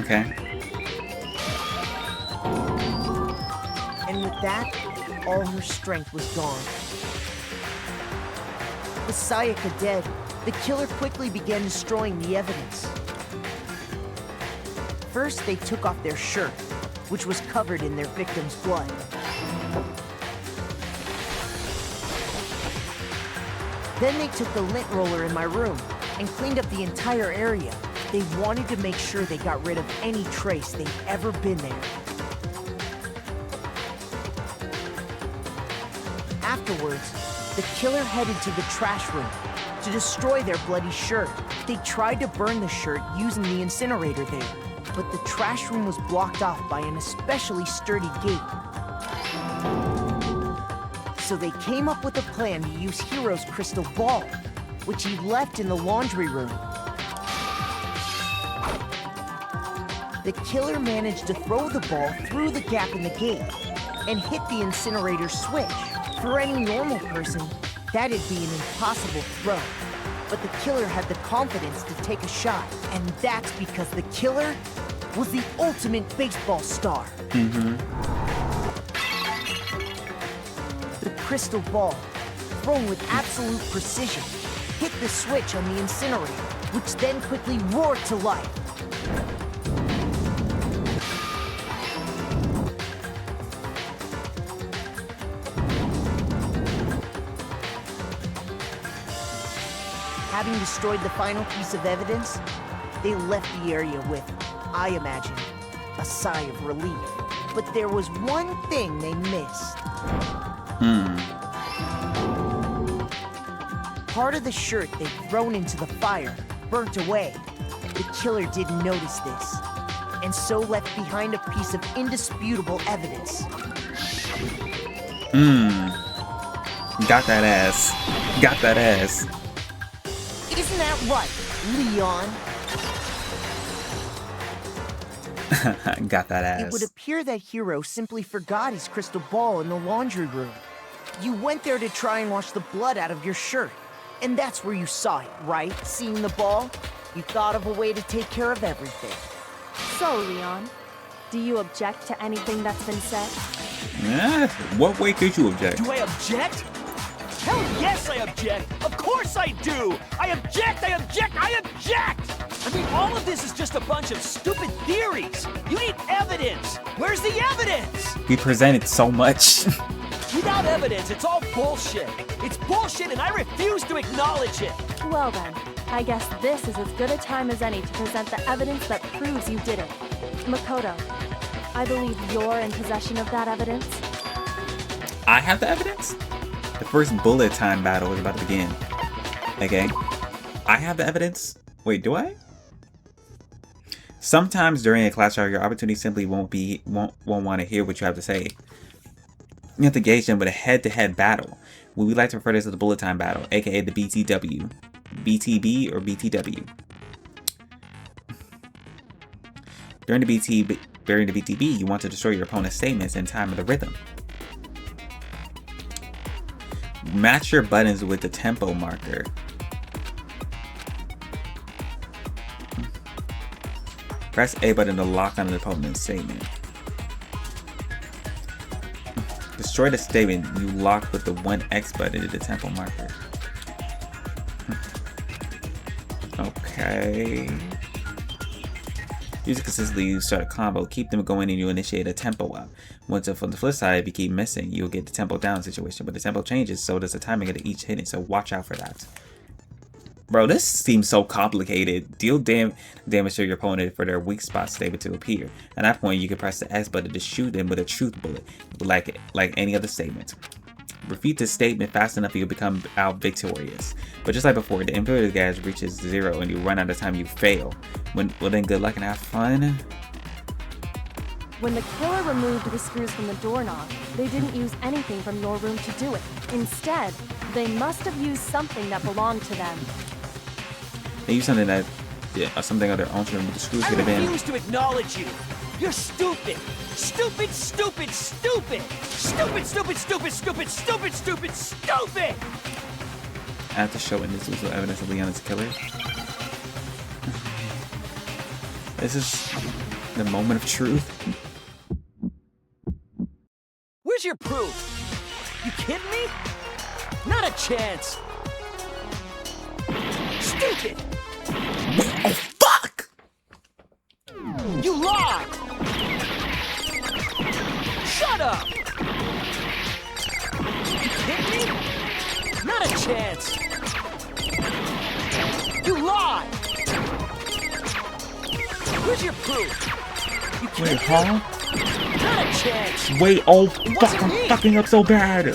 Okay. And with that, all her strength was gone. With Sayaka dead, the killer quickly began destroying the evidence. First, they took off their shirt, which was covered in their victim's blood. Then they took the lint roller in my room and cleaned up the entire area. They wanted to make sure they got rid of any trace they'd ever been there. Afterwards, the killer headed to the trash room to destroy their bloody shirt. They tried to burn the shirt using the incinerator there, but the trash room was blocked off by an especially sturdy gate. So they came up with a plan to use Hiro's crystal ball, which he left in the laundry room. The killer managed to throw the ball through the gap in the gate and hit the incinerator switch. For any normal person, that'd be an impossible throw. But the killer had the confidence to take a shot, and that's because the killer was the ultimate baseball star. The crystal ball, thrown with absolute precision, hit the switch on the incinerator, which then quickly roared to life. Having destroyed the final piece of evidence, they left the area with, I imagine, a sigh of relief. But there was one thing they missed. Part of the shirt they'd thrown into the fire burnt away. The killer didn't notice this, and so left behind a piece of indisputable evidence. Got that ass. Got that ass. Isn't that right, Leon? Got that ass. It would appear that Hiro simply forgot his crystal ball in the laundry room. You went there to try and wash the blood out of your shirt. And that's where you saw it, right? Seeing the ball? You thought of a way to take care of everything. So, Leon, do you object to anything that's been said? What way could you object? Do I object? Hell yes, I object! Of course I do! I object! I object! I object! I mean, all of this is just a bunch of stupid theories! You need evidence! Where's the evidence? We presented so much. Without evidence, it's all bullshit! It's bullshit and I refuse to acknowledge it! Well then, I guess this is as good a time as any to present the evidence that proves you did it. Makoto, I believe you're in possession of that evidence. I have the evidence? The first bullet time battle is about to begin. Okay. I have the evidence. Wait, do I? Sometimes during a class trial, your opportunity simply won't want to hear what you have to say. You have to engage them with a head-to-head battle. We like to refer to this as the bullet time battle, aka the BTW. BTB or BTW. During the BTB, you want to destroy your opponent's statements in time of the rhythm. Match your buttons with the tempo marker. Press A button to lock on an opponent's statement. Destroy the statement you lock with the 1X button to the tempo marker. Okay. Use it consistently, you start a combo, keep them going, and you initiate a tempo up. Once from the flip side, if you keep missing, you'll get the tempo down situation. But the tempo changes, so does the timing of each hitting, so watch out for that. Bro, this seems so complicated. Deal damage to your opponent for their weak spot statement to appear. At that point, you can press the X button to shoot them with a truth bullet, like any other statement. Repeat the statement fast enough, you'll become out victorious. But just like before, the inventory gauge reaches 0 and you run out of time, you fail. Well then, good luck and have fun. When the killer removed the screws from the doorknob, they didn't use anything from your room to do it. Instead, they must have used something that belonged to them. They used something that, something of their own to remove the screws could have been. I refuse to acknowledge you. You're stupid! Stupid, stupid, stupid! Stupid, stupid, stupid, stupid, stupid, stupid, stupid! After showing this was evidence of Leon as a killer. This is the moment of truth. Where's your proof? You kidding me? Not a chance! Stupid! Oh, fuck! You lied! Shut up! You kidding me? Not a chance! You lied! Where's your proof? You Wait, kidding huh? me? Not a chance! Wait, oh It fuck, wasn't I'm me. fucking up so bad!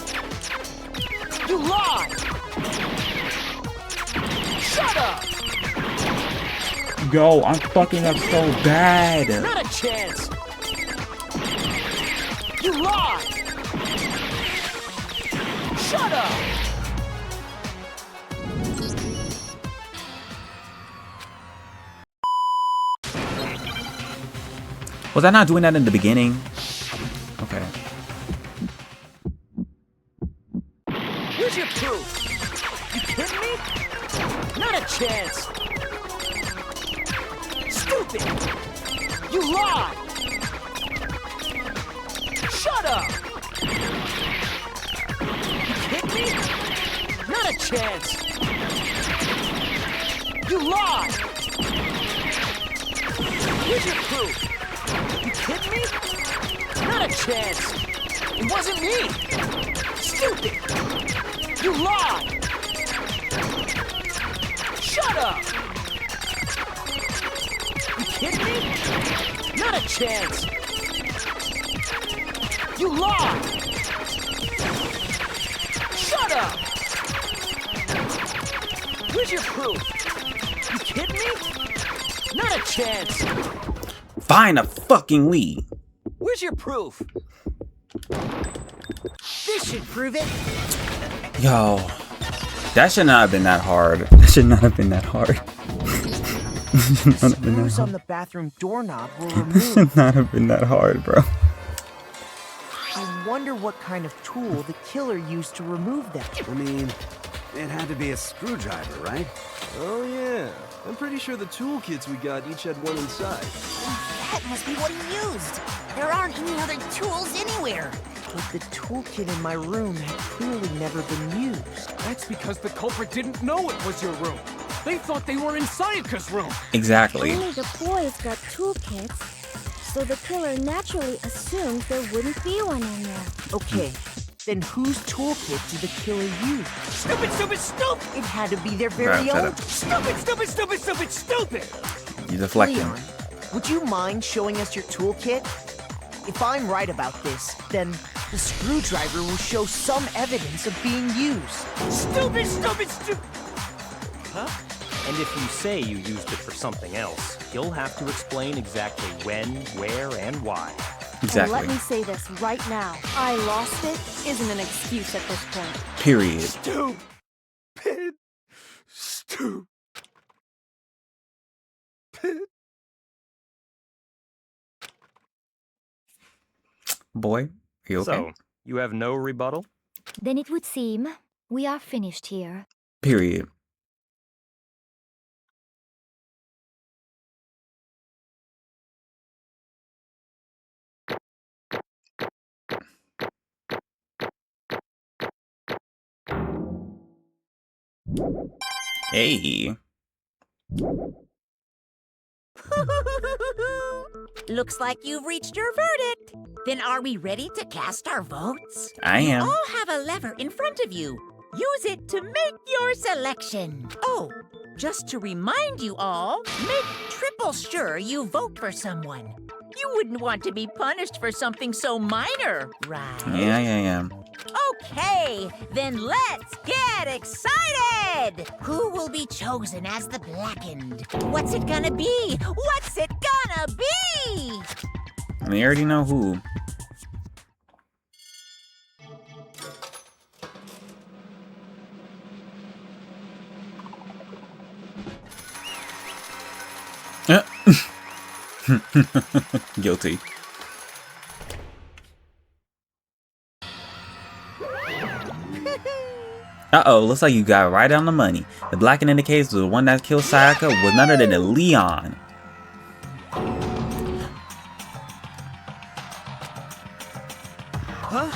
You lied! Shut up! Yo, I'm fucking up so bad! Not a chance! You lied! Shut up! Was I not doing that in the beginning? Okay. Where's your proof? You kidding me? Not a chance! Stupid! You lied! Shut up! You kidding me? Not a chance! You lied! Where's your proof? You kidding me? Not a chance! It wasn't me! Stupid! You lied! Shut up! You kidding me? Not a chance! You lied! Shut up! Where's your proof? You kidding me? Not a chance! Find a fucking lead. Where's your proof? This should prove it. Yo, that should not have been that hard. That should not have been that hard. The screws on the bathroom doorknob were That removed. should not have been that hard, bro. I wonder what kind of tool the killer used to remove them. I mean, it had to be a screwdriver, right? Oh yeah. I'm pretty sure the toolkits we got each had one inside. That must be what he used. There aren't any other tools anywhere. But the toolkit in my room had clearly never been used. That's because the culprit didn't know it was your room. They thought they were in Sayaka's room. Exactly. Only the boys got toolkits, so the killer naturally assumed there wouldn't be one in there. Okay, then whose toolkit did the killer use? Stupid, stupid, stupid! It had to be their Bro, very shut own. up. Stupid, stupid, stupid, stupid, stupid! You're deflecting. Leon, would you mind showing us your toolkit? If I'm right about this, then the screwdriver will show some evidence of being used. Stupid, stupid, stupid! Huh? And if you say you used it for something else, you'll have to explain exactly when, where, and why. And Exactly. let me say this right now. I lost it isn't an excuse at this point. Period. Stupid! Stupid! Boy, are you okay? So, you have no rebuttal? Then it would seem we are finished here. Period. Hey. Looks like you've reached your verdict. Then are we ready to cast our votes? I You am. all have a lever in front of you. Use it to make your selection. Oh, just to remind you all, make triple sure you vote for someone. You wouldn't want to be punished for something so minor, right? Yeah. Okay, then let's get excited! Who will be chosen as the Blackened? What's it gonna be? What's it gonna be? We already know who. Guilty. Uh-oh, looks like you got right on the money. The blackened in the case was the one that killed Sayaka was none other than Leon. Huh?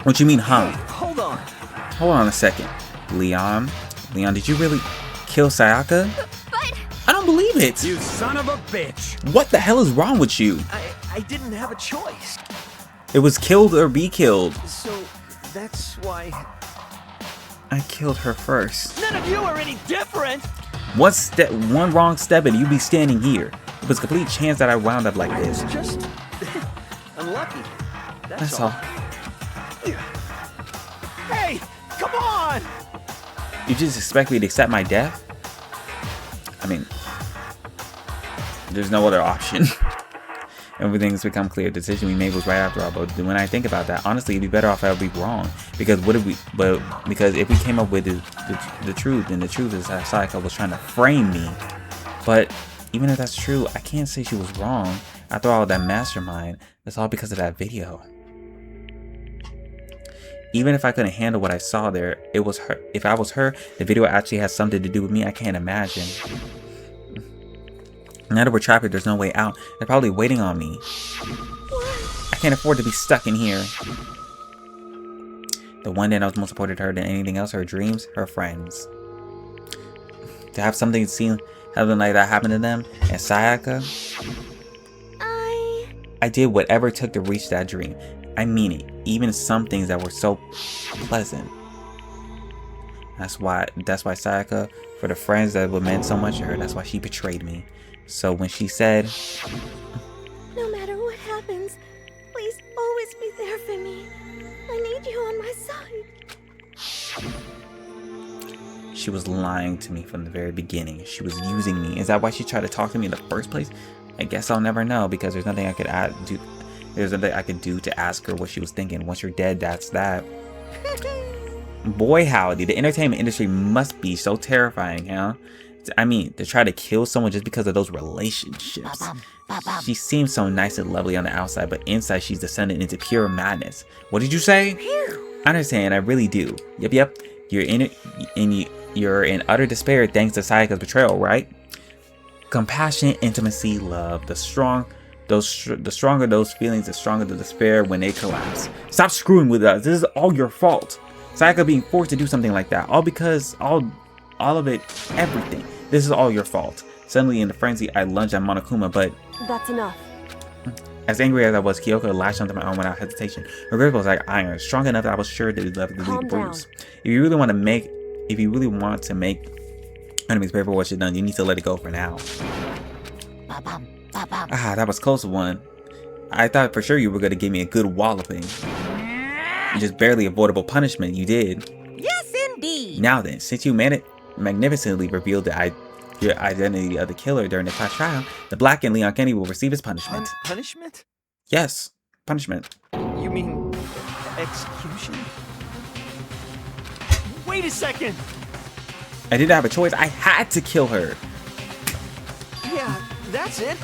What you mean, huh? Hey, hold on. Hold on a second. Leon, did you really kill Sayaka? But I don't believe it. You son of a bitch. What the hell is wrong with you? I didn't have a choice. It was killed or be killed. So that's why... I killed her first. None of you are any different! One wrong step and you'd be standing here. It was a complete chance that I wound up like this. Just unlucky. That's all. Hey, come on! You just expect me to accept my death? I mean, there's no other option. Everything's become clear. The decision we made was right after all. But when I think about that, honestly, it'd be better off I would be wrong. Because because if we came up with the truth, then the truth is that Sayaka was trying to frame me. But even if that's true, I can't say she was wrong. After all, that mastermind, that's all because of that video. Even if I couldn't handle what I saw there, it was her. If I was her, the video actually has something to do with me. I can't imagine. Now that we're trapped, there's no way out. They're probably waiting on me. I can't afford to be stuck in here. The one that knows most supported her than anything else, her dreams, her friends. To have something like that happen to them, and Sayaka, I did whatever it took to reach that dream. I mean it. Even some things that were so pleasant. That's why Sayaka, for the friends that would meant so much to her, that's why she betrayed me. So when she said, no matter what happens, please always be there for me. I need you on my side. She was lying to me from the very beginning. She was using me. Is that why she tried to talk to me in the first place? I guess I'll never know, because there's nothing I could do. There's nothing I could do to ask her what she was thinking. Once you're dead, that's that. Boy, howdy, the entertainment industry must be so terrifying, huh? I mean, to try to kill someone just because of those relationships. She seems so nice and lovely on the outside, but inside she's descended into pure madness. What did you say? I understand, I really do. Yep. You're in utter despair thanks to Sayaka's betrayal, right? Compassion, intimacy, love, the stronger those feelings, the stronger the despair when they collapse. Stop screwing with us. This is all your fault. Sayaka being forced to do something like that, all because all of it, everything. This is all your fault. Suddenly in the frenzy, I lunged at Monokuma, but that's enough. As angry as I was, Kyoko lashed onto my arm without hesitation. Her grip was like iron, strong enough that I was sure that it left the lead bruise. If you really want to make enemies pay for what you've done, you need to let it go for now. Ah, that was a close one. I thought for sure you were going to give me a good walloping. Just barely avoidable punishment, you did. Yes, indeed. Now then, since you magnificently revealed your identity of the killer during the class trial, the Black and Leon Kennedy will receive his punishment. Punishment? Yes, punishment. You mean execution? Wait a second! I didn't have a choice. I had to kill her. Yeah, that's it.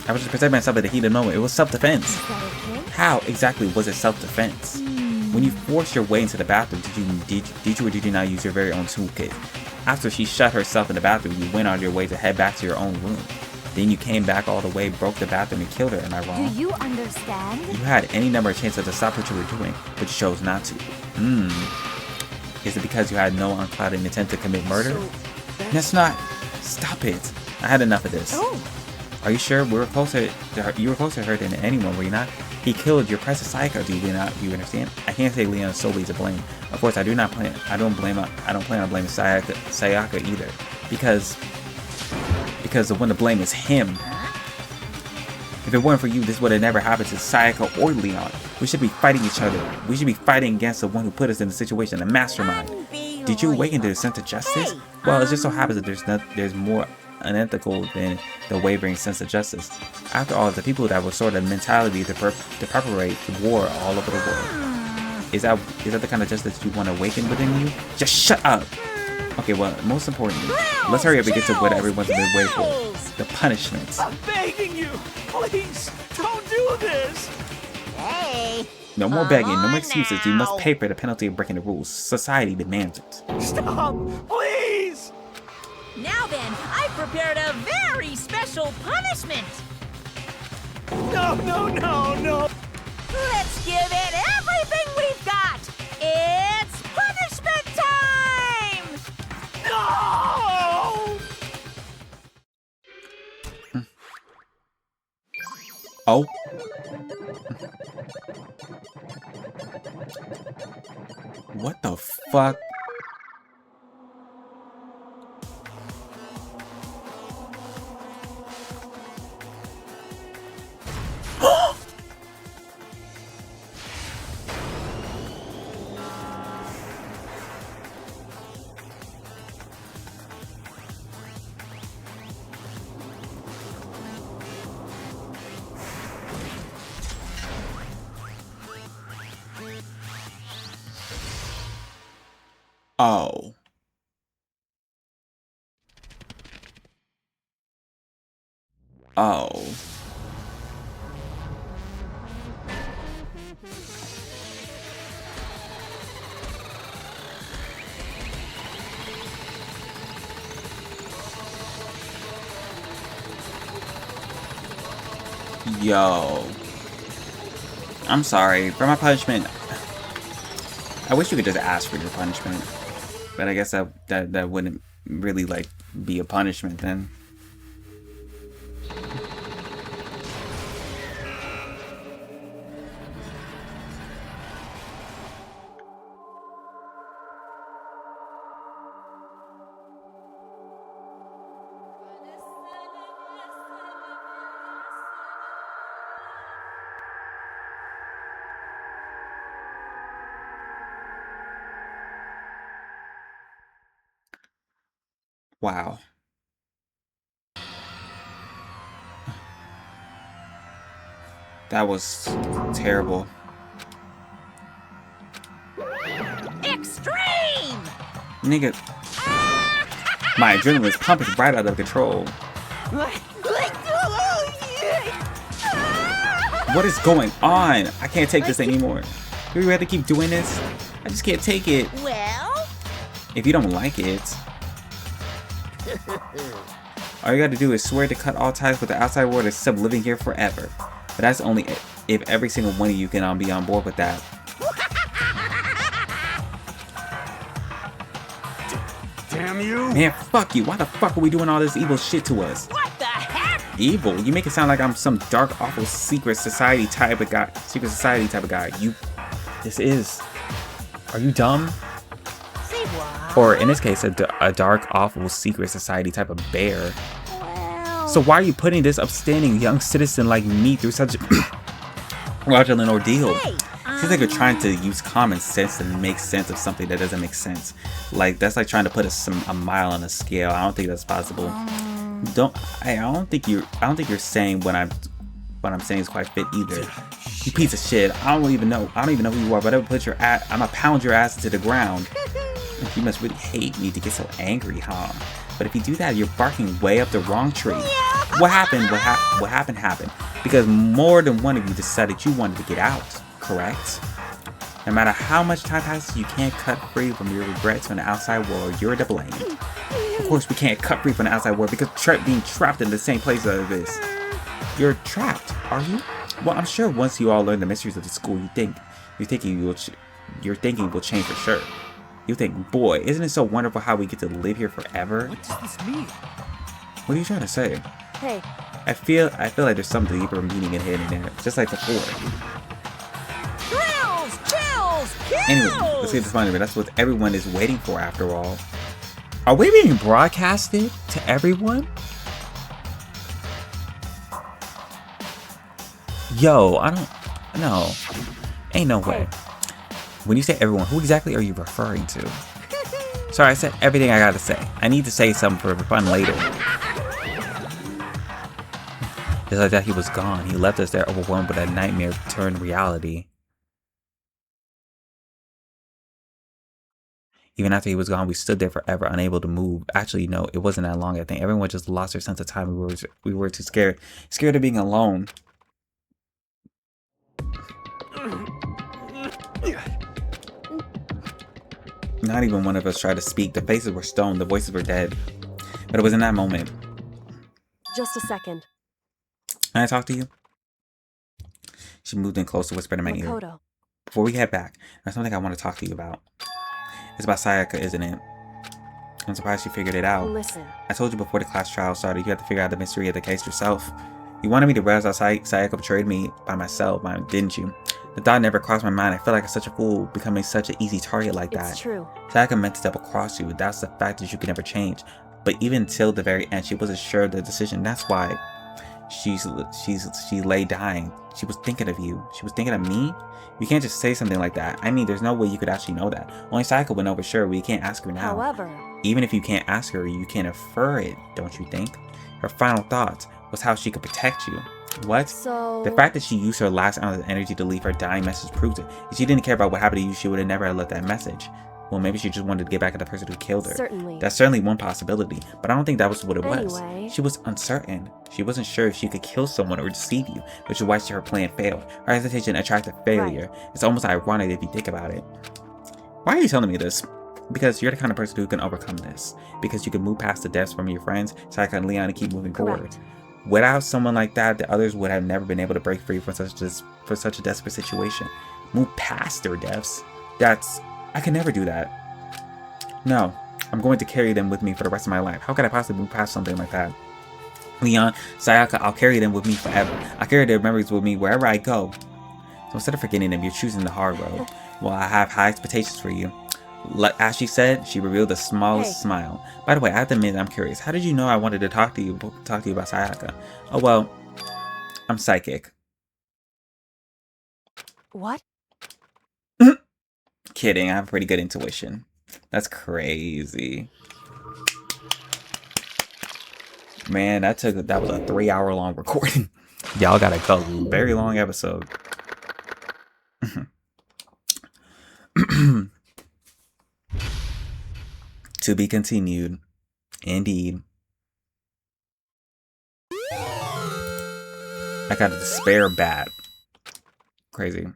I was just protecting myself at the heat of the moment. It was self-defense. Okay. How exactly was it self-defense? When you forced your way into the bathroom, did you or did you not use your very own toolkit? After she shut herself in the bathroom, you went on your way to head back to your own room. Then you came back all the way, broke the bathroom, and killed her. Am I wrong? Do you understand? You had any number of chances to stop what you were doing, but you chose not to. Is it because you had no unclouded intent to commit murder? So That's not. Stop it. I had enough of this. Oh. Are you sure we were closer to her? You were closer to her than anyone, were you not? He killed your precious Sayaka. Do you not? Do you understand? I can't say Leon is solely to blame. Of course, I don't plan on blaming Sayaka either, because the one to blame is him. If it weren't for you, this would have never happened to Sayaka or Leon. We should be fighting each other. We should be fighting against the one who put us in the situation, the mastermind. Did you awaken to the sense of justice? Well, it just so happens that there's more unethical than the wavering sense of justice. After all, the people that were sort of mentality to perpetrate war all over the world. Is that the kind of justice you want to awaken within you? Just shut up! Okay, well, most importantly, let's hurry up and get to what everyone's been waiting for. The punishments. I'm begging you, please, don't do this. Hey. No more begging, no more excuses. You must pay for the penalty of breaking the rules. Society demands it. Stop, please. Now then, I prepared a very special punishment. No, no, no, no. Let's give it everything we've got. It's punishment time. No. Oh. What the fuck? Oh. Oh. Yo. I'm sorry. For my punishment, I wish you could just ask for your punishment. But I guess that wouldn't really, like, be a punishment then. Wow. That was terrible. Extreme! Nigga. My adrenaline is pumping right out of control. What is going on? I can't take this anymore. Do we have to keep doing this? I just can't take it. Well? If you don't like it, all you gotta do is swear to cut all ties with the outside world except living here forever. But that's only if every single one of you can be on board with that. Damn you! Man, fuck you. Why the fuck are we doing all this evil shit to us? What the heck? Evil? You make it sound like I'm some dark, awful secret society type of guy. Secret society type of guy. This is. Are you dumb? Say what? Or in this case, a dark, awful secret society type of bear. So why are you putting this upstanding young citizen like me through such a fraudulent ordeal? Seems like you're trying to use common sense to make sense of something that doesn't make sense. Like that's like trying to put a mile on a scale. I don't think that's possible. I don't think you're saying what I'm saying is quite fit either. You piece of shit. I don't even know who you are, but I'm gonna pound your ass into the ground. You must really hate me to get so angry, huh? But if you do that, you're barking way up the wrong tree. What happened? What happened? Because more than one of you decided you wanted to get out, correct? No matter how much time passes, you can't cut free from your regrets from the outside world. You're to blame. Of course, we can't cut free from the outside world because being trapped in the same place as this. You're trapped, are you? Well, I'm sure once you all learn the mysteries of the school, your thinking will change for sure. You think, boy, isn't it so wonderful how we get to live here forever? What does this mean? What are you trying to say? Hey. I feel like there's some deeper meaning in there, just like before. Thrills, chills, kills! Anyway, let's get this punishment. That's what everyone is waiting for after all. Are we being broadcasted to everyone? Yo, I don't know. Ain't no way. When you say everyone, who exactly are you referring to? Sorry, I said everything I gotta say. I need to say something for fun later. Just like that, he was gone. He left us there overwhelmed with that nightmare turned reality. Even after he was gone, we stood there forever, unable to move. Actually, no, it wasn't that long. I think everyone just lost their sense of time. We were too scared of being alone. Not even one of us tried to speak. The faces were stone, the voices were dead. But it was in that moment. Just a second. Can I talk to you? She moved in close to whisper in my ear. Before we head back, there's something I want to talk to you about. It's about Sayaka, isn't it? I'm surprised you figured it out. Listen. I told you before the class trial started, you had to figure out the mystery of the case yourself. You wanted me to realize that Sayaka betrayed me by myself, didn't you? The thought never crossed my mind. I feel like I'm such a fool, becoming such an easy target like that. It's true. Sayaka meant to double cross you. That's the fact that you could never change. But even till the very end, she wasn't sure of the decision. That's why she lay dying. She was thinking of you. She was thinking of me. You can't just say something like that. I mean, there's no way you could actually know that. Only Sayaka would know for sure, but you can't ask her now. However, even if you can't ask her, you can infer it, don't you think? Her final thoughts was how she could protect you. What? So... The fact that she used her last ounce of energy to leave her dying message proves it. If she didn't care about what happened to you, she would have never left that message. Well, maybe she just wanted to get back at the person who killed her. Certainly. That's certainly one possibility, but I don't think that was what it was. Anyway. She was uncertain. She wasn't sure if she could kill someone or deceive you, which is why her plan failed. Her hesitation attracted failure. Right. It's almost ironic if you think about it. Why are you telling me this? Because you're the kind of person who can overcome this. Because you can move past the deaths from your friends, Sayaka and Leon, and keep moving forward. Without someone like that, the others would have never been able to break free from such a desperate situation. Move past their deaths. I can never do that. No, I'm going to carry them with me for the rest of my life. How could I possibly move past something like that? Leon, Sayaka, I'll carry them with me forever. I'll carry their memories with me wherever I go. So instead of forgetting them, you're choosing the hard road. Well, I have high expectations for you. As she said, she revealed the smallest smile. By the way, I have to admit, I'm curious. How did you know I wanted to talk to you about Sayaka? Oh, well, I'm psychic. What? Kidding, I have pretty good intuition. That's crazy. Man, that was a 3-hour-long recording. Y'all gotta go. Very long episode. To be continued. Indeed. I got a despair bat. Crazy.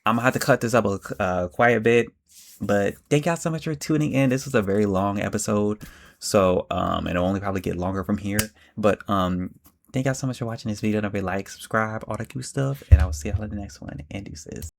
I'm gonna have to cut this up quite a bit, but thank y'all so much for tuning in. This was a very long episode, so it'll only probably get longer from here. But thank y'all so much for watching this video. Don't forget to like, subscribe, all that cool stuff, and I will see y'all in the next one. And deuces.